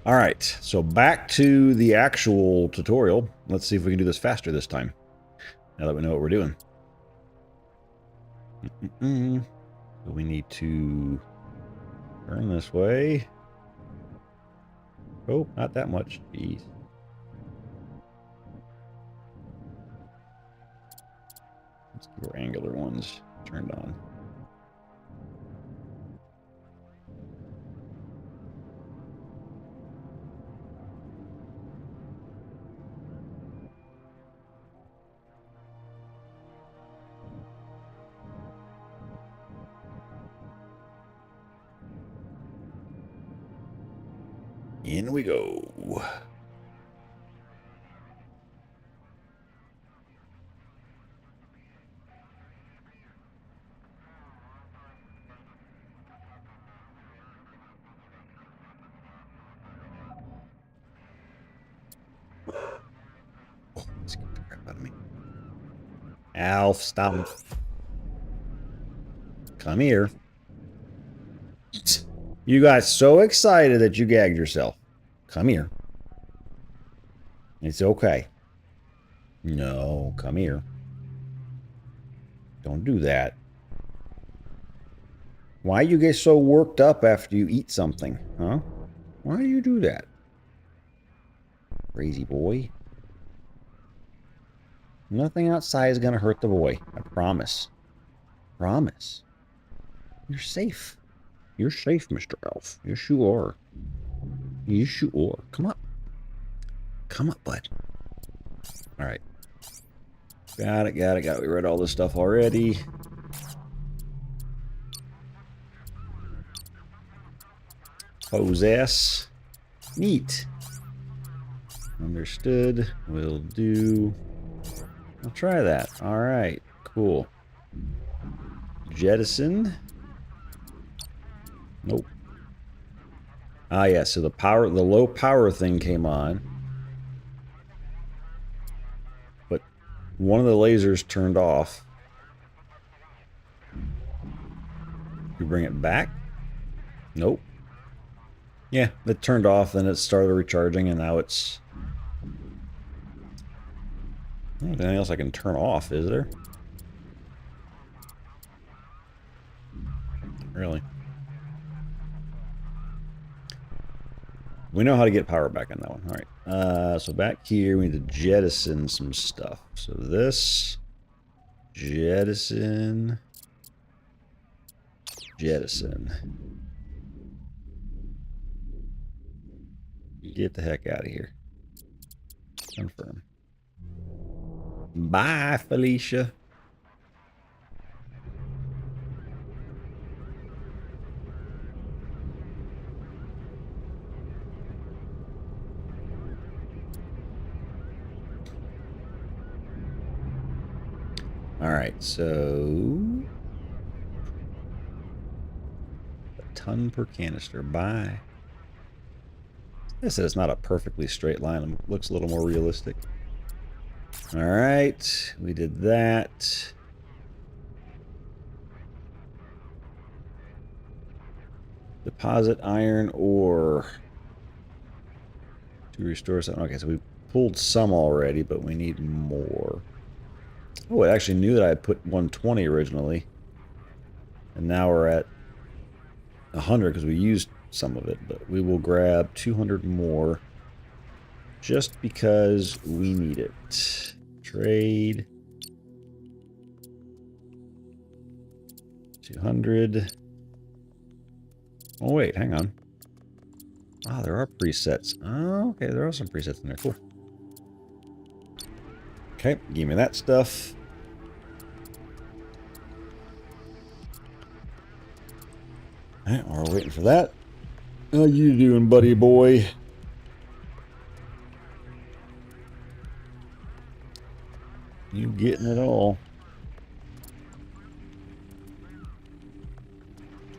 All right, so back to the actual tutorial. Let's see if we can do this faster this time, now that we know what we're doing. So we need to turn this way. Oh, not that much. Jeez. Let's keep our angular ones turned on. In we go. Oh, scared the crap out of me. Alf, stop. Come here. You got so excited that you gagged yourself. Come here. It's okay. No, come here. Don't do that. Why you get so worked up after you eat something, huh? Why do you do that? Crazy boy. Nothing outside is gonna hurt the boy. I promise. Promise. You're safe. You're safe, Mr. Elf. Yes, you are. Yes, you are. Come up. Come up, bud. All right. Got it. We read all this stuff already. Possess. Neat. Understood. Will do. I'll try that. All right. Cool. Jettison. Nope. Ah, yeah. So the low power thing came on. But one of the lasers turned off. You bring it back? Nope. Yeah, it turned off, then it started recharging, and now it's... Anything else I can turn off, is there? Really? We know how to get power back on that one. All right. So back here, we need to jettison some stuff. So this... Jettison... Jettison. Get the heck out of here. Confirm. Bye, Felicia. All right, so a ton per canister. Bye. I said it's not a perfectly straight line. It looks a little more realistic. All right, we did that. Deposit iron ore to restore some. Okay, so we pulled some already, but we need more. Oh, I actually knew that I had put 120 originally. And now we're at 100 because we used some of it. But we will grab 200 more just because we need it. Trade. 200. Oh, wait, hang on. Ah, there are presets. Oh, okay, there are some presets in there. Cool. Okay, give me that stuff. Alright, while we're waiting for that. How you doing, buddy boy? You getting it all.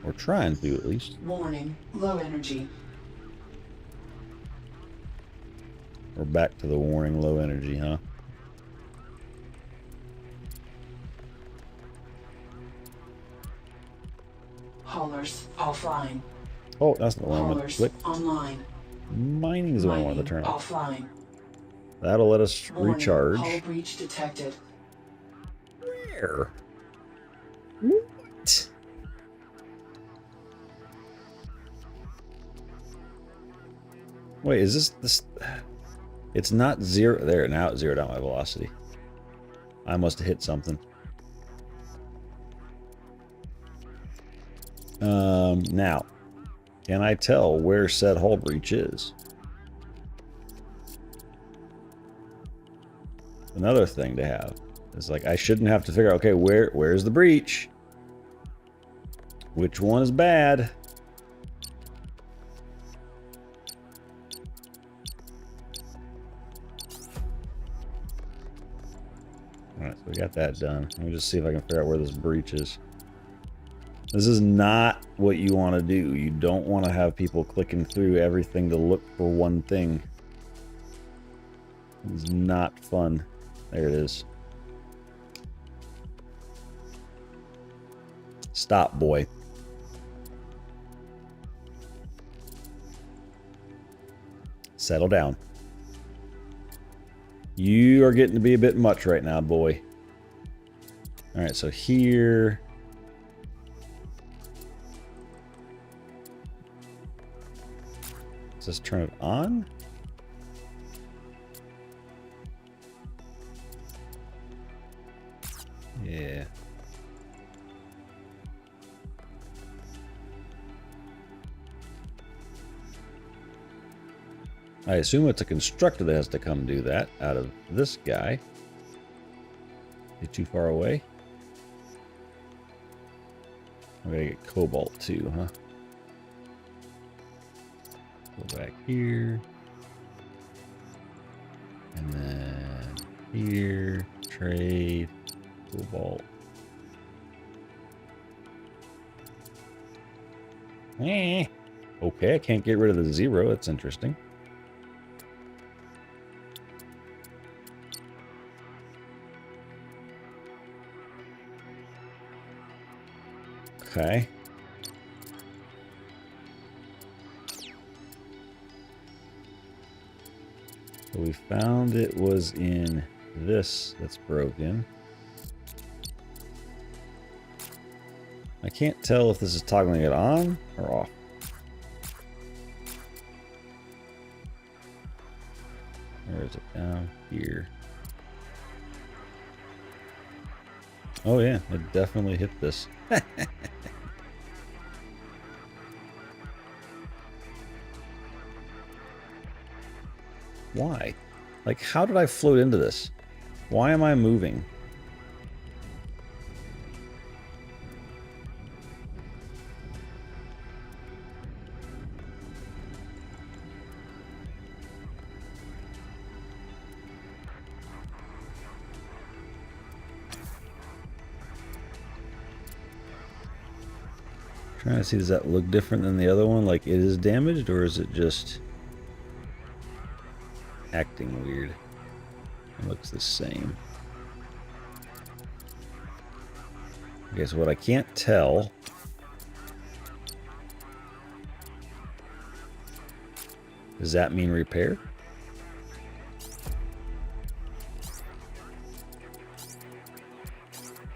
Or trying to, at least. Warning, low energy. We're back to the warning low energy, huh? Haulers offline. Oh, that's the one I wanted to Haulers click. online. Mining is the one I wanted to turn off. Offline. That'll let us Warning, recharge. hull breach detected. Where? What? Wait, is this? It's not zero. There, now it zeroed out my velocity. I must have hit something. Now, can I tell where said hull breach is? Another thing to have. It's like I shouldn't have to figure out, okay, where's the breach? Which one is bad? Alright, so we got that done. Let me just see if I can figure out where this breach is. This is not what you want to do. You don't want to have people clicking through everything to look for one thing. It's not fun. There it is. Stop, boy. Settle down. You are getting to be a bit much right now, boy. All right, so here. Let's just turn it on. Yeah. I assume it's a constructor that has to come do that out of this guy. Is he too far away? I'm gonna get cobalt too, huh? Go back here. And then here. Trade. Cobalt. Okay, I can't get rid of the zero. That's interesting. Okay. So we found it was in this that's broken. I can't tell if this is toggling it on or off. Where is it? Down here. Oh yeah, it definitely hit this. Why? Like, how did I float into this? Why am I moving? Trying to see, does that look different than the other one? Like it is damaged, or is it just acting weird? It looks the same. Okay, so what I can't tell does that mean repair?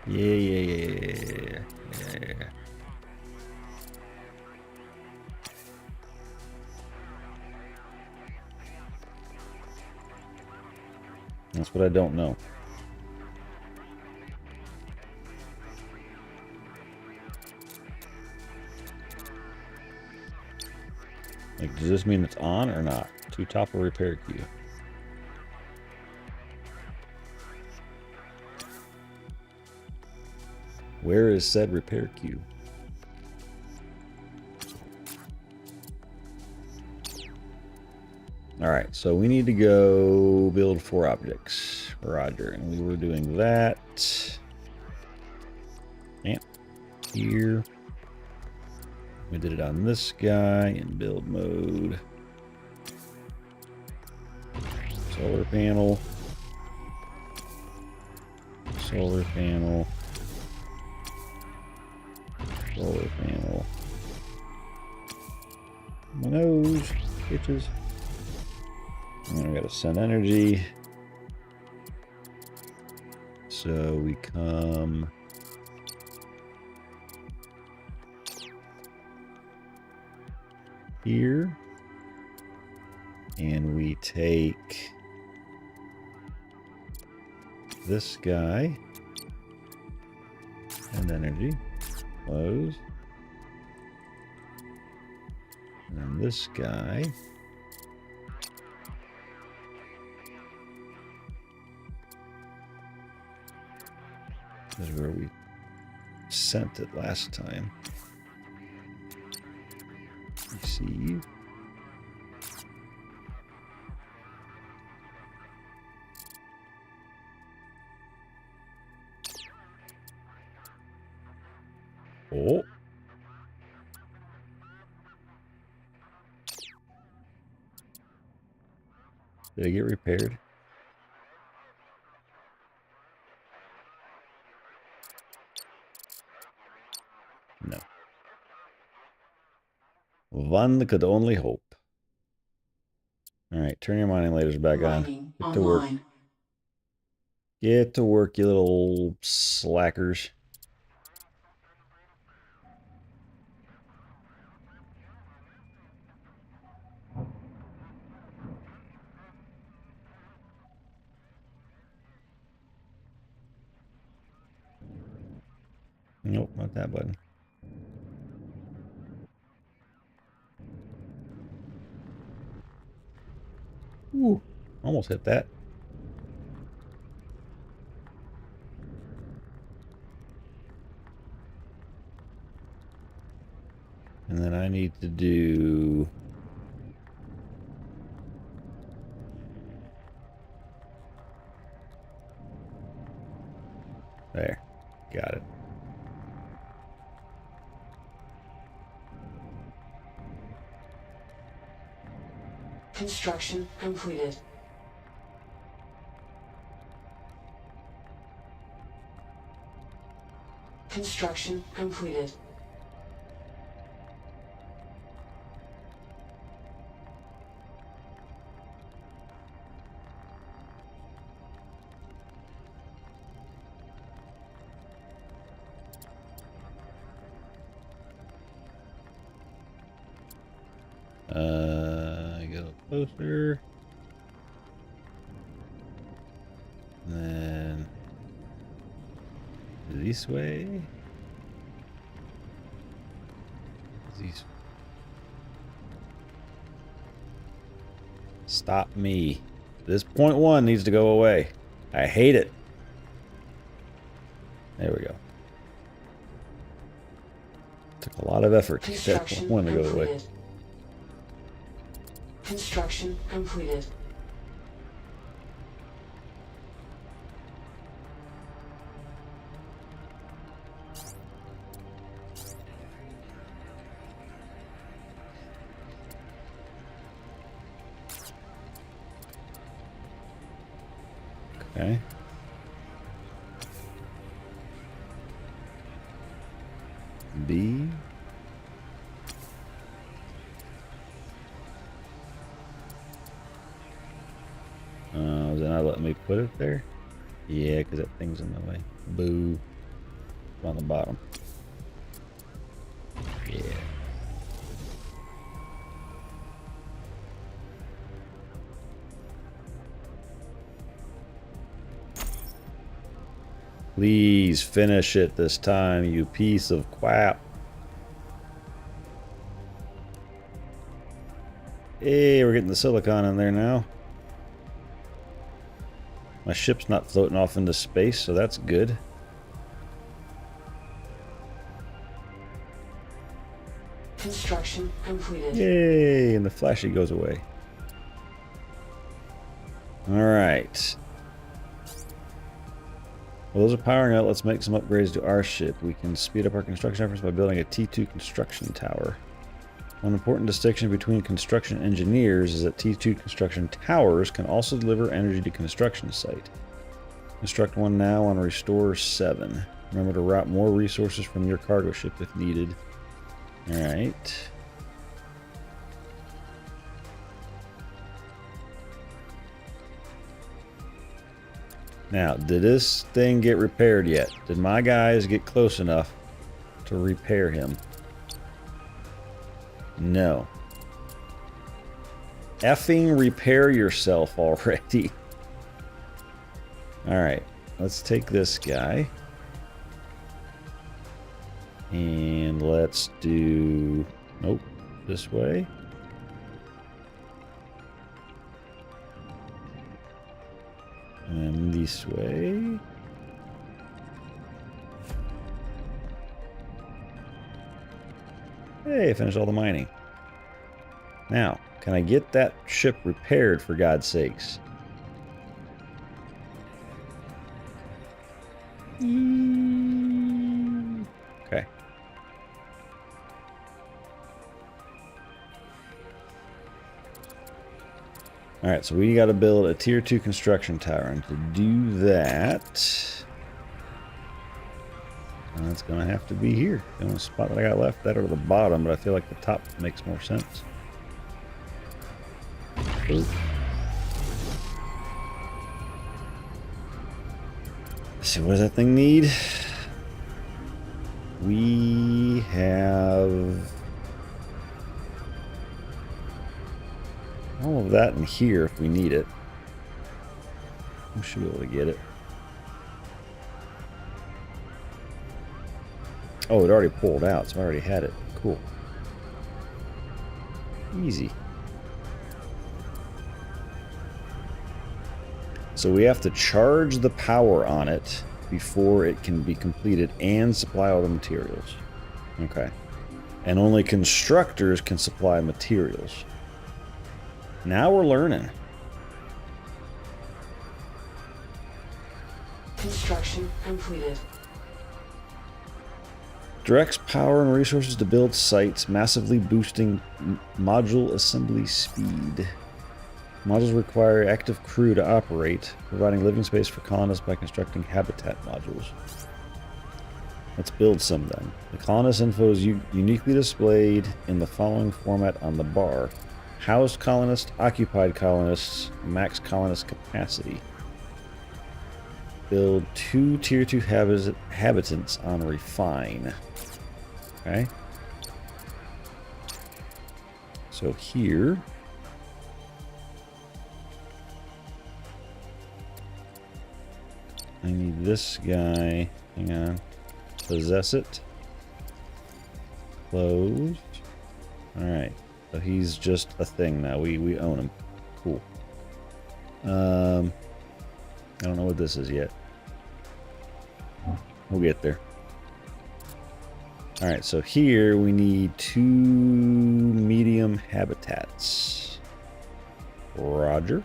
Yeah. That's what I don't know. Like, does this mean it's on or not? To top of repair queue. Where is said repair queue? Alright, so we need to go build 4 objects. Roger, and we were doing that. Yep, here. We did it on this guy in build mode. Solar panel. Solar panel. Solar panel. My nose, bitches. And then we gotta send energy. So we come here and we take this guy and energy, close, and then this guy. This is where we sent it last time. Receive. Oh. Did it get repaired? No. One could only hope. All right, turn your mining lasers back on. Get to work. Get to work, you little slackers. Nope, not that button. Ooh, almost hit that. And then I need to do... There, got it. Construction completed. Construction completed. Get a little closer. And then this way. These. Stop me. This point 1 needs to go away. I hate it. There we go. Took a lot of effort to get that point 1 to go away. Construction completed. Okay. B. Is it not letting me put it there? Yeah, because that thing's in the way. Boo. On the bottom. Yeah. Please finish it this time, you piece of crap. Hey, we're getting the silicon in there now. My ship's not floating off into space, so that's good. Construction completed. Yay, and the flashy goes away. Alright. Well, those are powering out. Let's make some upgrades to our ship. We can speed up our construction efforts by building a T2 construction tower. One important distinction between construction engineers is that T2 construction towers can also deliver energy to construction site. Construct one now on Restore 7. Remember to route more resources from your cargo ship if needed. Alright. Now, did this thing get repaired yet? Did my guys get close enough to repair him? No. Effing repair yourself already. Alright, let's take this guy. And let's do... Nope, this way. And this way. Hey, I finished all the mining. Now, can I get that ship repaired for God's sakes? Okay. Alright, so we got to build a tier 2 construction tower. And to do that, it's going to have to be here. The only spot that I got left, that or the bottom, but I feel like the top makes more sense. Ooh. Let's see, what does that thing need? We have all of that in here if we need it. We should be able to get it. Oh, it already pulled out, so I already had it. Cool. Easy. So we have to charge the power on it before it can be completed and supply all the materials. Okay. And only constructors can supply materials. Now we're learning. Construction completed. Directs power and resources to build sites, massively boosting module assembly speed. Modules require active crew to operate, providing living space for colonists by constructing habitat modules. Let's build some then. The colonist info is uniquely displayed in the following format on the bar. Housed colonists, occupied colonists, max colonist capacity. Build 2 tier 2 habitants on refine. Okay. So here... I need this guy. Hang on. Possess it. Closed. Alright. So he's just a thing now. We own him. Cool. I don't know what this is yet. We'll get there. Alright, so here we need 2 medium habitats. Roger.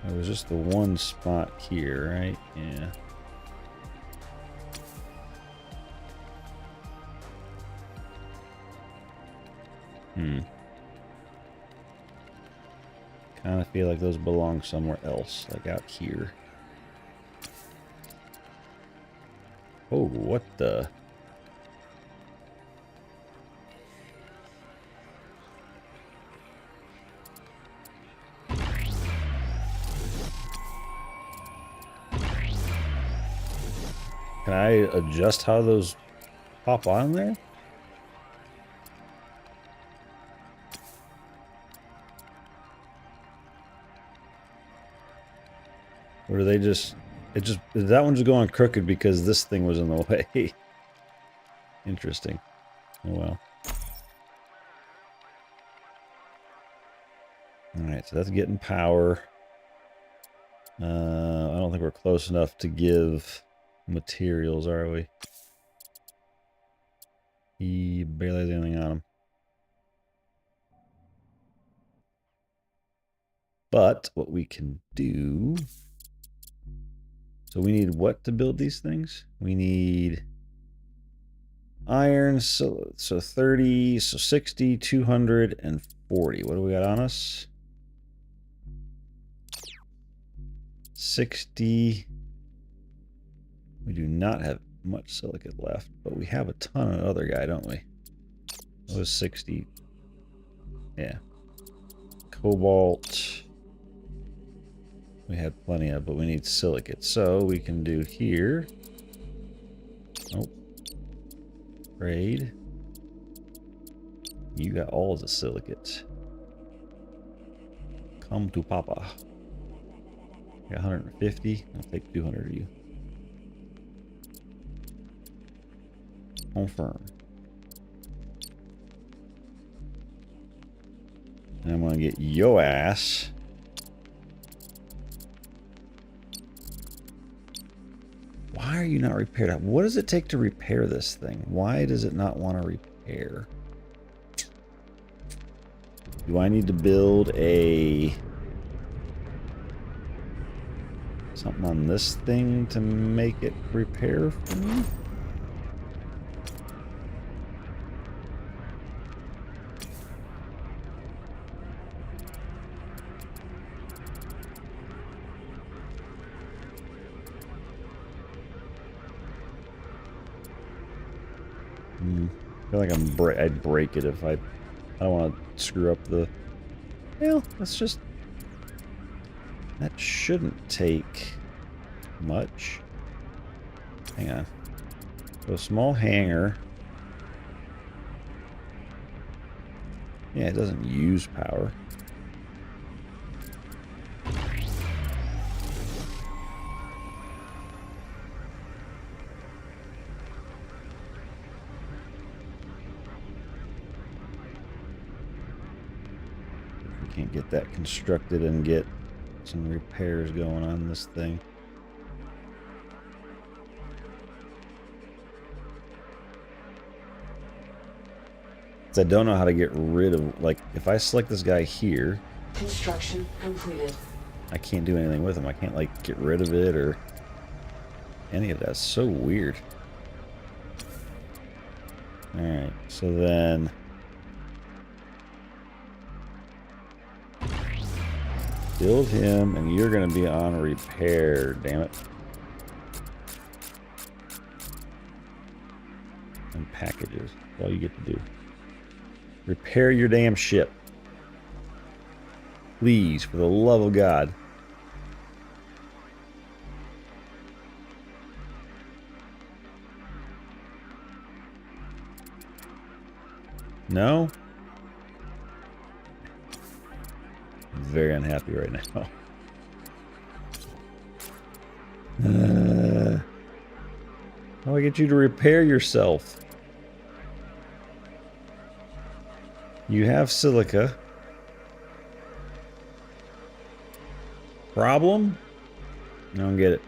There was just the one spot here, right? Yeah. Kind of feel like those belong somewhere else, like out here. Oh, what the? Can I adjust how those pop on there? Or do they just... that one's going crooked because this thing was in the way. Interesting. Oh well. Alright, so that's getting power. I don't think we're close enough to give materials, are we? He barely has anything on him. But what we can do... So we need what to build these things? We need iron, so 30, so 60, 200, and 40. What do we got on us? 60. We do not have much silicate left, but we have a ton of other guy, don't we? That was 60. Yeah. Cobalt. We had plenty of, but we need silicate. So we can do here. Oh. Trade. You got all the silicate. Come to Papa. Got 150. I'll take 200 of you. Confirm. And I'm gonna get yo ass. Why are you not repaired? What does it take to repair this thing? Why does it not want to repair? Do I need to build a... something on this thing to make it repair for me? I feel like I'd break it if I don't want to screw up the... Well, let's just... That shouldn't take much. Hang on. So a small hangar. Yeah, it doesn't use power. Can't get that constructed and get some repairs going on this thing. I don't know how to get rid of, like, if I select this guy here, Construction completed. I can't do anything with him. I can't, like, get rid of it or any of that. It's so weird. Alright, so then... build him, and you're going to be on repair, damn it. And packages. That's all you get to do. Repair your damn ship. Please, for the love of God. No? I'm very unhappy right now. How do I get you to repair yourself? You have silica. Problem? I don't get it.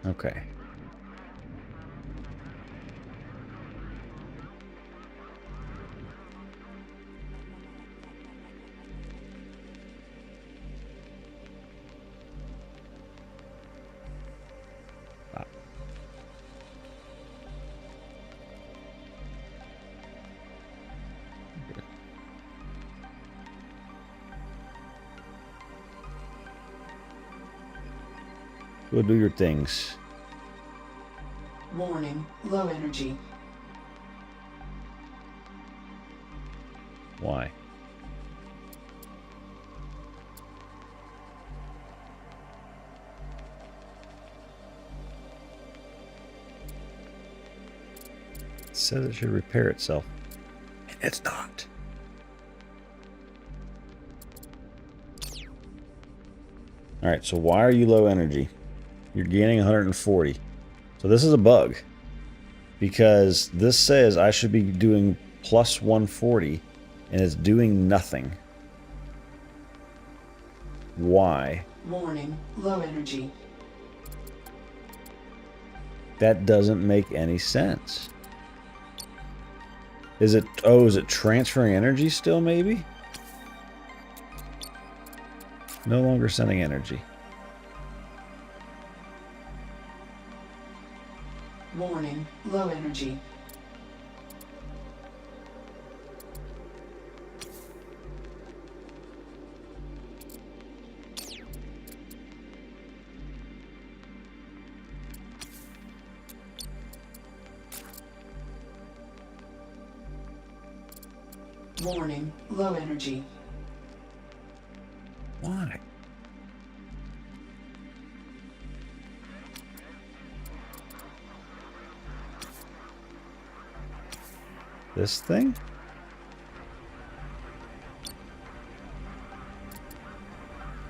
Okay. Go do your things. Warning, low energy. Why? It says it should repair itself. And it's not. Alright, so why are you low energy? You're gaining 140. So this is a bug. Because this says I should be doing plus 140, and it's doing nothing. Why? Warning, low energy. That doesn't make any sense. Is it, oh, is it transferring energy still, maybe? No longer sending energy. Warning, low energy. Warning, low energy. Why? This thing?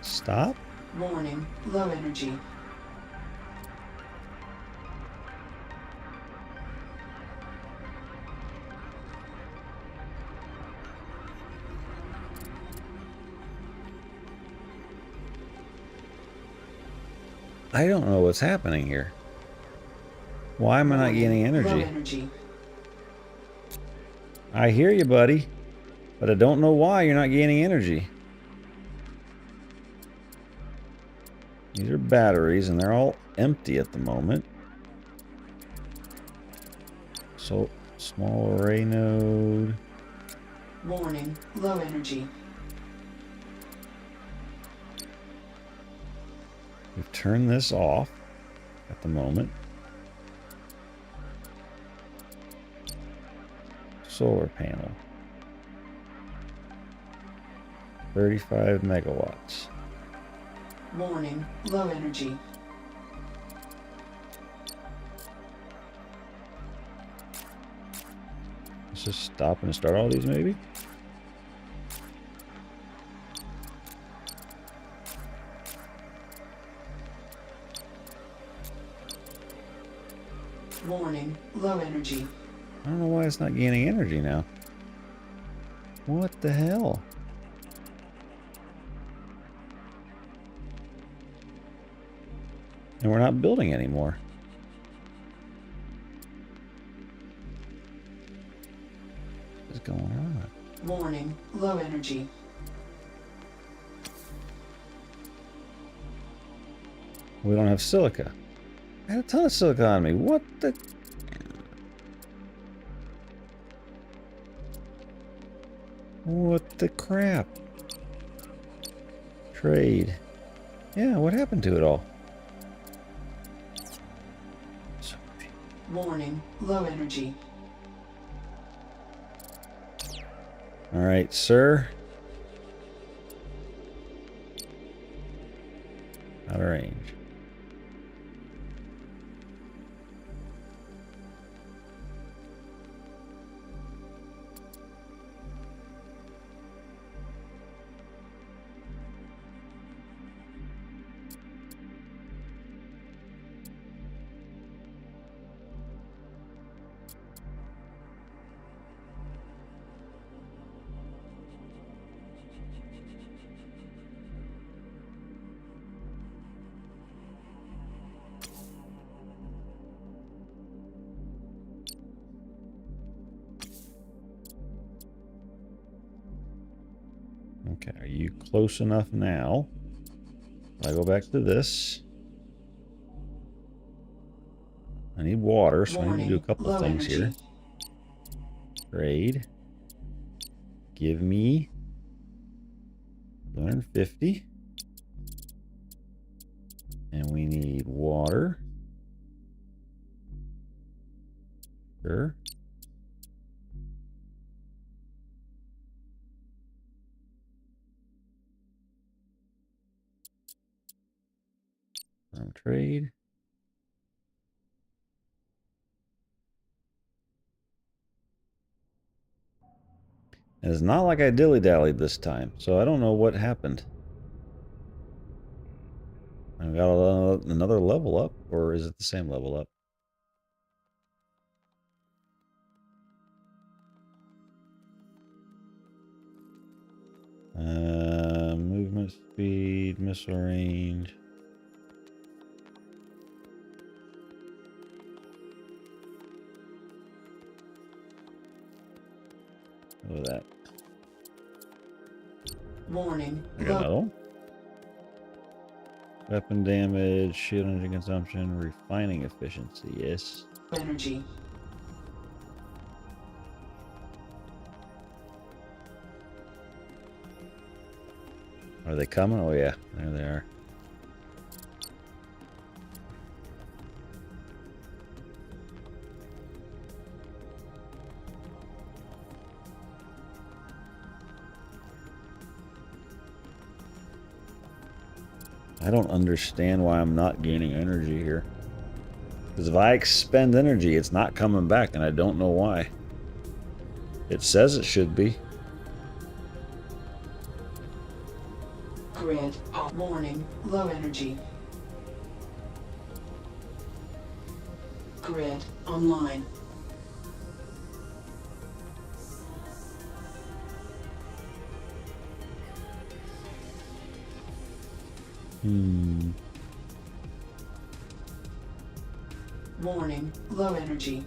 Stop? Warning, low energy. I don't know what's happening here. Why am I not gaining Low energy? energy. I hear you, buddy. But I don't know why you're not gaining energy. These are batteries, and they're all empty at the moment. So, small array node. Warning, low energy. We've turned this off at the moment. Solar panel. 35 megawatts. Warning, low energy. Let's just stop and start all these, maybe? Warning, low energy. I don't know why it's not gaining energy now. What the hell? And we're not building anymore. What's going on? Warning, low energy. We don't have silica. I had a ton of silica on me. What the? What the crap? Trade. Yeah, what happened to it all? Warning, low energy. All right, sir. Out of range. Okay, are you close enough now? I go back to this. I need water, so I need to do a couple of things here. Trade. Give me 250. And we need water. Sure. Trade. And it's not like I dilly-dallied this time, so I don't know what happened. I got another level up, or is it the same level up? Movement speed, missile range. Look at that. Warning. I got another one. Weapon damage, shield energy consumption, refining efficiency. Yes. Energy. Are they coming? Oh yeah, there they are. I don't understand why I'm not gaining energy here. Because if I expend energy, it's not coming back, and I don't know why. It says it should be. Grid off. Warning. Low energy. Grid online. Warning. Low energy.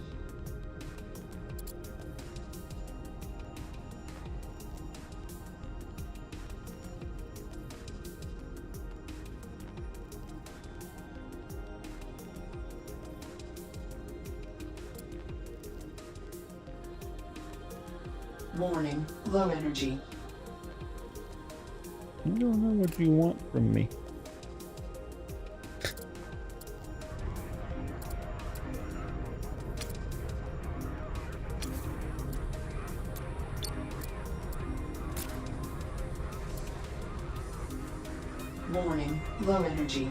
Warning. Low energy. I don't know what you want from me. Warning. Low energy.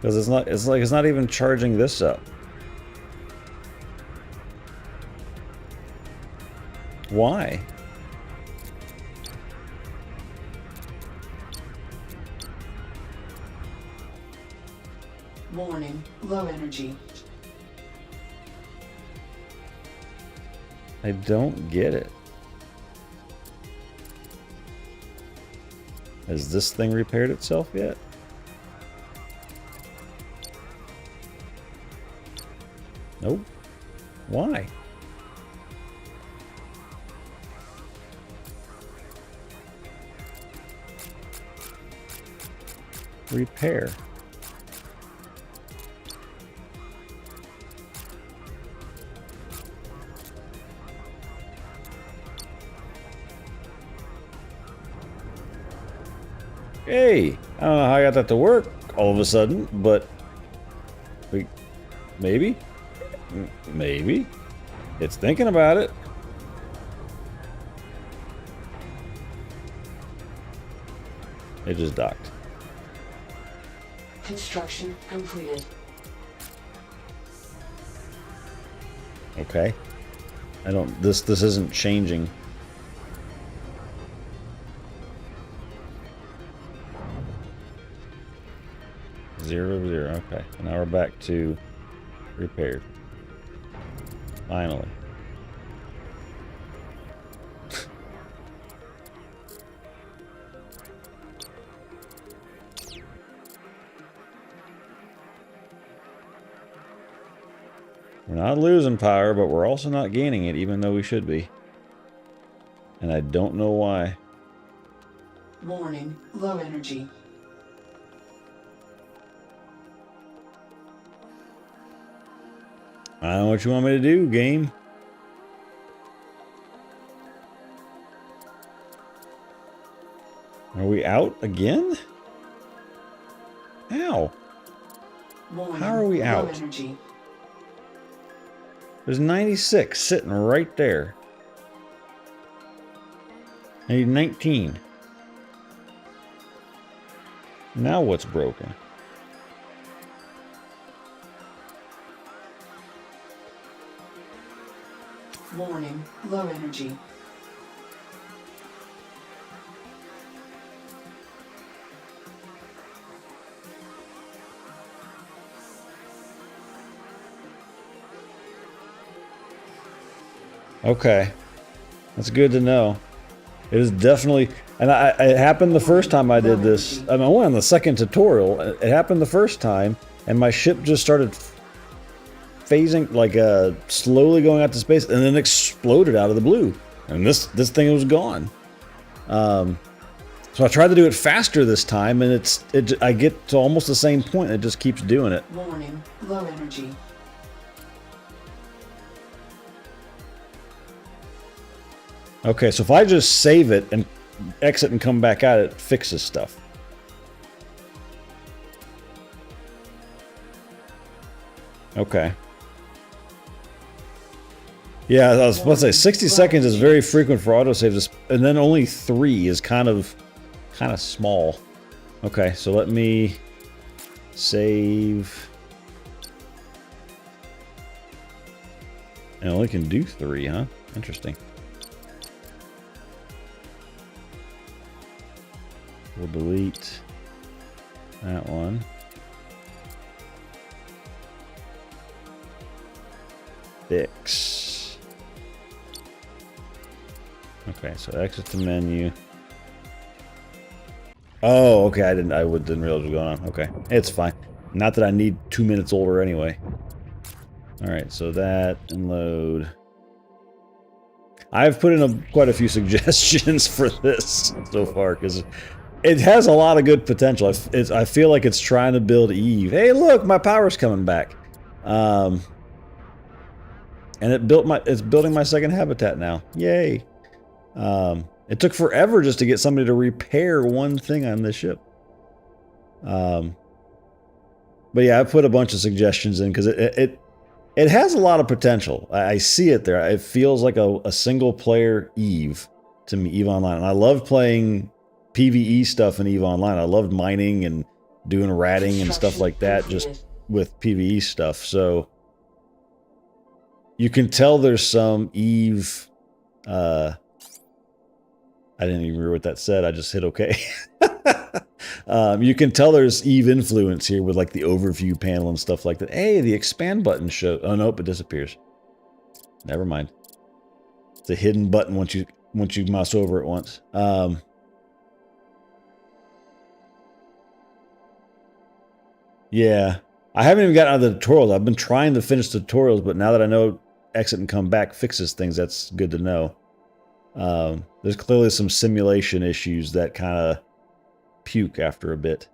Because it's not even charging this up. Why? Warning. Low energy. I don't get it. Has this thing repaired itself yet? Nope. Why? Repair. Hey, I don't know how I got that to work all of a sudden, but maybe it's thinking about it. It just docked. Construction completed. Okay. I don't. This isn't changing. Zero. Okay. Now we're back to repaired. Finally. We're not losing power, but we're also not gaining it, even though we should be. And I don't know why. Warning. Low energy. I don't know what you want me to do, game. Are we out again? Ow. Warning, How are we low out? energy. There's 96 sitting right there. I need 19. Now what's broken? Warning, low energy. Okay. That's good to know. It is definitely, and it happened the first time I did this. I mean, I went on the second tutorial. It happened the first time, and my ship just started phasing, like slowly going out to space, and then exploded out of the blue. And this thing was gone. So I tried to do it faster this time, and I get to almost the same point. And it just keeps doing it. Warning, low energy. Okay, so if I just save it and exit and come back out, it fixes stuff. Okay. Yeah, I was about to say 60 seconds is very frequent for autosaves, and then only 3 is kind of small. Okay, so let me save. I only can do 3, huh? Interesting. We'll delete that one. Fix. Okay, so exit the menu. Oh, okay. I didn't realize what was going on. Okay, it's fine. Not that I need 2 minutes older anyway. All right, so that and load. I've put in quite a few suggestions for this so far because it has a lot of good potential. I feel like it's trying to build Eve. Hey, look, my power's coming back. And it's building my second habitat now. Yay. It took forever just to get somebody to repair one thing on this ship. But yeah, I put a bunch of suggestions in because it has a lot of potential. I see it there. It feels like a single player Eve to me, Eve Online. And I love playing PvE stuff in EVE Online. I loved mining and doing ratting and stuff like that just with PvE stuff. So you can tell there's some EVE. I didn't even remember what that said. I just hit OK. You can tell there's EVE influence here with like the overview panel and stuff like that. Hey, the expand button shows. Oh nope, it disappears. Never mind. It's a hidden button once you mouse over it once. Yeah, I haven't even gotten out of the tutorials. I've been trying to finish the tutorials, but now that I know exit and come back fixes things, that's good to know. There's clearly some simulation issues that kind of puke after a bit.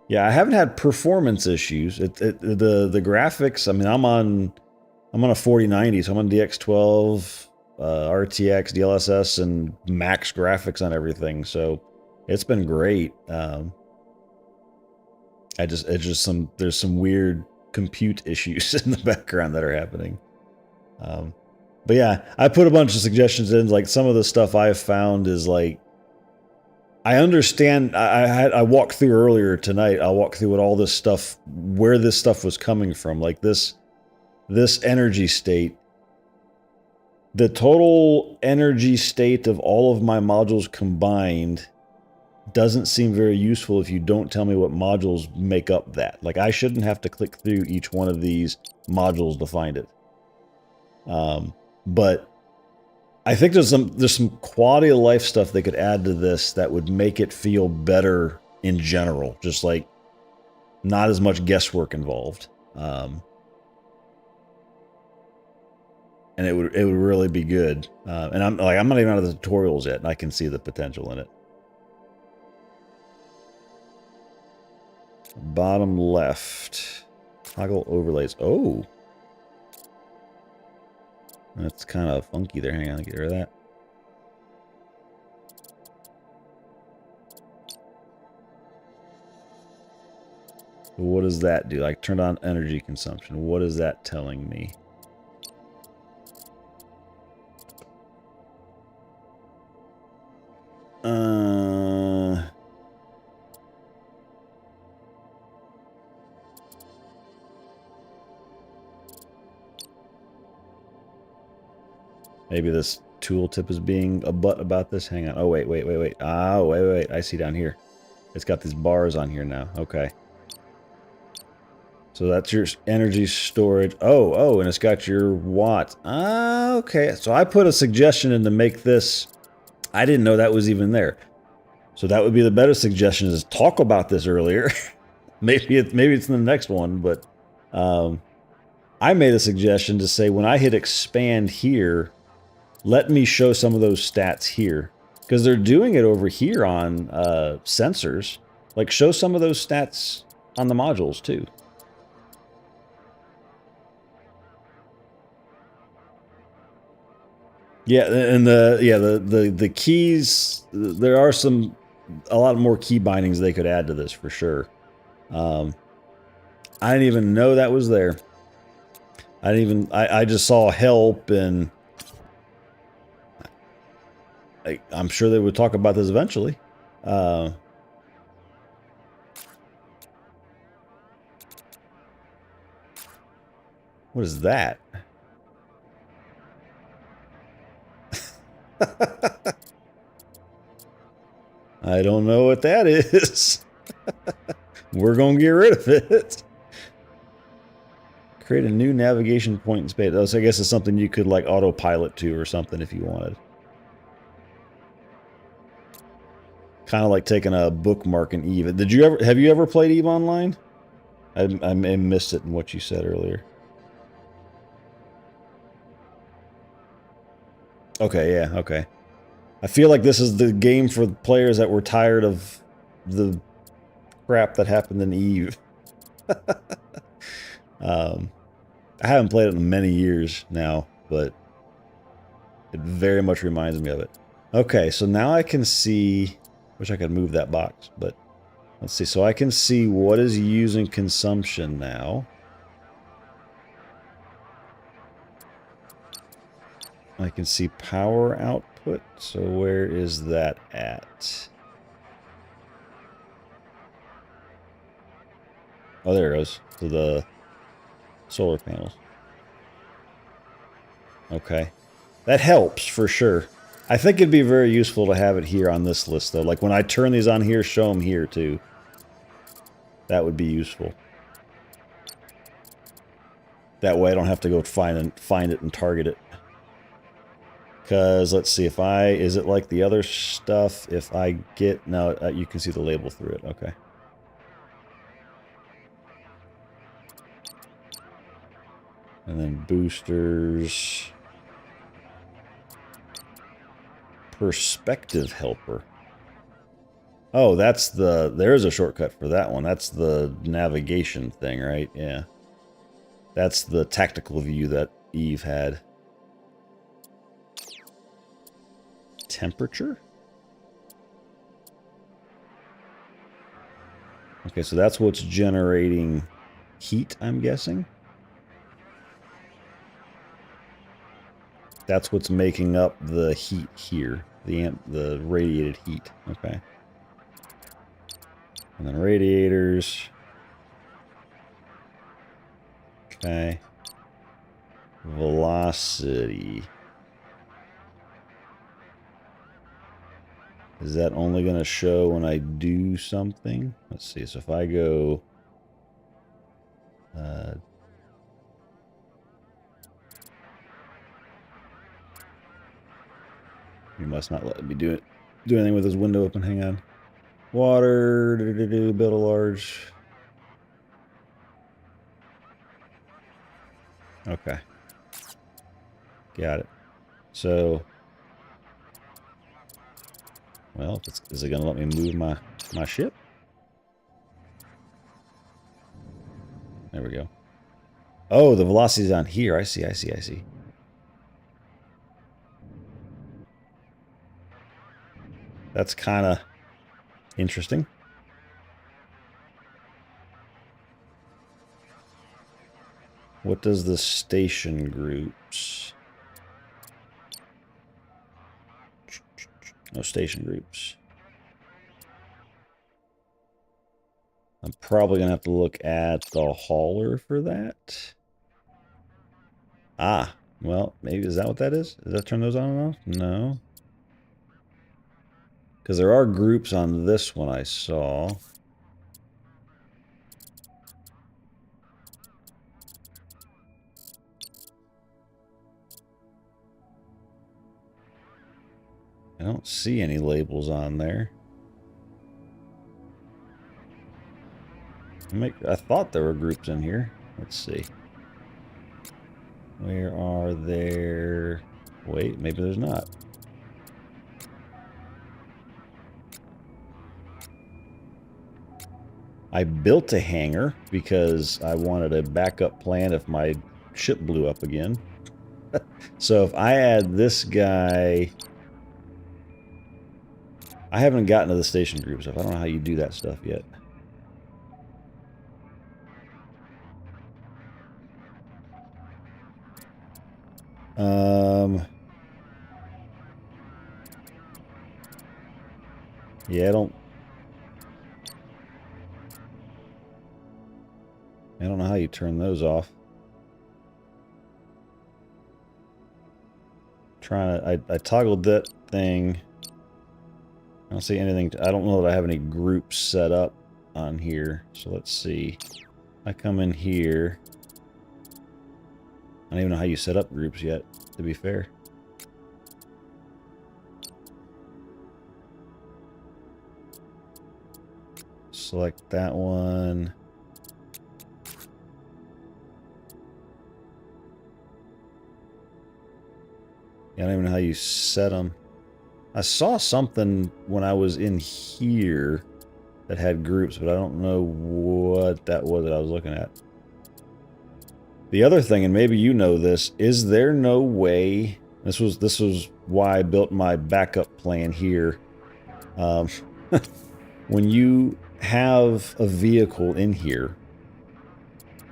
Yeah, I haven't had performance issues. The graphics. I mean, I'm on a 4090, so I'm on DX12. RTX, DLSS, and max graphics on everything, so it's been great. There's some weird compute issues in the background that are happening. But yeah, I put a bunch of suggestions in. Like some of the stuff I've found is like, I understand. I walked through earlier tonight. I walked through what all this stuff, where this stuff was coming from. Like this energy state. The total energy state of all of my modules combined doesn't seem very useful if you don't tell me what modules make up that. Like, I shouldn't have to click through each one of these modules to find it. But I think there's some quality of life stuff they could add to this that would make it feel better in general. Just like not as much guesswork involved. And it would really be good. And I'm not even out of the tutorials yet, and I can see the potential in it. Bottom left, toggle overlays. Oh, that's kind of funky there. Hang on, get rid of that. What does that do? Like turned on energy consumption. What is that telling me? Maybe this tooltip is being a butt about this. Hang on. Oh, wait. Ah, wait. I see down here. It's got these bars on here now. Okay. So that's your energy storage. Oh, and it's got your watts. Ah, okay. So I put a suggestion in to make this. I didn't know that was even there. So that would be the better suggestion is talk about this earlier. maybe it's in the next one, but I made a suggestion to say when I hit expand here, let me show some of those stats here. Because they're doing it over here on sensors. Like show some of those stats on the modules too. Yeah, and the keys, there are a lot more key bindings they could add to this for sure. I didn't even know that was there. I just saw help, and I'm sure they would talk about this eventually. What is that? I don't know what that is. We're gonna get rid of it. Create a new navigation point in space. So I guess it's something you could like autopilot to or something if you wanted. Kind of like taking a bookmark in Eve. Have you ever played Eve Online? I missed it in what you said earlier. Okay, yeah, okay. I feel like this is the game for players that were tired of the crap that happened in Eve. I haven't played it in many years now, but it very much reminds me of it. Okay, so now I can see... Wish I could move that box, but... Let's see, so I can see what is using consumption now. I can see power output, so where is that at? Oh, there it goes, to the solar panels. Okay. That helps, for sure. I think it'd be very useful to have it here on this list, though. Like, when I turn these on here, show them here, too. That would be useful. That way I don't have to go find it and target it. Because, let's see, if I... Is it like the other stuff? If I get... No, you can see the label through it. Okay. And then boosters... Perspective helper. Oh, that's the... There's a shortcut for that one. That's the navigation thing, right? Yeah. That's the tactical view that Eve had. Temperature? Okay, so that's what's generating heat, I'm guessing. That's what's making up the heat here. The radiated heat. Okay. And then radiators. Okay. Velocity. Is that only going to show when I do something? Let's see. So if I go... you must not let me do anything with this window open. Hang on. Water. Build a large... Okay. Got it. So... Well, is it going to let me move my ship? There we go. Oh, the velocity's on here. I see. That's kind of interesting. What does the station groups? No station groups. I'm probably going to have to look at the hauler for that. Ah, well, maybe is that what that is? Does that turn those on and off? No. Because there are groups on this one I saw. I don't see any labels on there. I thought there were groups in here. Let's see. Where are there? Wait, maybe there's not. I built a hangar because I wanted a backup plan if my ship blew up again. So if I add this guy... I haven't gotten to the station group stuff. I don't know how you do that stuff yet. Yeah, I don't know how you turn those off. I toggled that thing. I don't see anything. I don't know that I have any groups set up on here. So let's see. I come in here. I don't even know how you set up groups yet, to be fair. Select that one. Yeah, I don't even know how you set them. I saw something when I was in here that had groups, but I don't know what that was that I was looking at. The other thing, and maybe you know this, is there no way... This was why I built my backup plan here. When you have a vehicle in here,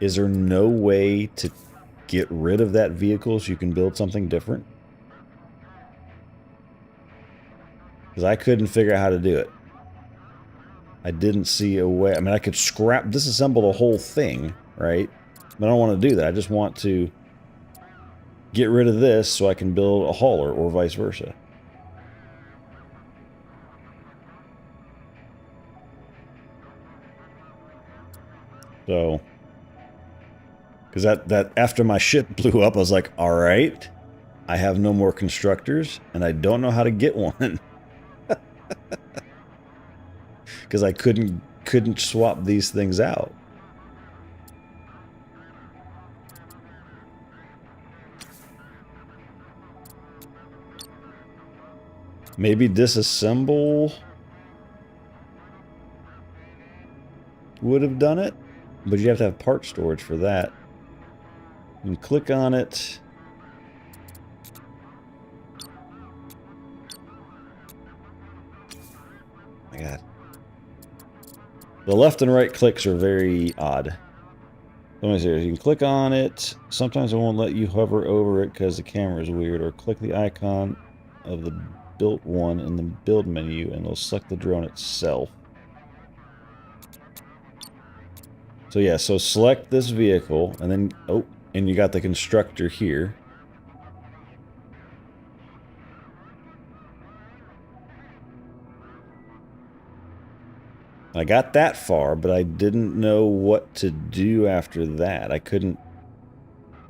is there no way to get rid of that vehicle so you can build something different? Because I couldn't figure out how to do it. I didn't see a way. I mean, I could disassemble the whole thing, right? But I don't want to do that. I just want to get rid of this so I can build a hauler, or vice versa. So, because that after my ship blew up, I was like, all right, I have no more constructors, and I don't know how to get one. Because I couldn't swap these things out. Maybe disassemble would have done it, but you have to have part storage for that. You can click on it. My God. The left and right clicks are very odd. Let me see. You can click on it. Sometimes it won't let you hover over it because the camera is weird. Or click the icon of the built one in the build menu and it'll select the drone itself. So yeah, so select this vehicle and then, oh, and you got the constructor here. I got that far, but I didn't know what to do after that. I couldn't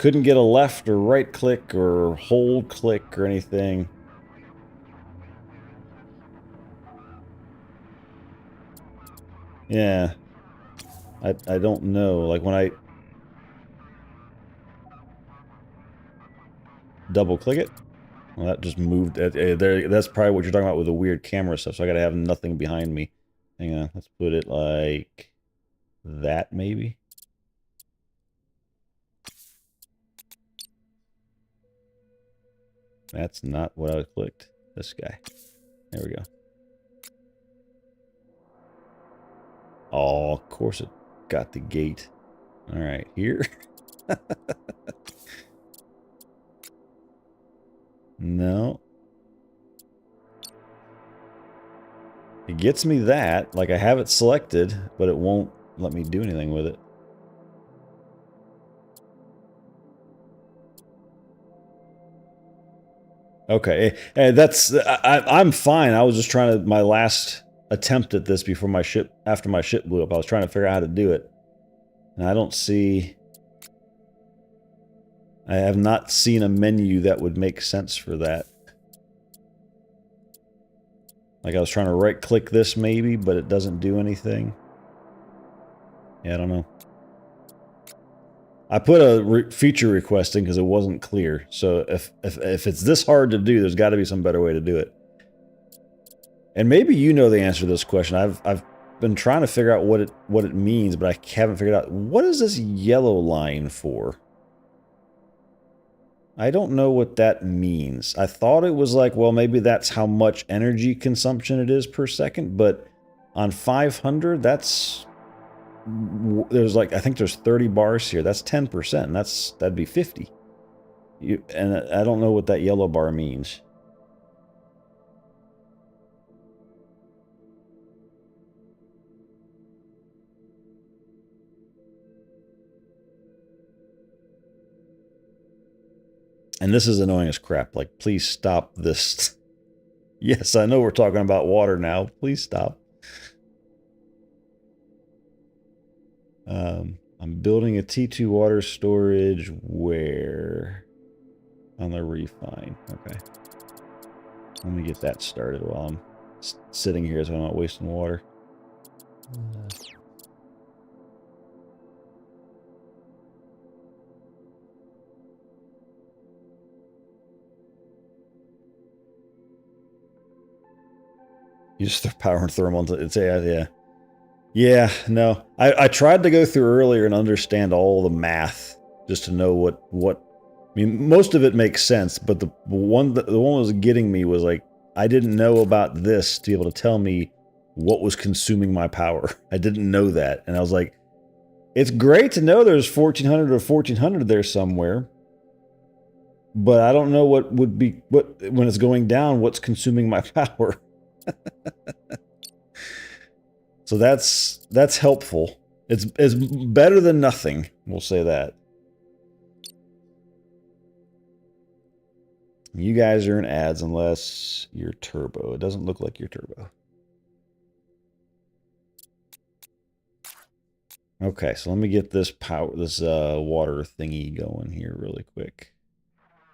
get a left or right click or hold click or anything. Yeah. I don't know. Like when I double click it, well, that just moved. That's probably what you're talking about with the weird camera stuff. So I gotta have nothing behind me. Hang on, let's put it like that maybe. That's not what I clicked. This guy. There we go. Oh, of course it got the gate. All right, here. No. It gets me that. Like, I have it selected, but it won't let me do anything with it. Okay, and I'm fine. I was just trying to, my last attempt at this before my ship, after my ship blew up, I was trying to figure out how to do it. And I don't see, I have not seen a menu that would make sense for that. Like, I was trying to right click this maybe, but it doesn't do anything. Yeah, I don't know. I put a feature request in because it wasn't clear. So if it's this hard to do, there's got to be some better way to do it. And maybe you know the answer to this question. I've been trying to figure out what it means, but I haven't figured out what is this yellow line for. I don't know what that means. I thought it was like, well, maybe that's how much energy consumption it is per second, but on 500, there's like, I think there's 30 bars here. That's 10%, and that'd be 50. And I don't know what that yellow bar means. And this is annoying as crap. Like, please stop this. Yes, I know we're talking about water now. Please stop. I'm building a T2 water storage where? On the refine. Okay. Let me get that started while I'm sitting here so I'm not wasting water. You just throw power and thermal into it. Yeah. Yeah, no. I tried to go through earlier and understand all the math just to know what I mean, most of it makes sense, but the one that was getting me was like, I didn't know about this to be able to tell me what was consuming my power. I didn't know that. And I was like, it's great to know there's 1400 or 1400 there somewhere, but I don't know what would be, when it's going down, what's consuming my power. So that's helpful. It's better than nothing, we'll say that. You guys are in ads unless you're turbo. It doesn't look like you're turbo. Okay, so let me get this water thingy going here really quick.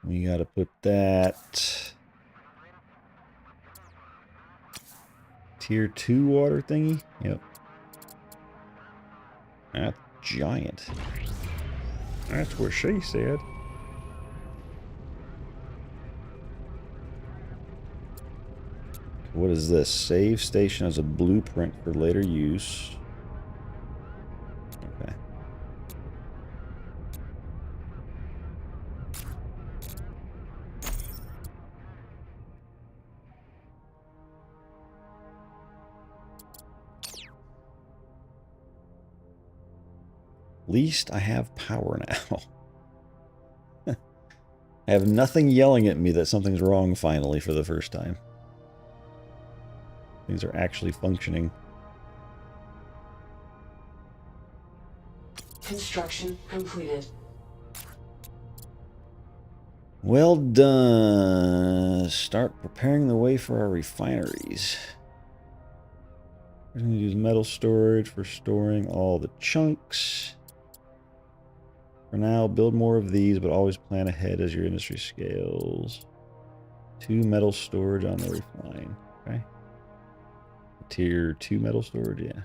We gotta put that tier 2 water thingy. Yep. That's giant. That's what she said. What is this? Save station as a blueprint for later use. Okay. At least I have power now. I have nothing yelling at me that something's wrong finally for the first time. Things are actually functioning. Construction completed. Well done. Start preparing the way for our refineries. We're going to use metal storage for storing all the chunks. For now, build more of these, but always plan ahead as your industry scales. 2 metal storage on the refine. Okay. Tier 2 metal storage, yeah.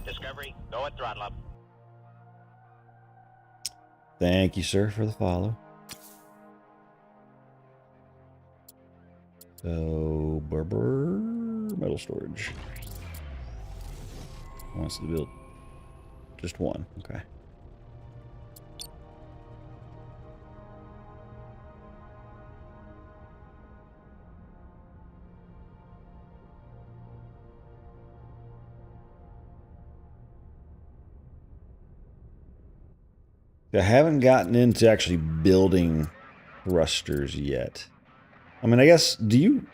Discovery, go at throttle up. Thank you, sir, for the follow. So, metal storage. Wants to build just one. Okay. I haven't gotten into actually building thrusters yet. I mean, I guess you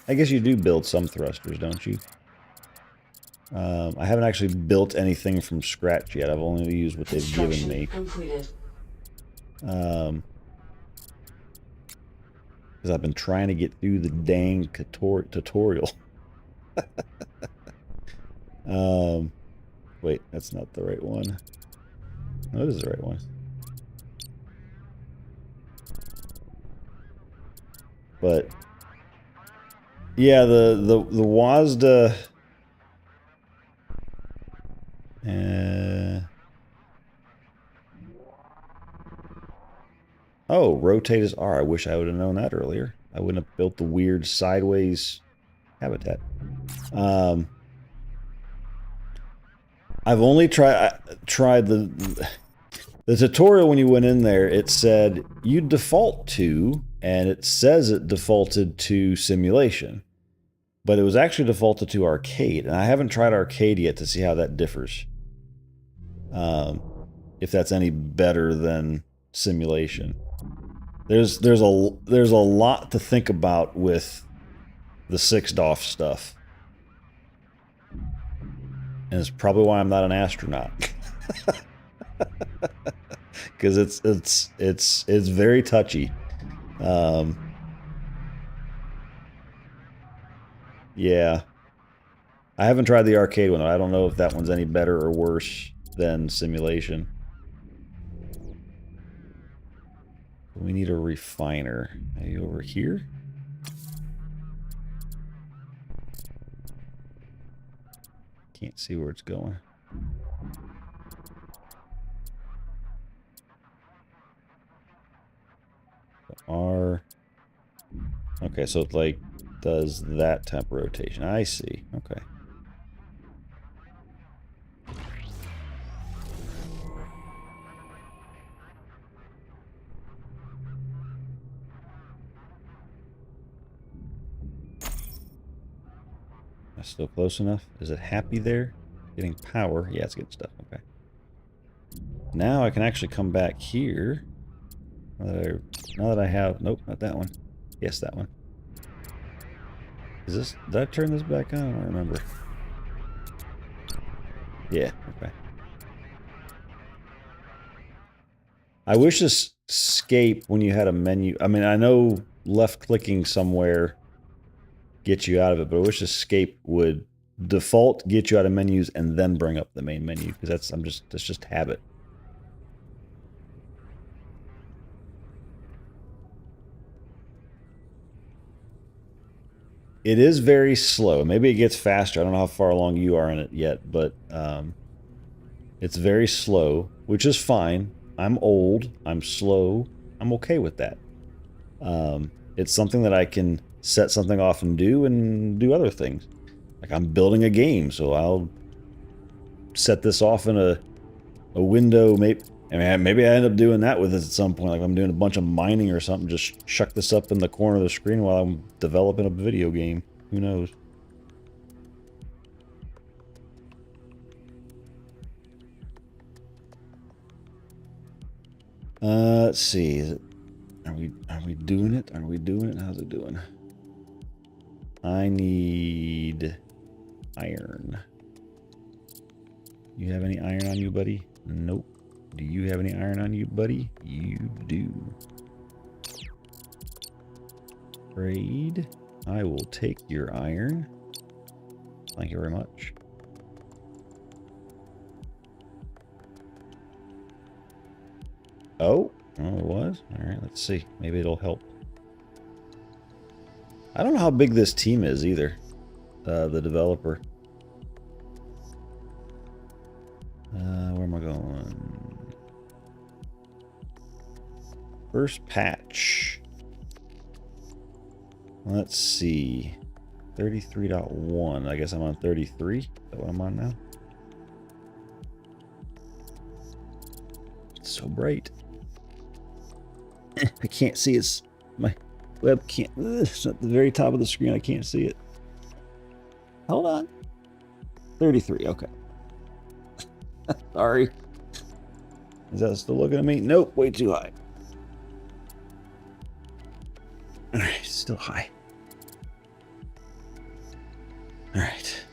do build some thrusters, don't you? I haven't actually built anything from scratch yet. I've only used what they've given me. Completed. Because I've been trying to get through the dang tutorial. Wait, that's not the right one. No, it is the right one. But yeah, the WASDA. Oh, rotate is R. I wish I would have known that earlier. I wouldn't have built the weird sideways habitat. I've only tried the tutorial. When you went in there, it said you default to, and it says it defaulted to simulation, but it was actually defaulted to arcade, and I haven't tried arcade yet to see how that differs. If that's any better than simulation. There's a lot to think about with the 6DOF stuff. And it's probably why I'm not an astronaut. Because it's very touchy. Yeah. I haven't tried the arcade one. I don't know if that one's any better or worse than simulation. We need a refiner. Are you over here? Can't see where it's going. R. Okay, so it like does that temp rotation. I see. Okay. Still close enough? Is it happy there? Getting power. Yeah, it's getting stuff. Okay. Now I can actually come back here. Now that I have... Nope, not that one. Yes, that one. Is this... Did I turn this back on? I don't remember. Yeah, okay. I wish this escape when you had a menu... I mean, I know left-clicking somewhere get you out of it, but I wish escape would default get you out of menus and then bring up the main menu, because that's just habit. It is very slow. Maybe it gets faster. I don't know how far along you are in it yet, but it's very slow, which is fine. I'm old. I'm slow. I'm okay with that. It's something that I can set something off and do other things. Like I'm building a game, so I'll set this off in a window. Maybe I end up doing that with it at some point. Like I'm doing a bunch of mining or something, just chuck this up in the corner of the screen while I'm developing a video game. Who knows? Let's see. Are we doing it? Are we doing it? How's it doing? I need iron. You have any iron on you, buddy? Nope. Do you have any iron on you, buddy? You do. Trade. I will take your iron. Thank you very much. Oh, it was? Alright, let's see. Maybe it'll help. I don't know how big this team is either. The developer. Where am I going? First patch. Let's see. 33.1. I guess I'm on 33. Is that what I'm on now? It's so bright. I can't see. It's my webcam. It's at the very top of the screen. I can't see it. Hold on. 33. Okay. Sorry. Is that still looking at me? Nope, way too high. All right, still high. All right.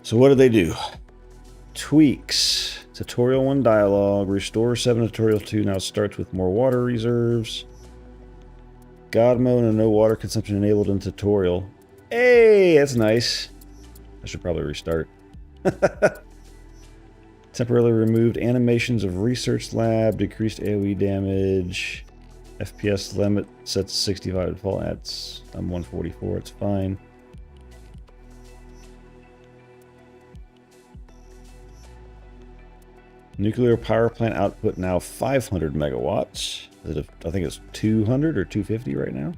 So what did they do? Tweaks. Tutorial 1 dialogue. Restore 7 tutorial 2 now starts with more water reserves. God mode and no water consumption enabled in tutorial. Hey, that's nice. I should probably restart. Temporarily removed animations of research lab. Decreased AoE damage. FPS limit set to 65 default. I'm 144. It's fine. Nuclear power plant output now 500 megawatts. I think it's 200 or 250 right now.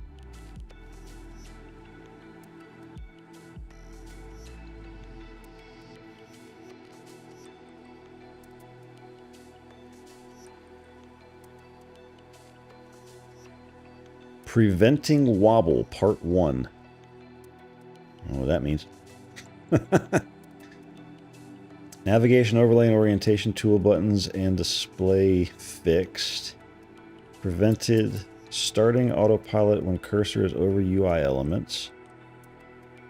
Preventing wobble, part 1. I don't know what that means. Navigation overlay and orientation tool buttons and display fixed. Prevented starting autopilot when cursor is over UI elements.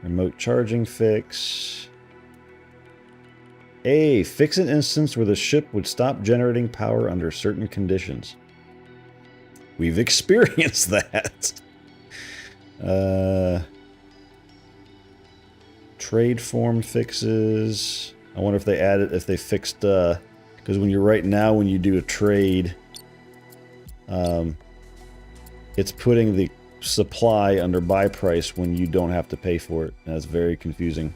Remote charging fix. A fix an instance where the ship would stop generating power under certain conditions. We've experienced that. Trade form fixes. I wonder if they added, if they fixed, because when when you do a trade, it's putting the supply under buy price when you don't have to pay for it. And that's very confusing.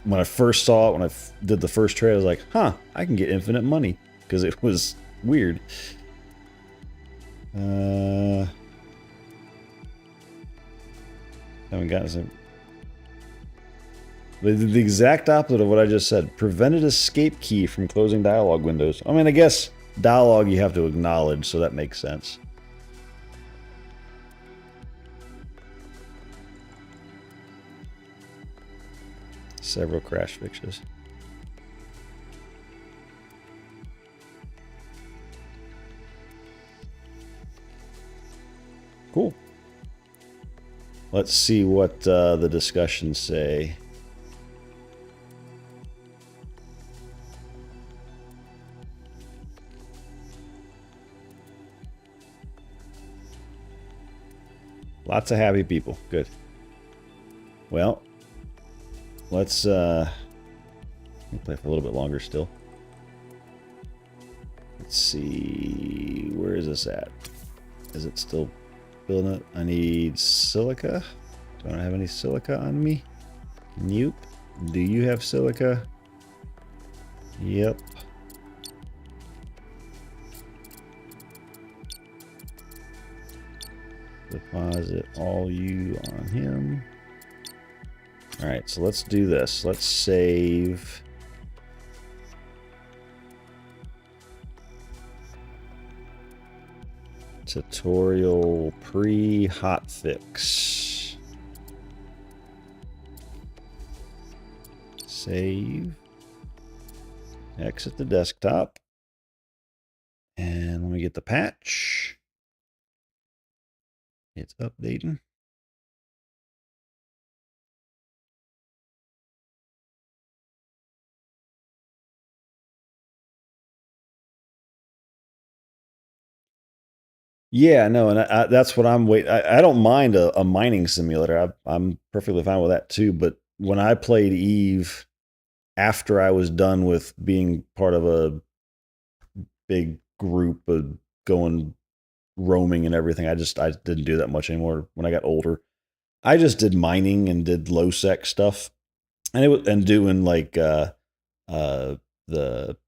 When I first saw it, when I did the first trade, I was like, huh, I can get infinite money. Because it was weird. Haven't gotten some. The exact opposite of what I just said. Prevented escape key from closing dialogue windows. I mean, I guess dialogue you have to acknowledge, so that makes sense. Several crash fixes. Cool. Let's see what the discussions say. Lots of happy people. Good. Well, let's play for a little bit longer still. Let's see. Where is this at? Is it still building it? I need silica. Do I not have any silica on me? Nope. Do you have silica? Yep. Deposit all you on him. Alright, so let's do this. Let's save. Tutorial pre-hotfix. Save. Exit the desktop. And let me get the patch. It's updating. Yeah, no, and that's what I'm waiting. I don't mind a mining simulator. I'm perfectly fine with that too. But when I played Eve, after I was done with being part of a big group of going roaming and everything, I didn't do that much anymore. When I got older, I just did mining and did low sec stuff, and doing like the not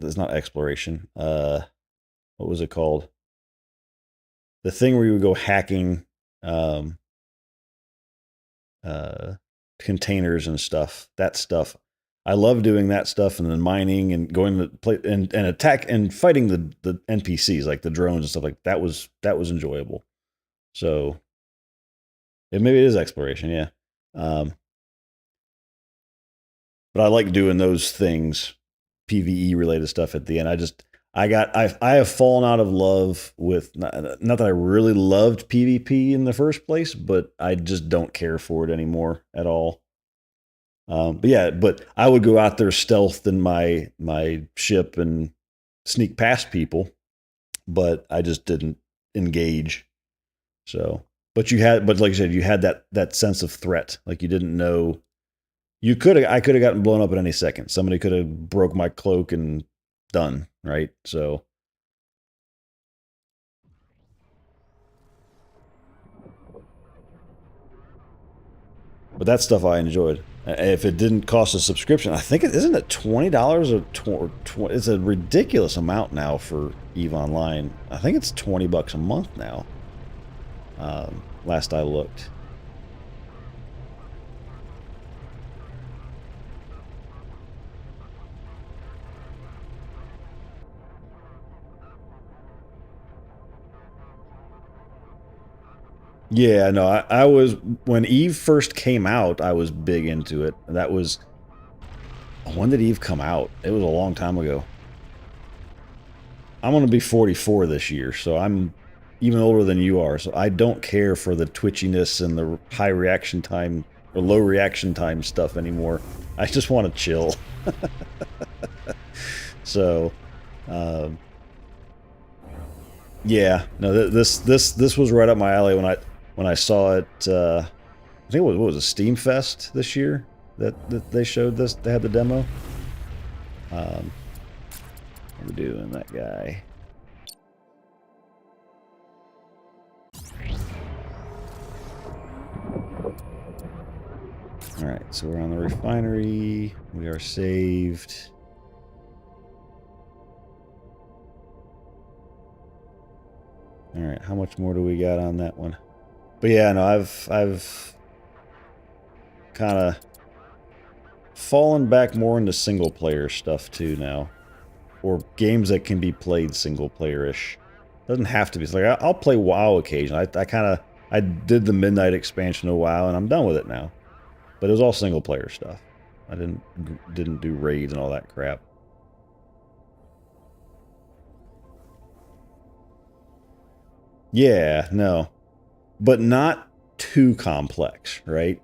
it's not exploration. What was it called? The thing where you would go hacking containers and stuff. That stuff. I love doing that stuff, and then mining and going to play and attack and fighting the NPCs like the drones and stuff like that was enjoyable. So maybe it is exploration, yeah. but I like doing those things, PVE related stuff at the end. I have fallen out of love with not that I really loved PvP in the first place, but I just don't care for it anymore at all. But I would go out there stealthed in my ship and sneak past people, but I just didn't engage. So, but like I said, you had that sense of threat. Like you didn't know I could have gotten blown up at any second. Somebody could have broke my cloak and done, right? So, but that stuff I enjoyed. If it didn't cost a subscription, I think isn't it $20 or it's a ridiculous amount now for EVE Online. I think it's $20 a month now. Last I looked. Yeah, no, I was when Eve first came out, I was big into it. That was when did Eve come out? It was a long time ago. I'm gonna be 44 this year, so I'm even older than you are. So I don't care for the twitchiness and the high reaction time or low reaction time stuff anymore. I just want to chill. So, um, yeah, no, this was right up my alley when I saw it. I think what was a Steam Fest this year that they showed this. They had the demo. What are we doing, that guy? All right, so we're on the refinery. We are saved. All right, how much more do we got on that one? But yeah, no, I've kind of fallen back more into single player stuff too now, or games that can be played single player-ish. Doesn't have to be. It's like I'll play WoW occasionally. I did the Midnight expansion of WoW, and I'm done with it now. But it was all single player stuff. I didn't do raids and all that crap. Yeah, no. But not too complex, right?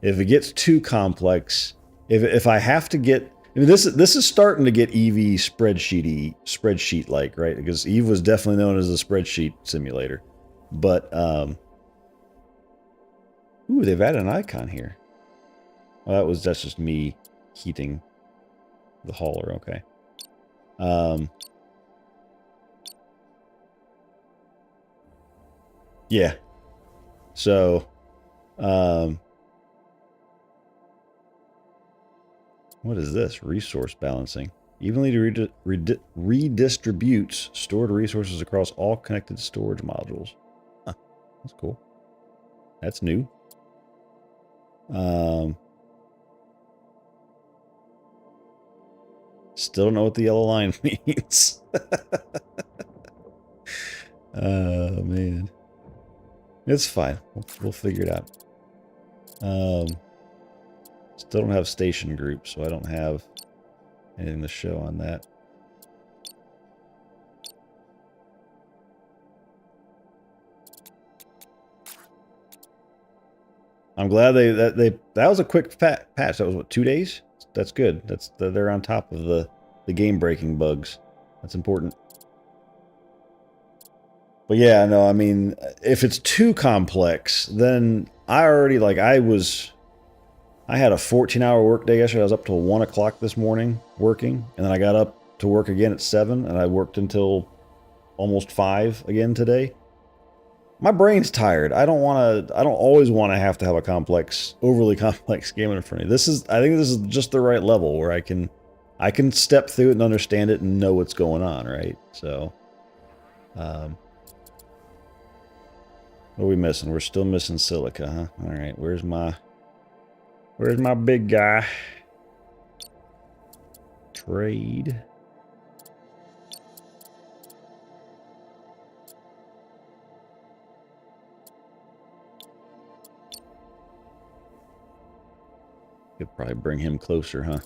If it gets too complex, if I have to get, I mean, this is starting to get EV spreadsheet like, right? Because Eve was definitely known as a spreadsheet simulator, but ooh, they've added an icon here. Well, that's just me heating the hauler. Okay. Yeah. So, what is this? Resource balancing. Evenly redistributes stored resources across all connected storage modules. Huh, that's cool. That's new. Still don't know what the yellow line means. Oh, man. It's fine. We'll figure it out. Still don't have station groups, so I don't have anything to show on that. I'm glad that was a quick patch. That was what, 2 days? That's good. They're on top of the game breaking bugs. That's important. But yeah, no, I mean, if it's too complex, then I already I had a 14-hour workday yesterday. I was up till 1 o'clock this morning working, and then I got up to work again at 7, and I worked until almost 5 again today. My brain's tired. I don't always want to have a overly complex game in front of me. I think this is just the right level where I can step through it and understand it and know what's going on, right? So, what are we missing? We're still missing silica, huh? All right, where's my big guy? Trade. Could probably bring him closer, huh?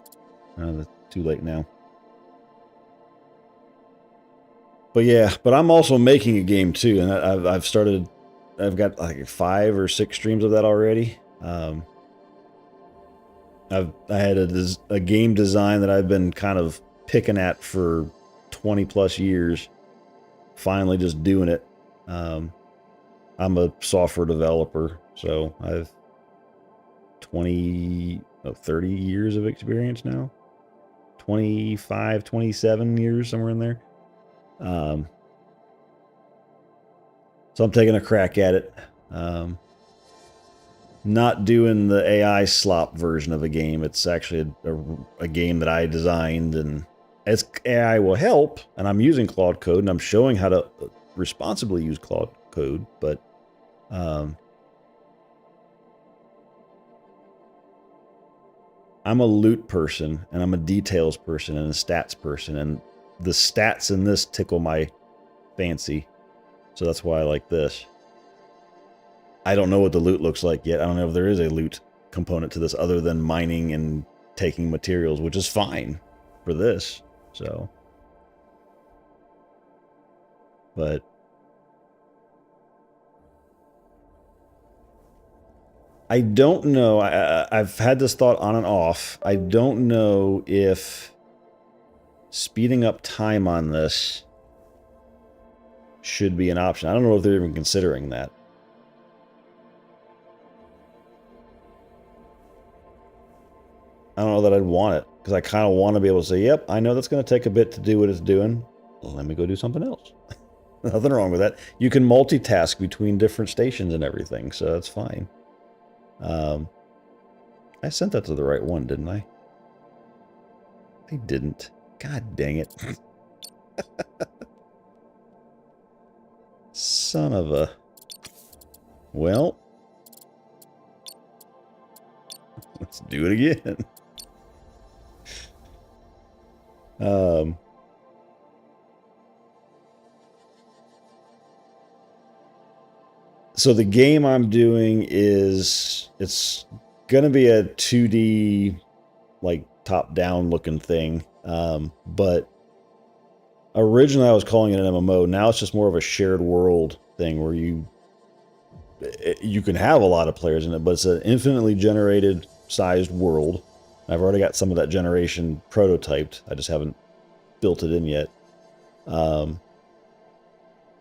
That's too late now. But yeah, but I'm also making a game too, and I've started. I've got like 5 or 6 streams of that already. I had a game design that I've been kind of picking at for 20 plus years. Finally, just doing it. I'm a software developer, so I've 30 years of experience now. 25, 27 years, somewhere in there. So I'm taking a crack at it. Not doing the AI slop version of a game. It's actually a game that I designed, and as AI will help, and I'm using Claude Code, and I'm showing how to responsibly use Claude Code, but I'm a loot person, and I'm a details person, and a stats person, and the stats in this tickle my fancy, so that's why I like this. I don't know what the loot looks like yet. I don't know if there is a loot component to this other than mining and taking materials, which is fine for this. So, but I don't know. I've had this thought on and off. I don't know if speeding up time on this should be an option. I don't know if they're even considering that. I don't know that I'd want it, because I kind of want to be able to say, yep, I know that's going to take a bit to do what it's doing. Well, let me go do something else. Nothing wrong with that. You can multitask between different stations and everything, so that's fine. I sent that to the right one, didn't I? I didn't. God dang it. Son of a... Well... Let's do it again. So the game I'm doing is... It's gonna be a 2D, like, top-down looking thing. But originally I was calling it an MMO. Now it's just more of a shared world thing where you can have a lot of players in it, but it's an infinitely generated sized world. I've already got some of that generation prototyped. I just haven't built it in yet.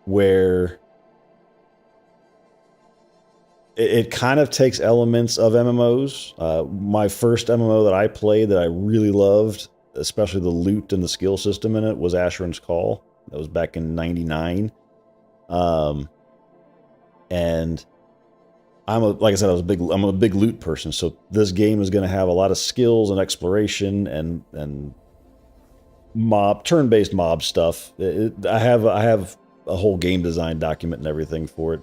Where it kind of takes elements of MMOs. My first MMO that I played that I really loved, especially the loot and the skill system in it, was Asheron's Call. That was back in '99. And like I said, I'm a big loot person. So this game is going to have a lot of skills and exploration and turn-based mob stuff. I have a whole game design document and everything for it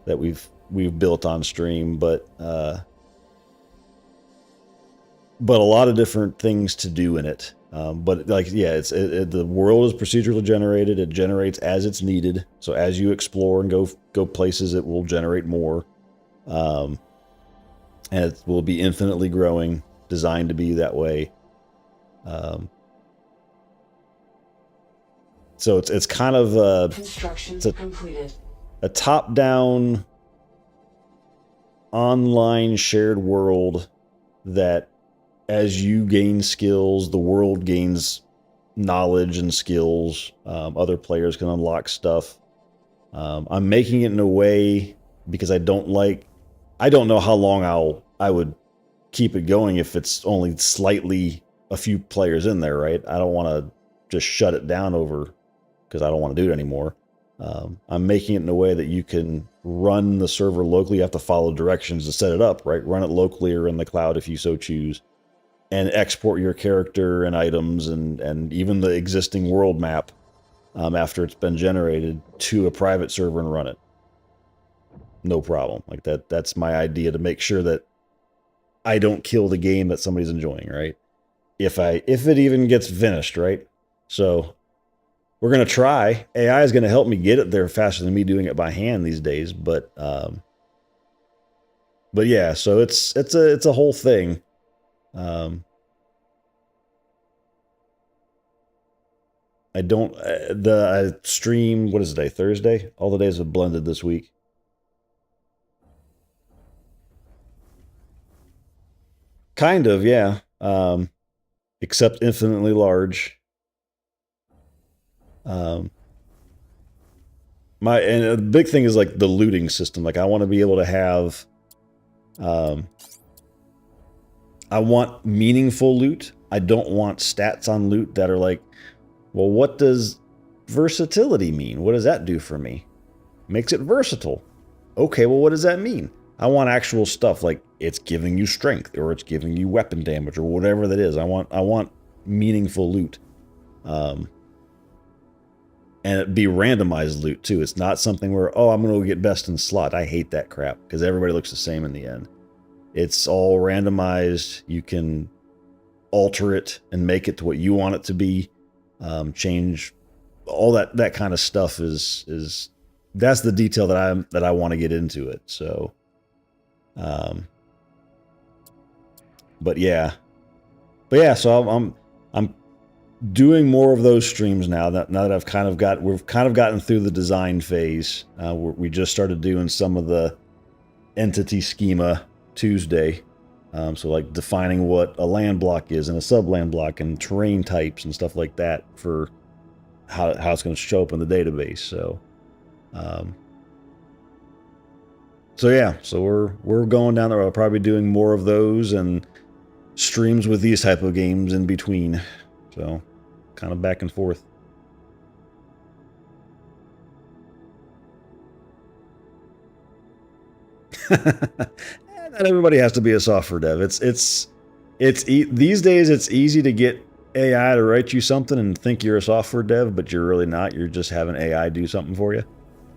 that we've built on stream, but a lot of different things to do in it. But like, yeah, the world is procedurally generated. It generates as it's needed. So as you explore and go places, it will generate more. And it will be infinitely growing, designed to be that way. So it's kind of Construction completed. A top-down online shared world that as you gain skills, the world gains knowledge and skills. Other players can unlock stuff. I'm making it in a way because I don't know how long I would keep it going if it's only slightly a few players in there, right? I don't want to just shut it down over because I don't want to do it anymore. I'm making it in a way that you can run the server locally. You have to follow directions to set it up, right? Run it locally or in the cloud if you so choose. And export your character and items and even the existing world map after it's been generated to a private server and run it. No problem. Like that's my idea to make sure that I don't kill the game that somebody's enjoying, right? If it even gets finished, right? So we're going to try. AI is going to help me get it there faster than me doing it by hand these days, but But yeah, so it's a whole thing. I don't I stream, what is today, Thursday? All the days have blended this week. Kind of, yeah. Except infinitely large. Um, and the big thing is like the looting system. Like I want to be able to have, um, I want meaningful loot. I don't want stats on loot that are like, well, what does versatility mean? What does that do for me? Makes it versatile. Okay, well, what does that mean? I want actual stuff like it's giving you strength or it's giving you weapon damage or whatever that is. I want meaningful loot. And it be randomized loot too. It's not something where, oh, I'm going to get best in slot. I hate that crap because everybody looks the same in the end. It's all randomized. You can alter it and make it to what you want it to be. Change all that kind of stuff is that's the detail that I want to get into it. So, but yeah, so I'm doing more of those streams now that we've kind of gotten through the design phase. We just started doing some of the entity schema Tuesday. So like defining what a land block is and a sub land block and terrain types and stuff like that for how it's going to show up in the database. So, so we're going down there. I'll probably be doing more of those and streams with these type of games in between. So kind of back and forth. Not everybody has to be a software dev. These days it's easy to get AI to write you something and think you're a software dev, but you're really not. You're just having AI do something for you.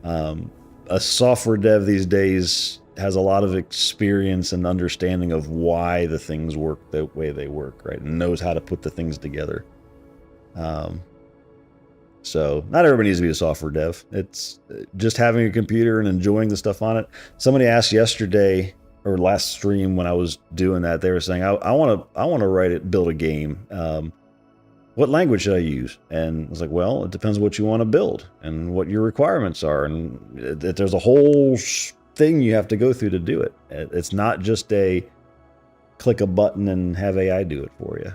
A software dev these days has a lot of experience and understanding of why the things work the way they work, right? And knows how to put the things together. So not everybody needs to be a software dev. It's just having a computer and enjoying the stuff on it. Somebody asked yesterday or last stream when I was doing that, they were saying, I want to build a game. What language should I use? And I was like, well, it depends what you want to build and what your requirements are. And there's a whole thing you have to go through to do it. It's not just a click a button and have AI do it for you.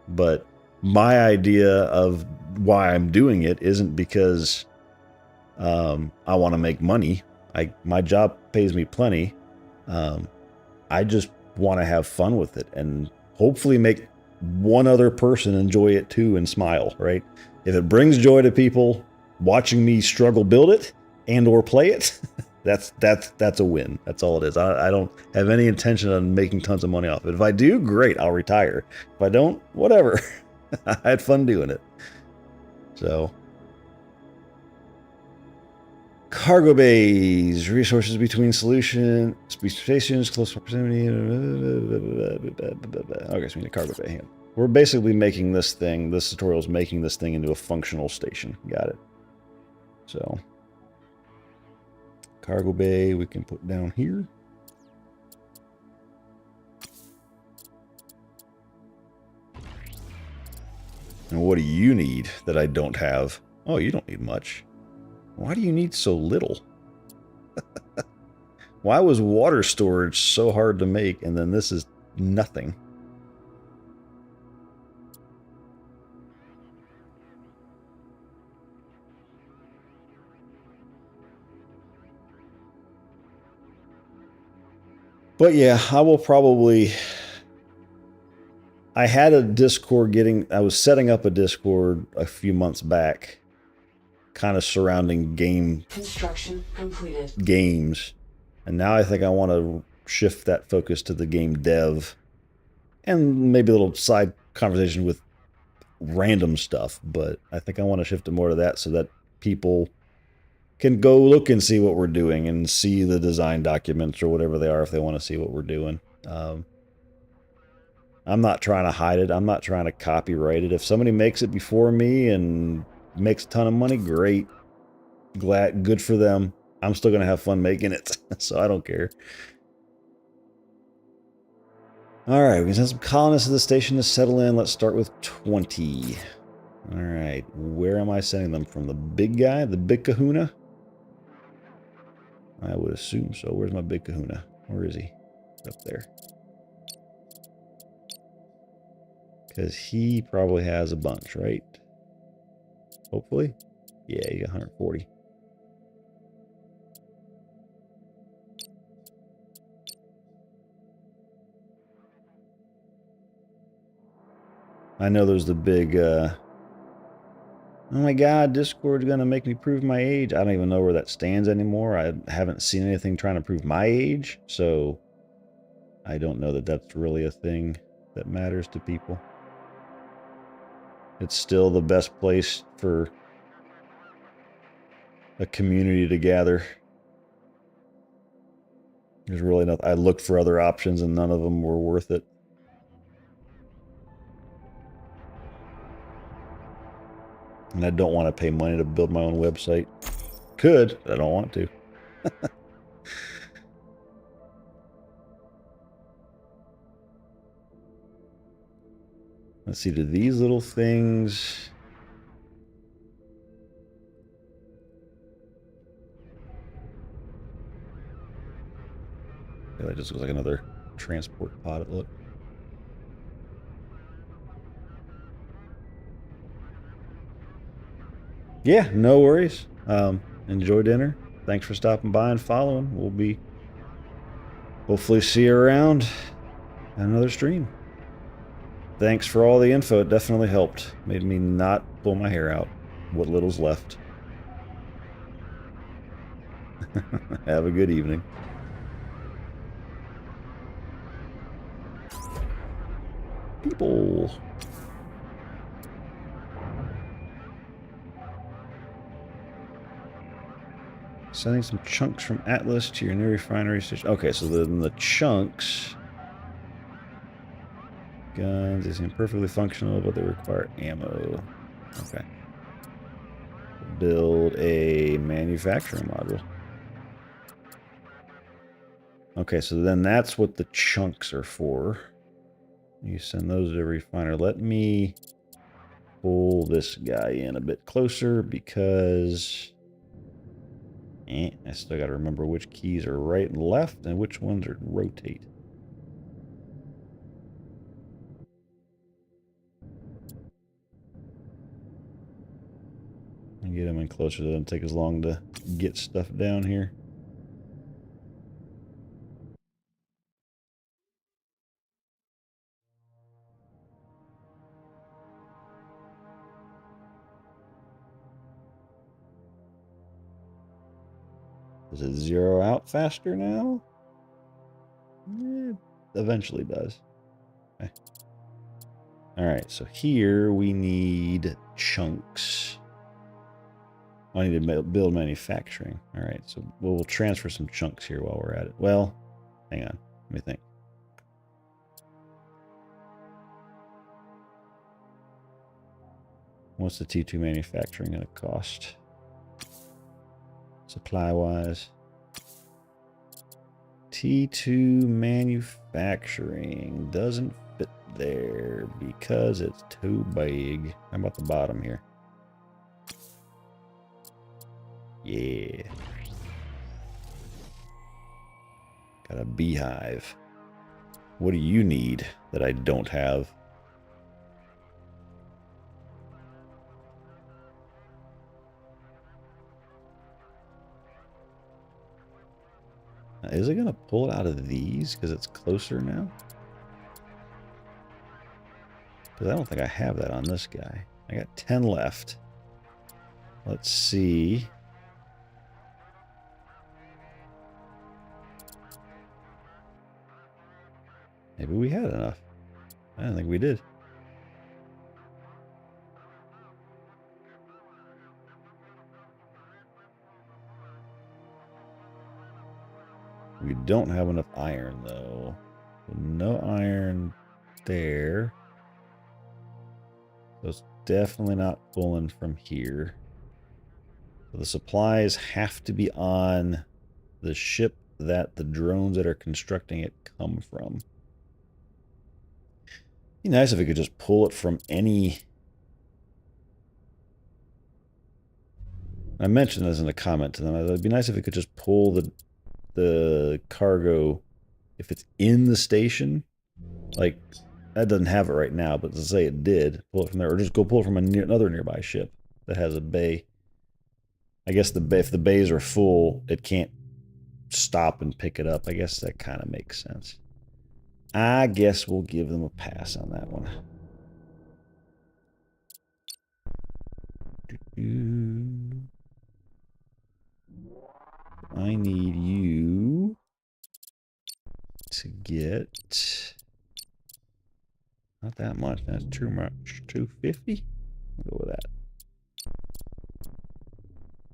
But my idea of why I'm doing it isn't because I want to make money. My job pays me plenty. I just want to have fun with it and hopefully make one other person enjoy it too and smile, right? If it brings joy to people watching me struggle build it and or play it, that's a win. That's all it is. I don't have any intention on making tons of money off it. If I do, great, I'll retire. If I don't, whatever. I had fun doing it. So, cargo bays, resources between stations, close proximity. Okay, so we need a cargo bay. Hang on. We're basically making this tutorial is making this thing into a functional station. Got it. So, cargo bay we can put down here. And what do you need that I don't have? Oh, you don't need much. Why do you need so little? Why was water storage so hard to make and then this is nothing? But yeah, I will probably... I had a Discord I was setting up a Discord a few months back, kind of surrounding Construction completed. games. And now I think I want to shift that focus to the game dev and maybe a little side conversation with random stuff. But I think I want to shift it more to that so that people can go look and see what we're doing and see the design documents or whatever they are if they want to see what we're doing. I'm not trying to hide it. I'm not trying to copyright it. If somebody makes it before me and makes a ton of money, great. Good for them. I'm still going to have fun making it, so I don't care. All right, we can send some colonists to the station to settle in. Let's start with 20. All right, where am I sending them from? The big guy, the big kahuna? I would assume so. Where's my big kahuna? Where is he? Up there. Because he probably has a bunch, right? Hopefully. Yeah, you got 140. I know there's the big, oh my god, Discord's gonna make me prove my age. I don't even know where that stands anymore. I haven't seen anything trying to prove my age, so I don't know that that's really a thing that matters to people. It's still the best place for a community to gather. There's really nothing. I looked for other options and none of them were worth it. And I don't want to pay money to build my own website. Could, but I don't want to. Let's see, do these little things... Yeah, that just looks like another transport pod, it looked. Yeah, no worries. Enjoy dinner. Thanks for stopping by and following. We'll be hopefully see you around at another stream. Thanks for all the info. It definitely helped. Made me not pull my hair out. What little's left. Have a good evening. People. Sending some chunks from Atlas to your new refinery station. Okay, so then the chunks... Guns, they seem perfectly functional, but they require ammo. Okay. Build a manufacturing module. Okay, so then that's what the chunks are for. You send those to a refiner. Let me pull this guy in a bit closer because... I still got to remember which keys are right and left and which ones are rotate. And get him in closer. It doesn't take as long to get stuff down here. Does it zero out faster now? It eventually does. Okay. All right, so here we need chunks. I need to build manufacturing. All right, so we'll transfer some chunks here while we're at it. Well, hang on. Let me think. What's the T2 manufacturing going to cost? Supply-wise. T2 manufacturing doesn't fit there because it's too big. How about the bottom here? Yeah. Got a beehive. What do you need that I don't have? Now, is it going to pull it out of these because it's closer now? Because I don't think I have that on this guy. I got 10 left. Let's see. Maybe we had enough. I don't think we did. We don't have enough iron, though. No iron there. So it's definitely not pulling from here. So the supplies have to be on the ship that the drones that are constructing it come from. It'd be nice if we could just pull it from any... I mentioned this in a comment to them. It'd be nice if we could just pull the cargo if it's in the station. Like, that doesn't have it right now, but to say it did, pull it from there. Or just go pull it from another nearby ship that has a bay. I guess if the bays are full, it can't stop and pick it up. I guess that kind of makes sense. I guess we'll give them a pass on that one. I need you to get not that much. That's too much. 250? We'll go with that.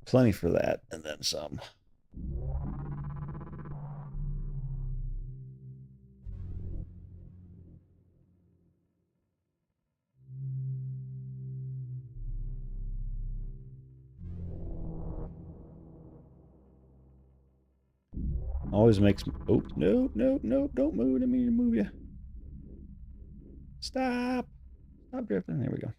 Plenty for that, and then some. Always makes me... Oh, no, no, no, don't move. I didn't mean to move you. Stop. Stop drifting. There we go.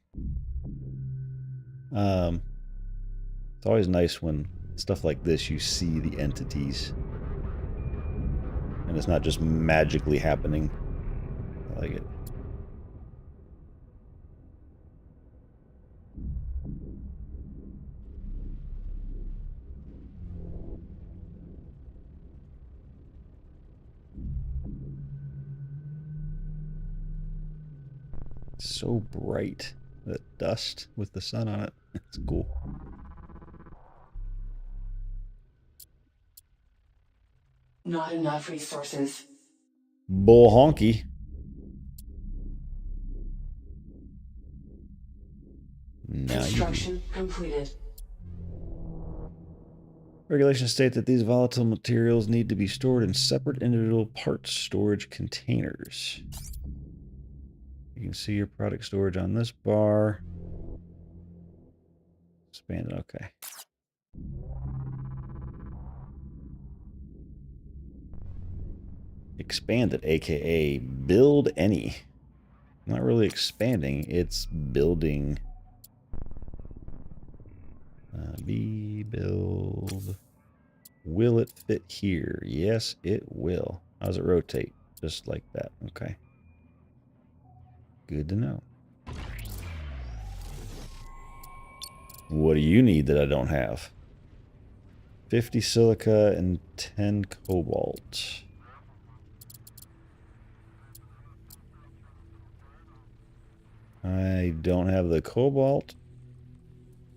It's always nice when stuff like this, you see the entities. And it's not just magically happening. I like it. So bright, that dust with the sun on it. It's cool. Not enough resources. Bull honky. Now Construction completed. Regulations state that these volatile materials need to be stored in separate individual parts storage containers. You can see your product storage on this bar. Expand it, okay. Expand it, aka build any. Not really expanding, it's building. Build. Will it fit here? Yes, it will. How does it rotate? Just like that. Okay. Good to know. What do you need that I don't have? 50 silica and 10 cobalt. I don't have the cobalt.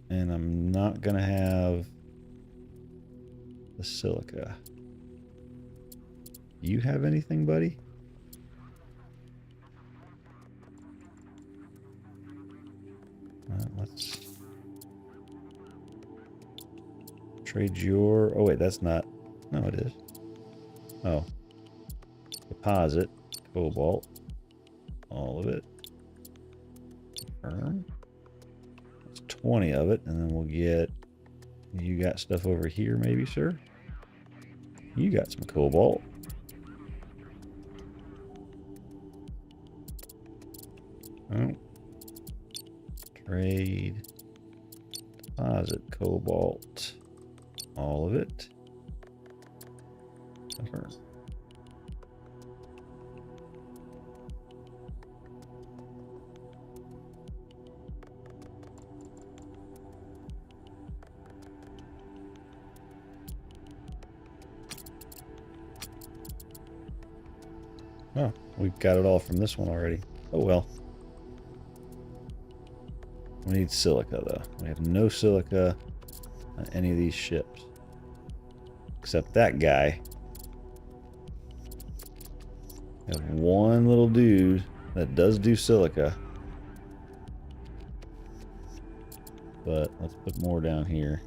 And I'm not going to have the silica. You have anything, buddy? Let's trade your... Oh, wait, that's not... No, it is. Oh. Deposit. Cobalt. All of it. Confirm. 20 of it, and then we'll get... You got stuff over here, maybe, sir? You got some cobalt. Oh. Trade. Deposit cobalt. All of it. Confirm. Oh, we got it all from this one already. Oh well. We need silica, though. We have no silica on any of these ships. Except that guy. We have one little dude that does do silica. But let's put more down here.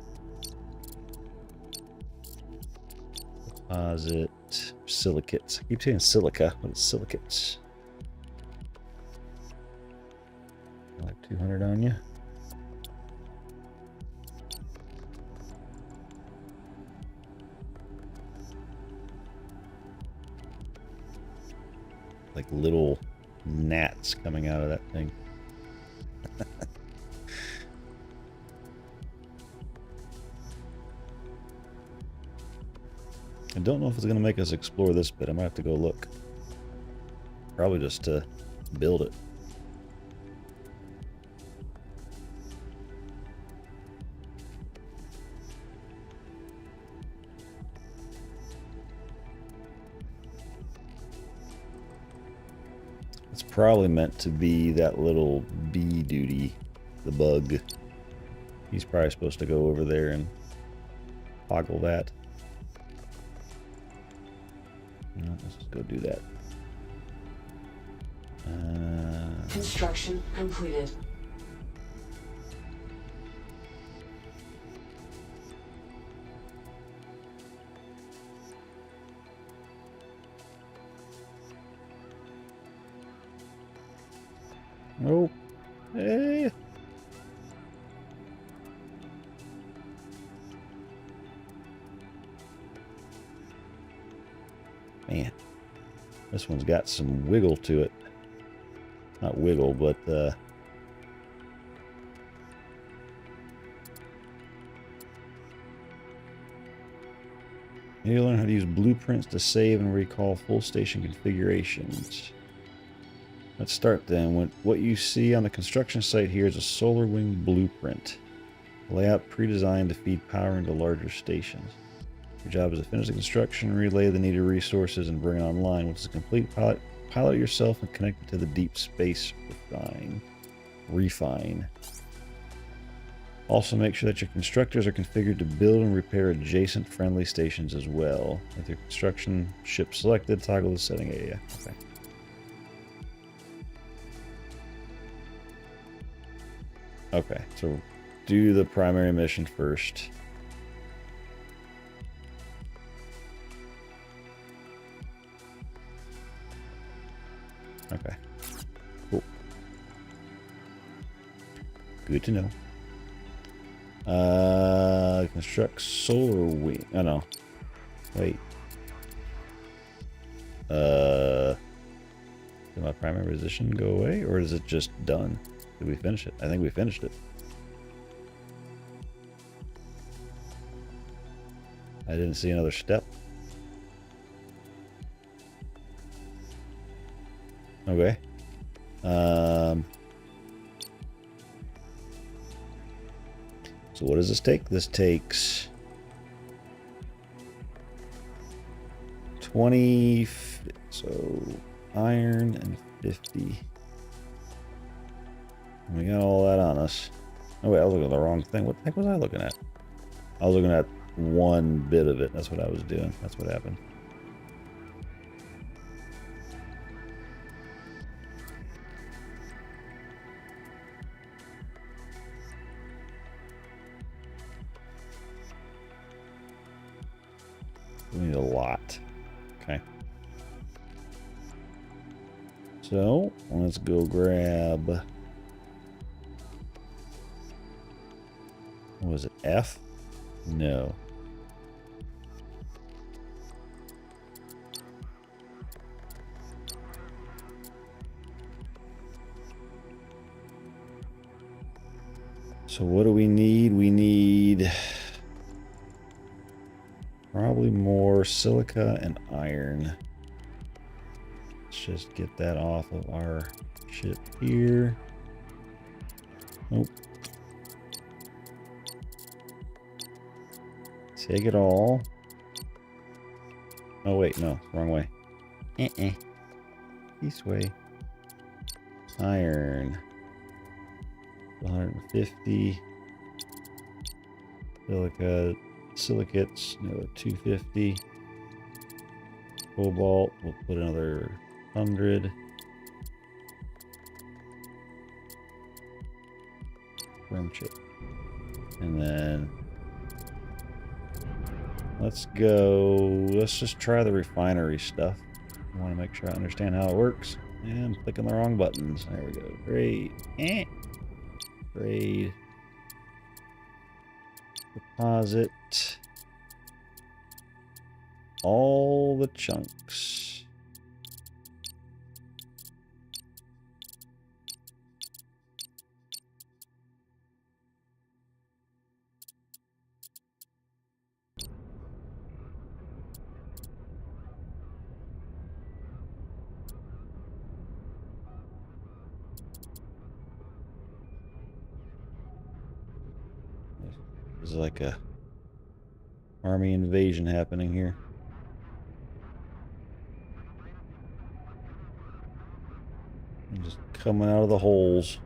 Deposit silicates. I keep saying silica, but it's silicates. Like 200 on you. like little gnats coming out of that thing. I don't know if it's going to make us explore this bit. I might have to go look. Probably just to build it. It's probably meant to be that little bee duty, the bug. He's probably supposed to go over there and toggle that. Let's just go do that. Construction completed. Oh, hey. Man, this one's got some wiggle to it. Not wiggle, but you learn how to use blueprints to save and recall full station configurations. Let's start then. What you see on the construction site here is a solar wing blueprint. Layout pre-designed to feed power into larger stations. Your job is to finish the construction, relay the needed resources, and bring it online. Once it's complete, pilot yourself and connect it to the deep space refine. Also make sure that your constructors are configured to build and repair adjacent friendly stations as well. With your construction ship selected, toggle the setting area. Okay. Okay, so do the primary mission first. Okay. Cool. Good to know. Construct solar wing. Oh no. Wait. Did my primary position go away, or is it just done? Did we finish it? I think we finished it. I didn't see another step. Okay. So what does this take? This takes 20, so iron and 50. We got all that on us. Oh wait, I was looking at the wrong thing. What the heck was I looking at? I was looking at one bit of it. That's what I was doing. That's what happened. We need a lot. Okay. So, let's go grab... What was it? F? No. So what do we need? We need... probably more silica and iron. Let's just get that off of our ship here. Nope. Take it all. Oh wait, no, wrong way. This way. Iron. 150. Silicates, another 250. Cobalt, we'll put another 100. Chrome chip. And then let's just try the refinery stuff. I want to make sure I understand how it works. And I'm clicking the wrong buttons. There we go. Great. Grade. Deposit. All the chunks. There's like a army invasion happening here. I'm just coming out of the holes.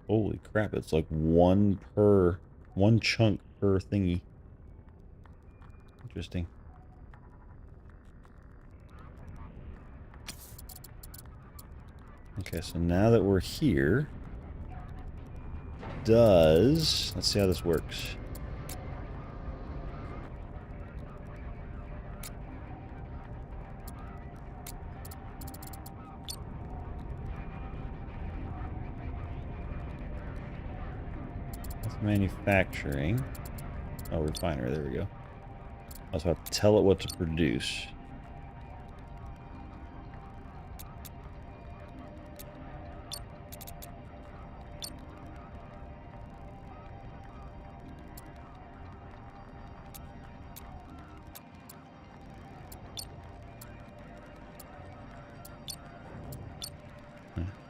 Holy crap, it's like one chunk per thingy. Interesting. Okay, so now that we're here, let's see how this works. That's manufacturing. Oh, refinery, there we go. I was about to tell it what to produce.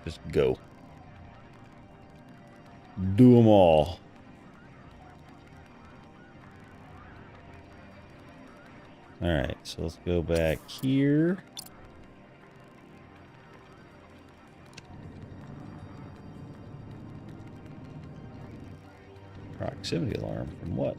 Just go. Do them all. Alright, so let's go back here. Proximity alarm from what?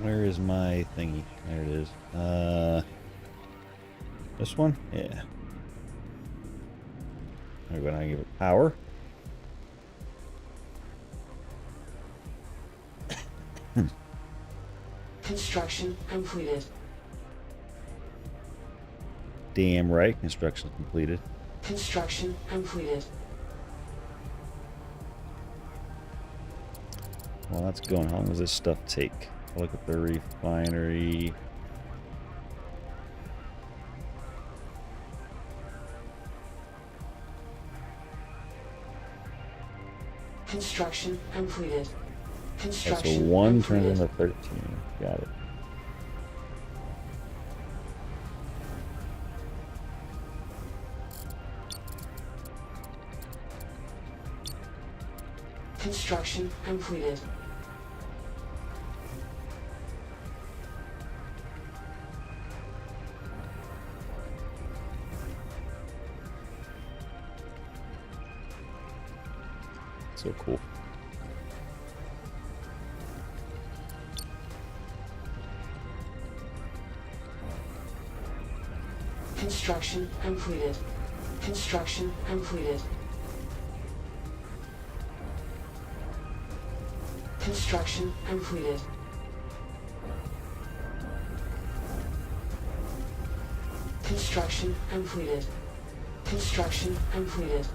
Where is my thingy? There it is. This one? Yeah. I'm gonna give it power. Construction completed. Damn right, construction completed. Construction completed. Well, that's going. How long does this stuff take? Look at the refinery. Construction completed. Okay, Construction so 1 completed. turns into 13. Got it. Construction completed. So cool. Construction completed. Construction completed. Construction completed. Construction completed. Construction completed.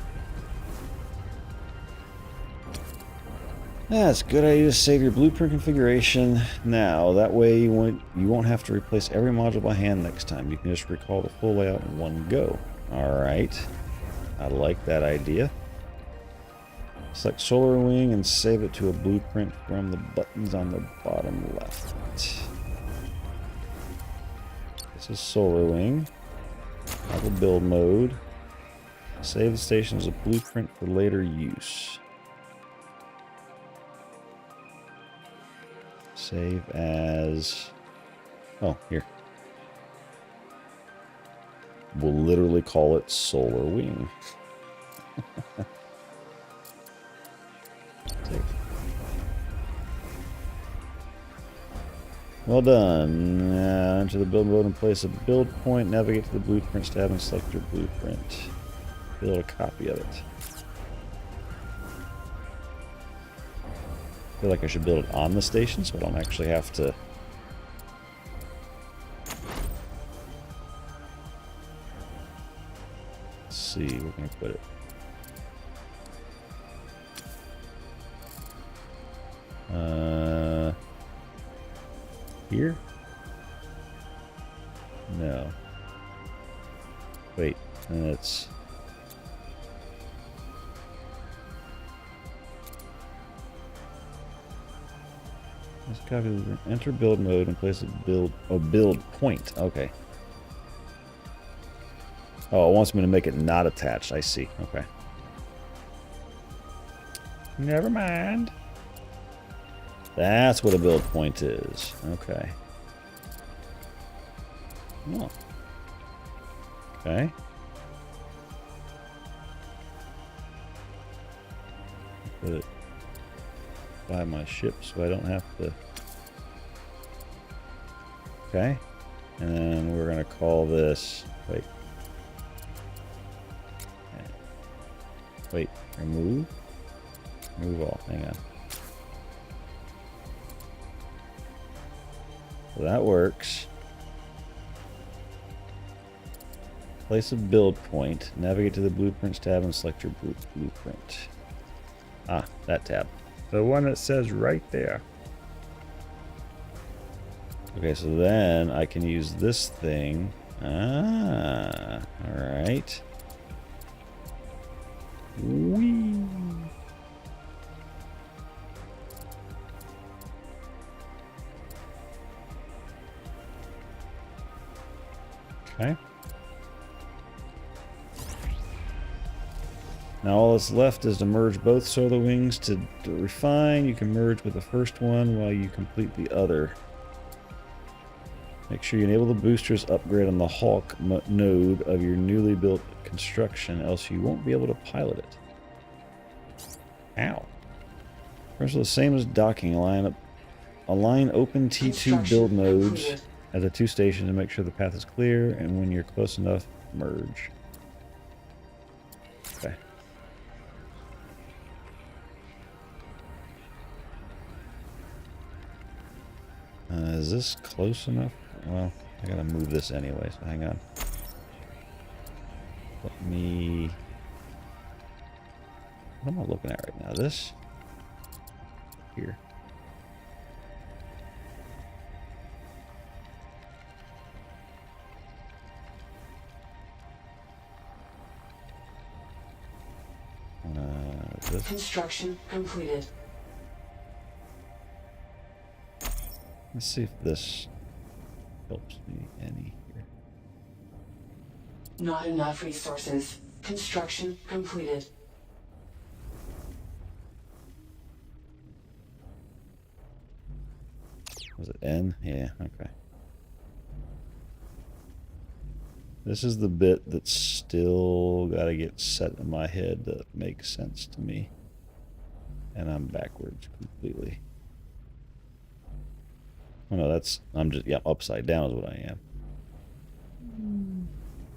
That's a good idea to save your blueprint configuration now. That way you won't have to replace every module by hand next time. You can just recall the full layout in one go. Alright. I like that idea. Select Solar Wing and save it to a blueprint from the buttons on the bottom left. This is Solar Wing. Toggle build mode. Save the station as a blueprint for later use. Save as... Oh, here. We'll literally call it Solar Wing. Well done. Enter the build mode and place a build point. Navigate to the blueprints tab and select your blueprint. Build a copy of it. I feel like I should build it on the station so I don't actually have to... Let's see, where can I put it? Here? No. Wait, it's... Let's copy the enter build mode and place a build point. Okay. Oh, it wants me to make it not attached. I see. Okay. Never mind. That's what a build point is. Okay. Oh. Okay. Put it by my ship so I don't have to. Okay. And then we're going to call this. Wait. Wait. Remove. Remove all. Hang on. So that works. Place a build point. Navigate to the blueprints tab and select your blueprint. Ah, that tab. The one that says right there. Okay, so then I can use this thing. Ah, alright. Whee! Okay. Now all that's left is to merge both solar wings to refine. You can merge with the first one while you complete the other. Make sure you enable the boosters upgrade on the Hawk node of your newly built construction, else you won't be able to pilot it. Ow. First, the same as docking. Align open T2 build nodes at the two stations to make sure the path is clear, and when you're close enough, merge. Okay. Is this close enough? Well, I gotta move this anyway, so hang on. Let me... What am I looking at right now? This? Here. This. Construction completed. Let's see if this helps me any here. Not enough resources. Construction completed. Was it N? Yeah, okay. This is the bit that's still got to get set in my head that makes sense to me. And I'm backwards completely. Oh no, that's, I'm just, yeah, upside down is what I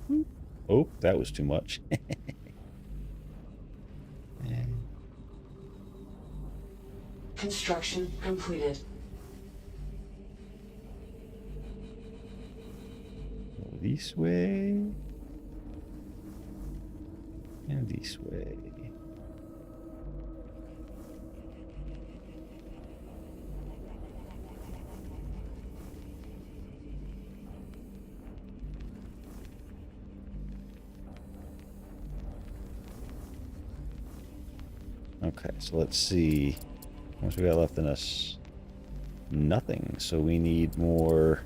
am. Oh, that was too much. Construction completed. This way. And this way. Okay, so let's see. How much we got left in us? Nothing. So we need more.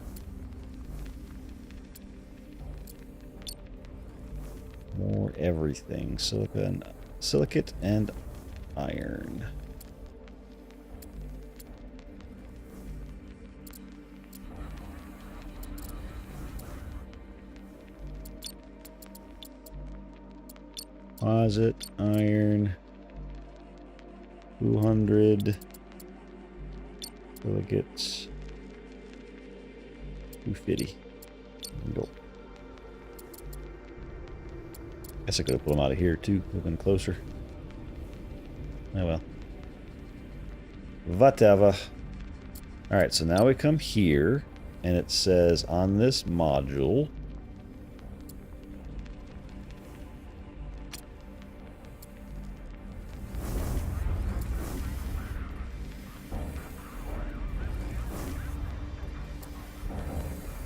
More everything. Silicate and iron. Deposit, iron, 200 silicates, 250. Go. Guess I could have pulled them out of here too. Would have been closer. Oh well. Whatever. Alright, so now we come here, and it says on this module.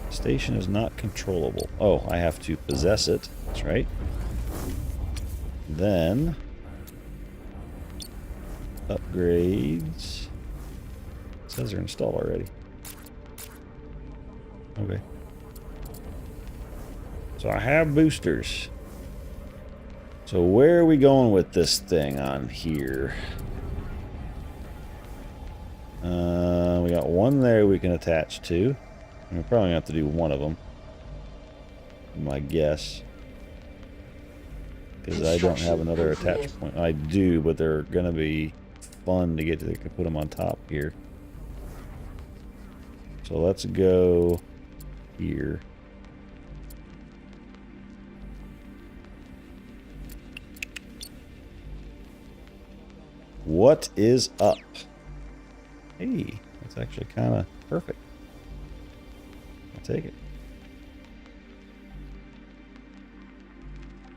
Station is not controllable. Oh, I have to possess it. That's right. Then upgrades. It says they're installed already. Okay. So I have boosters. So where are we going with this thing on here? We got one there we can attach to. We're probably gonna have to do one of them. My guess. Because I don't have another attach point. I do, but they're gonna be fun to get to. They can put them on top here. So let's go here. What is up? Hey, that's actually kind of perfect. I'll take it.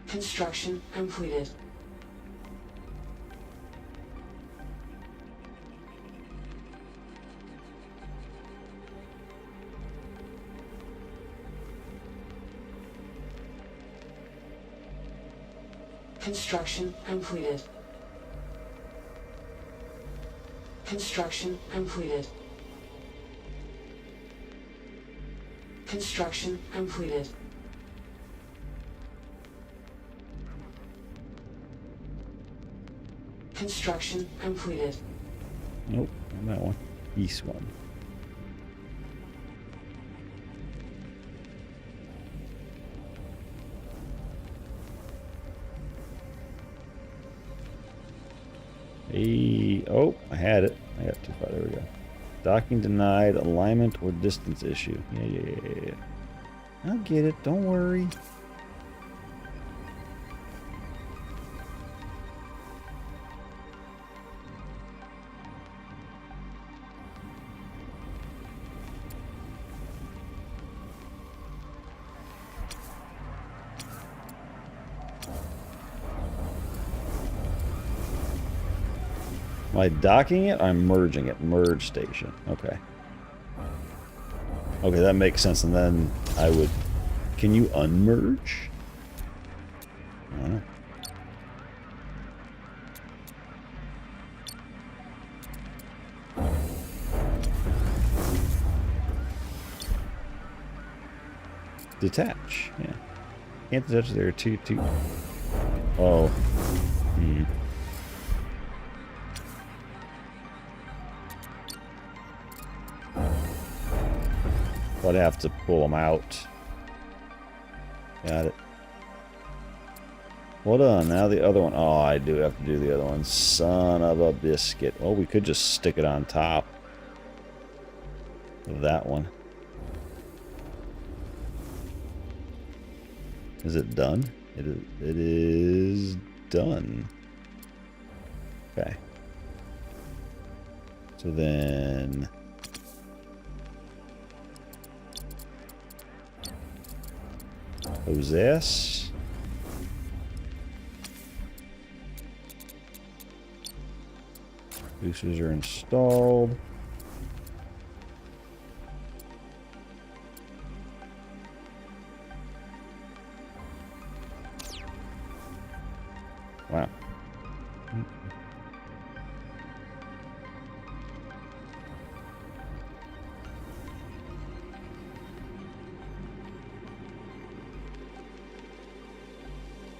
Construction completed. Construction completed. Construction completed. Construction completed. Construction completed. Nope, not that one. East one. Hey, oh, I had it. I got too far. There we go. Docking denied, alignment or distance issue. Yeah. I'll get it. Don't worry. Am I docking it? I'm merging it. Merge station. Okay. Okay, that makes sense. And then I would... Can you unmerge? I don't know. Detach. Yeah. Can't detach there. Two. Oh. Hmm. I'd have to pull them out. Got it. Hold on, now the other one. Oh, I do have to do the other one. Son of a biscuit. Well, we could just stick it on top of that one. Is it done? It is done. Okay. So then... Possess. Boosters are installed. Wow.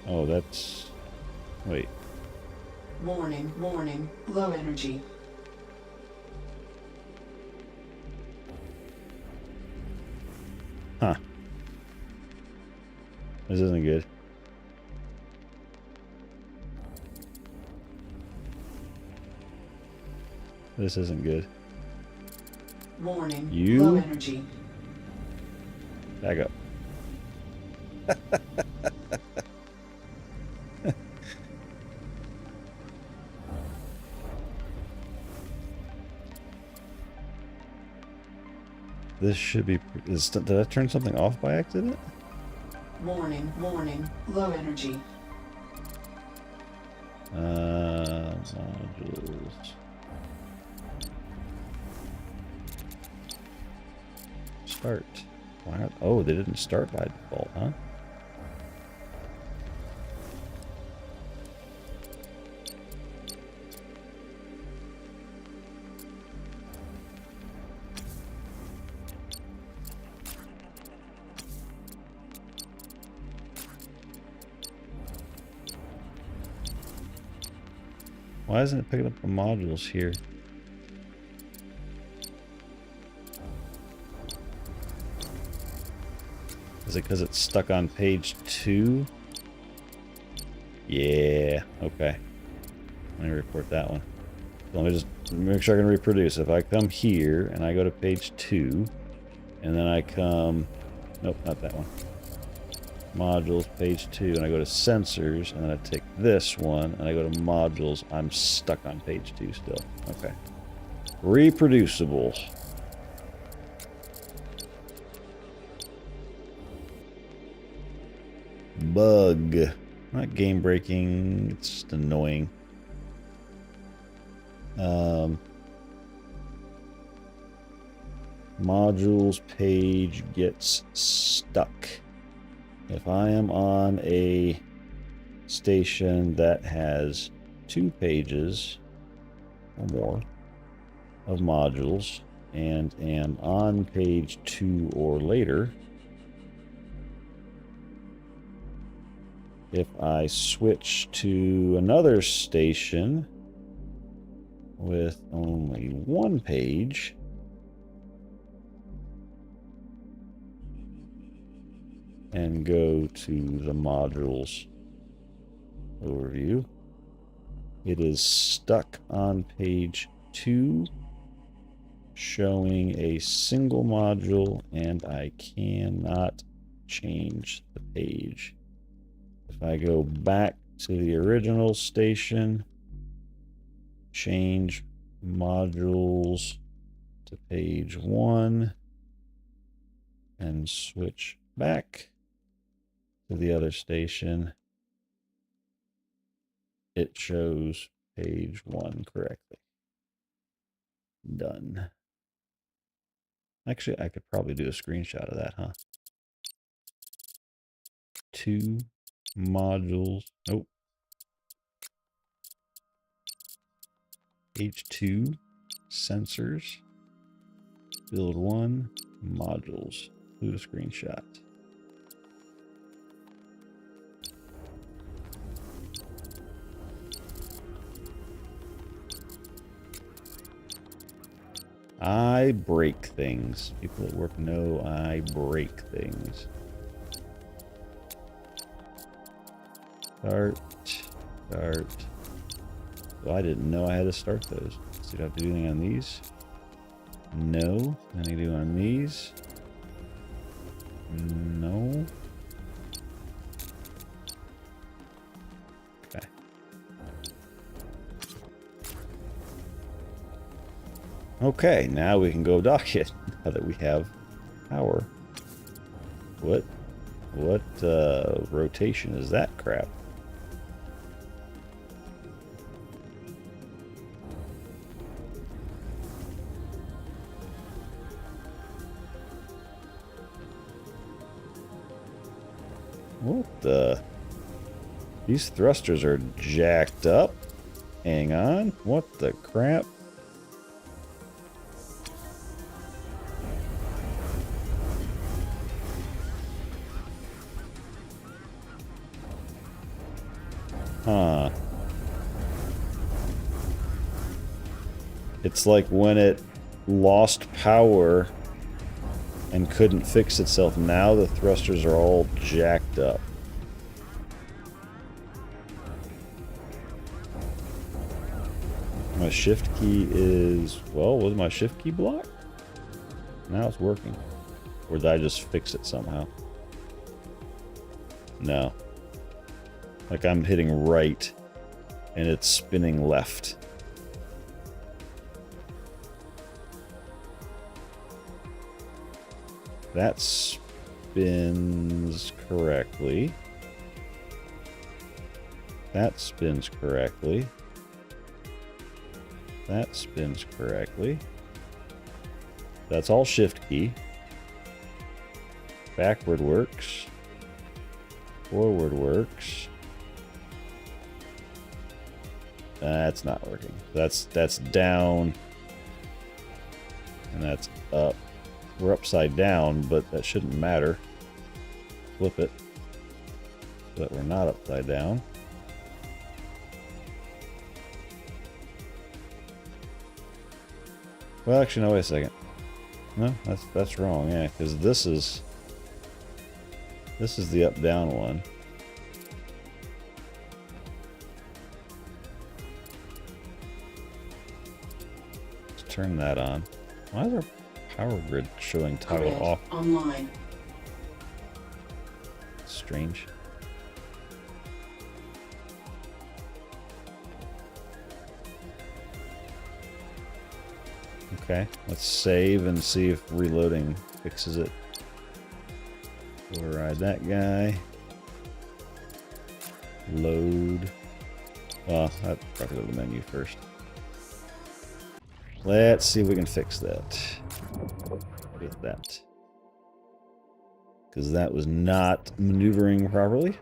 Oh, that's... Wait. Warning, warning, low energy. Huh. This isn't good. This isn't good. Warning, You? low energy. Back up. This should be... did I turn something off by accident? Warning, warning, low energy. Modules. Start. Why not? Oh, they didn't start by default, huh? Why isn't it picking up the modules here? Is it because it's stuck on page 2? Yeah, okay. Let me report that one. So let me just make sure I can reproduce. If I come here and I go to page 2, and then I come... Nope, not that one. Modules, page 2, and I go to sensors, and then I take this one, and I go to modules. I'm stuck on page 2 still. Okay. Reproducible. Bug. Not game breaking, it's just annoying. Modules page gets stuck. If I am on a station that has 2 pages or more of modules and am on page 2 or later, if I switch to another station with only 1 page, and go to the modules overview, it is stuck on page 2, showing a single module, and I cannot change the page. If I go back to the original station, change modules to page 1, and switch back to the other station, it shows page 1 correctly. Done. Actually, I could probably do a screenshot of that, huh? 2 modules. Nope. H2 sensors. Build 1 modules. Do a screenshot. I break things. People at work know I break things. Start. So I didn't know I had to start those. So do I have to do anything on these? No. Anything to do on these? No. Okay. Okay, now we can go dock it. Now that we have power. What rotation is that crap? What the? These thrusters are jacked up. Hang on. What the crap? Huh. It's like when it lost power and couldn't fix itself. Now the thrusters are all jacked up. My shift key is... Well, was my shift key blocked? Now it's working. Or did I just fix it somehow? No. Like I'm hitting right and it's spinning left. That spins correctly. That spins correctly. That spins correctly. That's all shift key. Backward works. Forward works. That's not working. That's down. And that's up. We're upside down, but that shouldn't matter. Flip it. So that we're not upside down. Well, actually, no, wait a second. No, that's wrong, yeah, because this is the up-down one. Let's turn that on. Why is our power grid showing toggle Grid off? online. Strange. Okay, let's save and see if reloading fixes it. Override that guy. Load. Well, I'd probably go to the menu first. Let's see if we can fix that. With that. Because that was not maneuvering properly.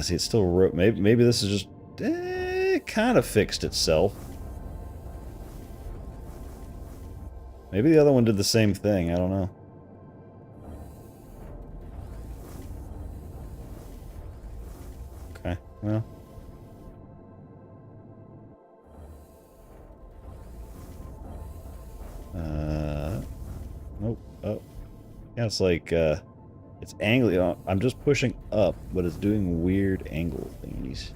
See, it's still maybe this is just kind of fixed itself. Maybe the other one did the same thing. I don't know. Okay, well. Nope. Oh. Yeah, it's like, it's angling. I'm just pushing up, but it's doing weird angle thingies.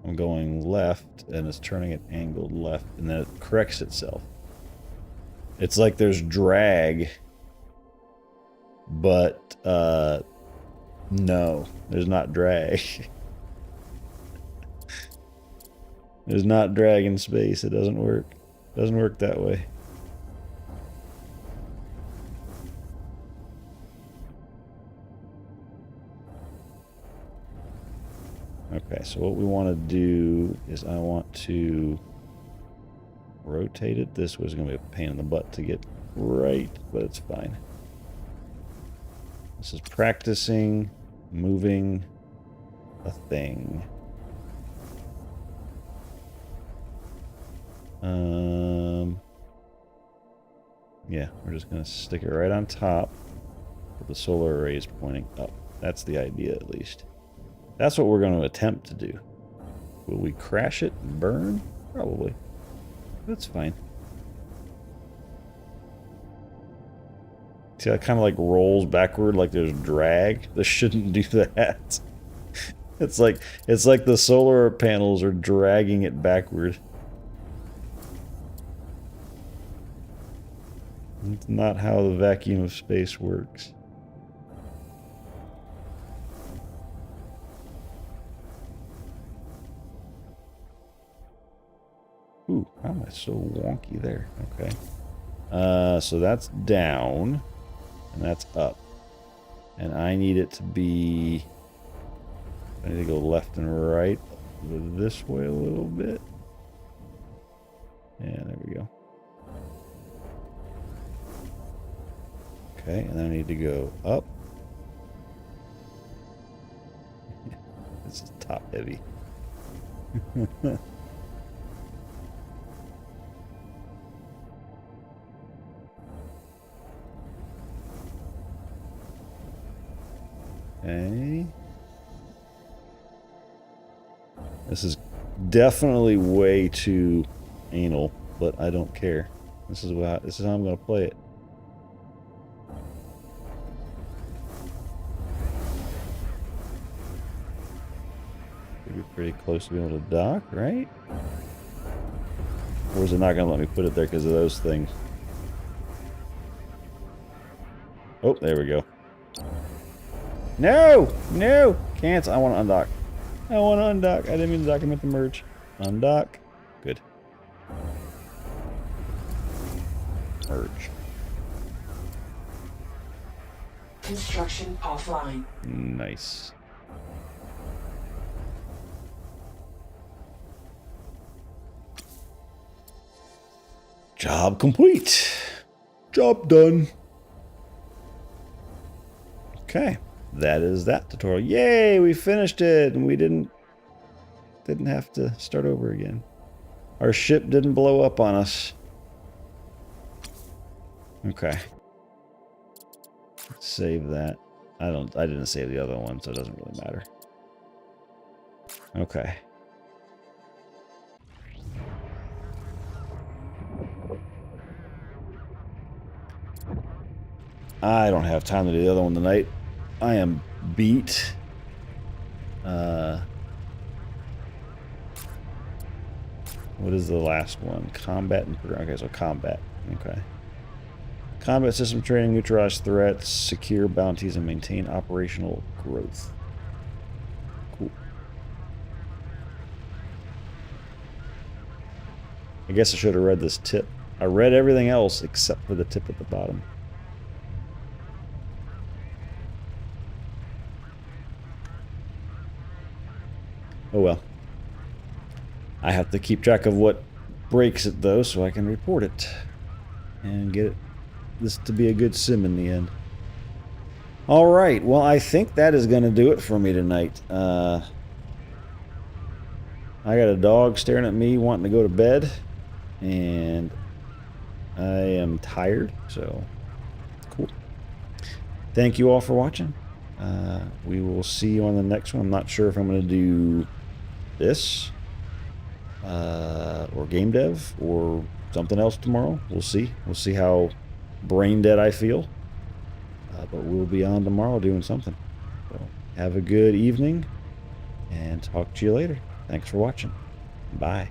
I'm going left, and it's turning it angled left, and then it corrects itself. It's like there's drag, but, no, there's not drag. There's not drag in space. It doesn't work. It doesn't work that way. Okay, so what we want to do is I want to rotate it. This was going to be a pain in the butt to get right, but it's fine. This is practicing moving a thing. Yeah, we're just going to stick it right on top with the solar arrays pointing up. That's the idea, at least. That's what we're going to attempt to do. Will we crash it and burn? Probably. That's fine. See, that kind of like rolls backward like there's drag. This shouldn't do that. It's like the solar panels are dragging it backward. It's not how the vacuum of space works. Ooh, how am I so wonky there? Okay. So that's down, and that's up. And I need it to be... I need to go left and right this way a little bit. Yeah, there we go. Okay, and then I need to go up. This is top heavy. Okay. This is definitely way too anal, but I don't care. This is how I'm going to play it. Maybe Pretty close to being able to dock, right? Or is it not going to let me put it there because of those things? Oh, there we go. No! No! Cancel. I want to undock. I want to undock. I didn't mean to dock. I meant to merge. Undock. Good. Merge. Construction offline. Nice. Job complete. Job done. Okay. That is that tutorial. Yay, we finished it and we didn't have to start over again. Our ship didn't blow up on us. Okay. Let's save that. I didn't save the other one, so it doesn't really matter. Okay. I don't have time to do the other one tonight. I am beat. What is the last one? Combat and program. Okay, so combat. Okay. Combat system training, neutralize threats, secure bounties, and maintain operational growth. Cool. I guess I should have read this tip. I read everything else except for the tip at the bottom. Oh well. I have to keep track of what breaks it though, so I can report it and get this to be a good sim in the end. All right, well, I think that is going to do it for me tonight. I got a dog staring at me wanting to go to bed, and I am tired, so cool. Thank you all for watching. We will see you on the next one. I'm not sure if I'm going to do this or game dev or something else tomorrow. We'll see. We'll see how brain dead I feel. But we'll be on tomorrow doing something. So have a good evening and talk to you later. Thanks for watching. Bye.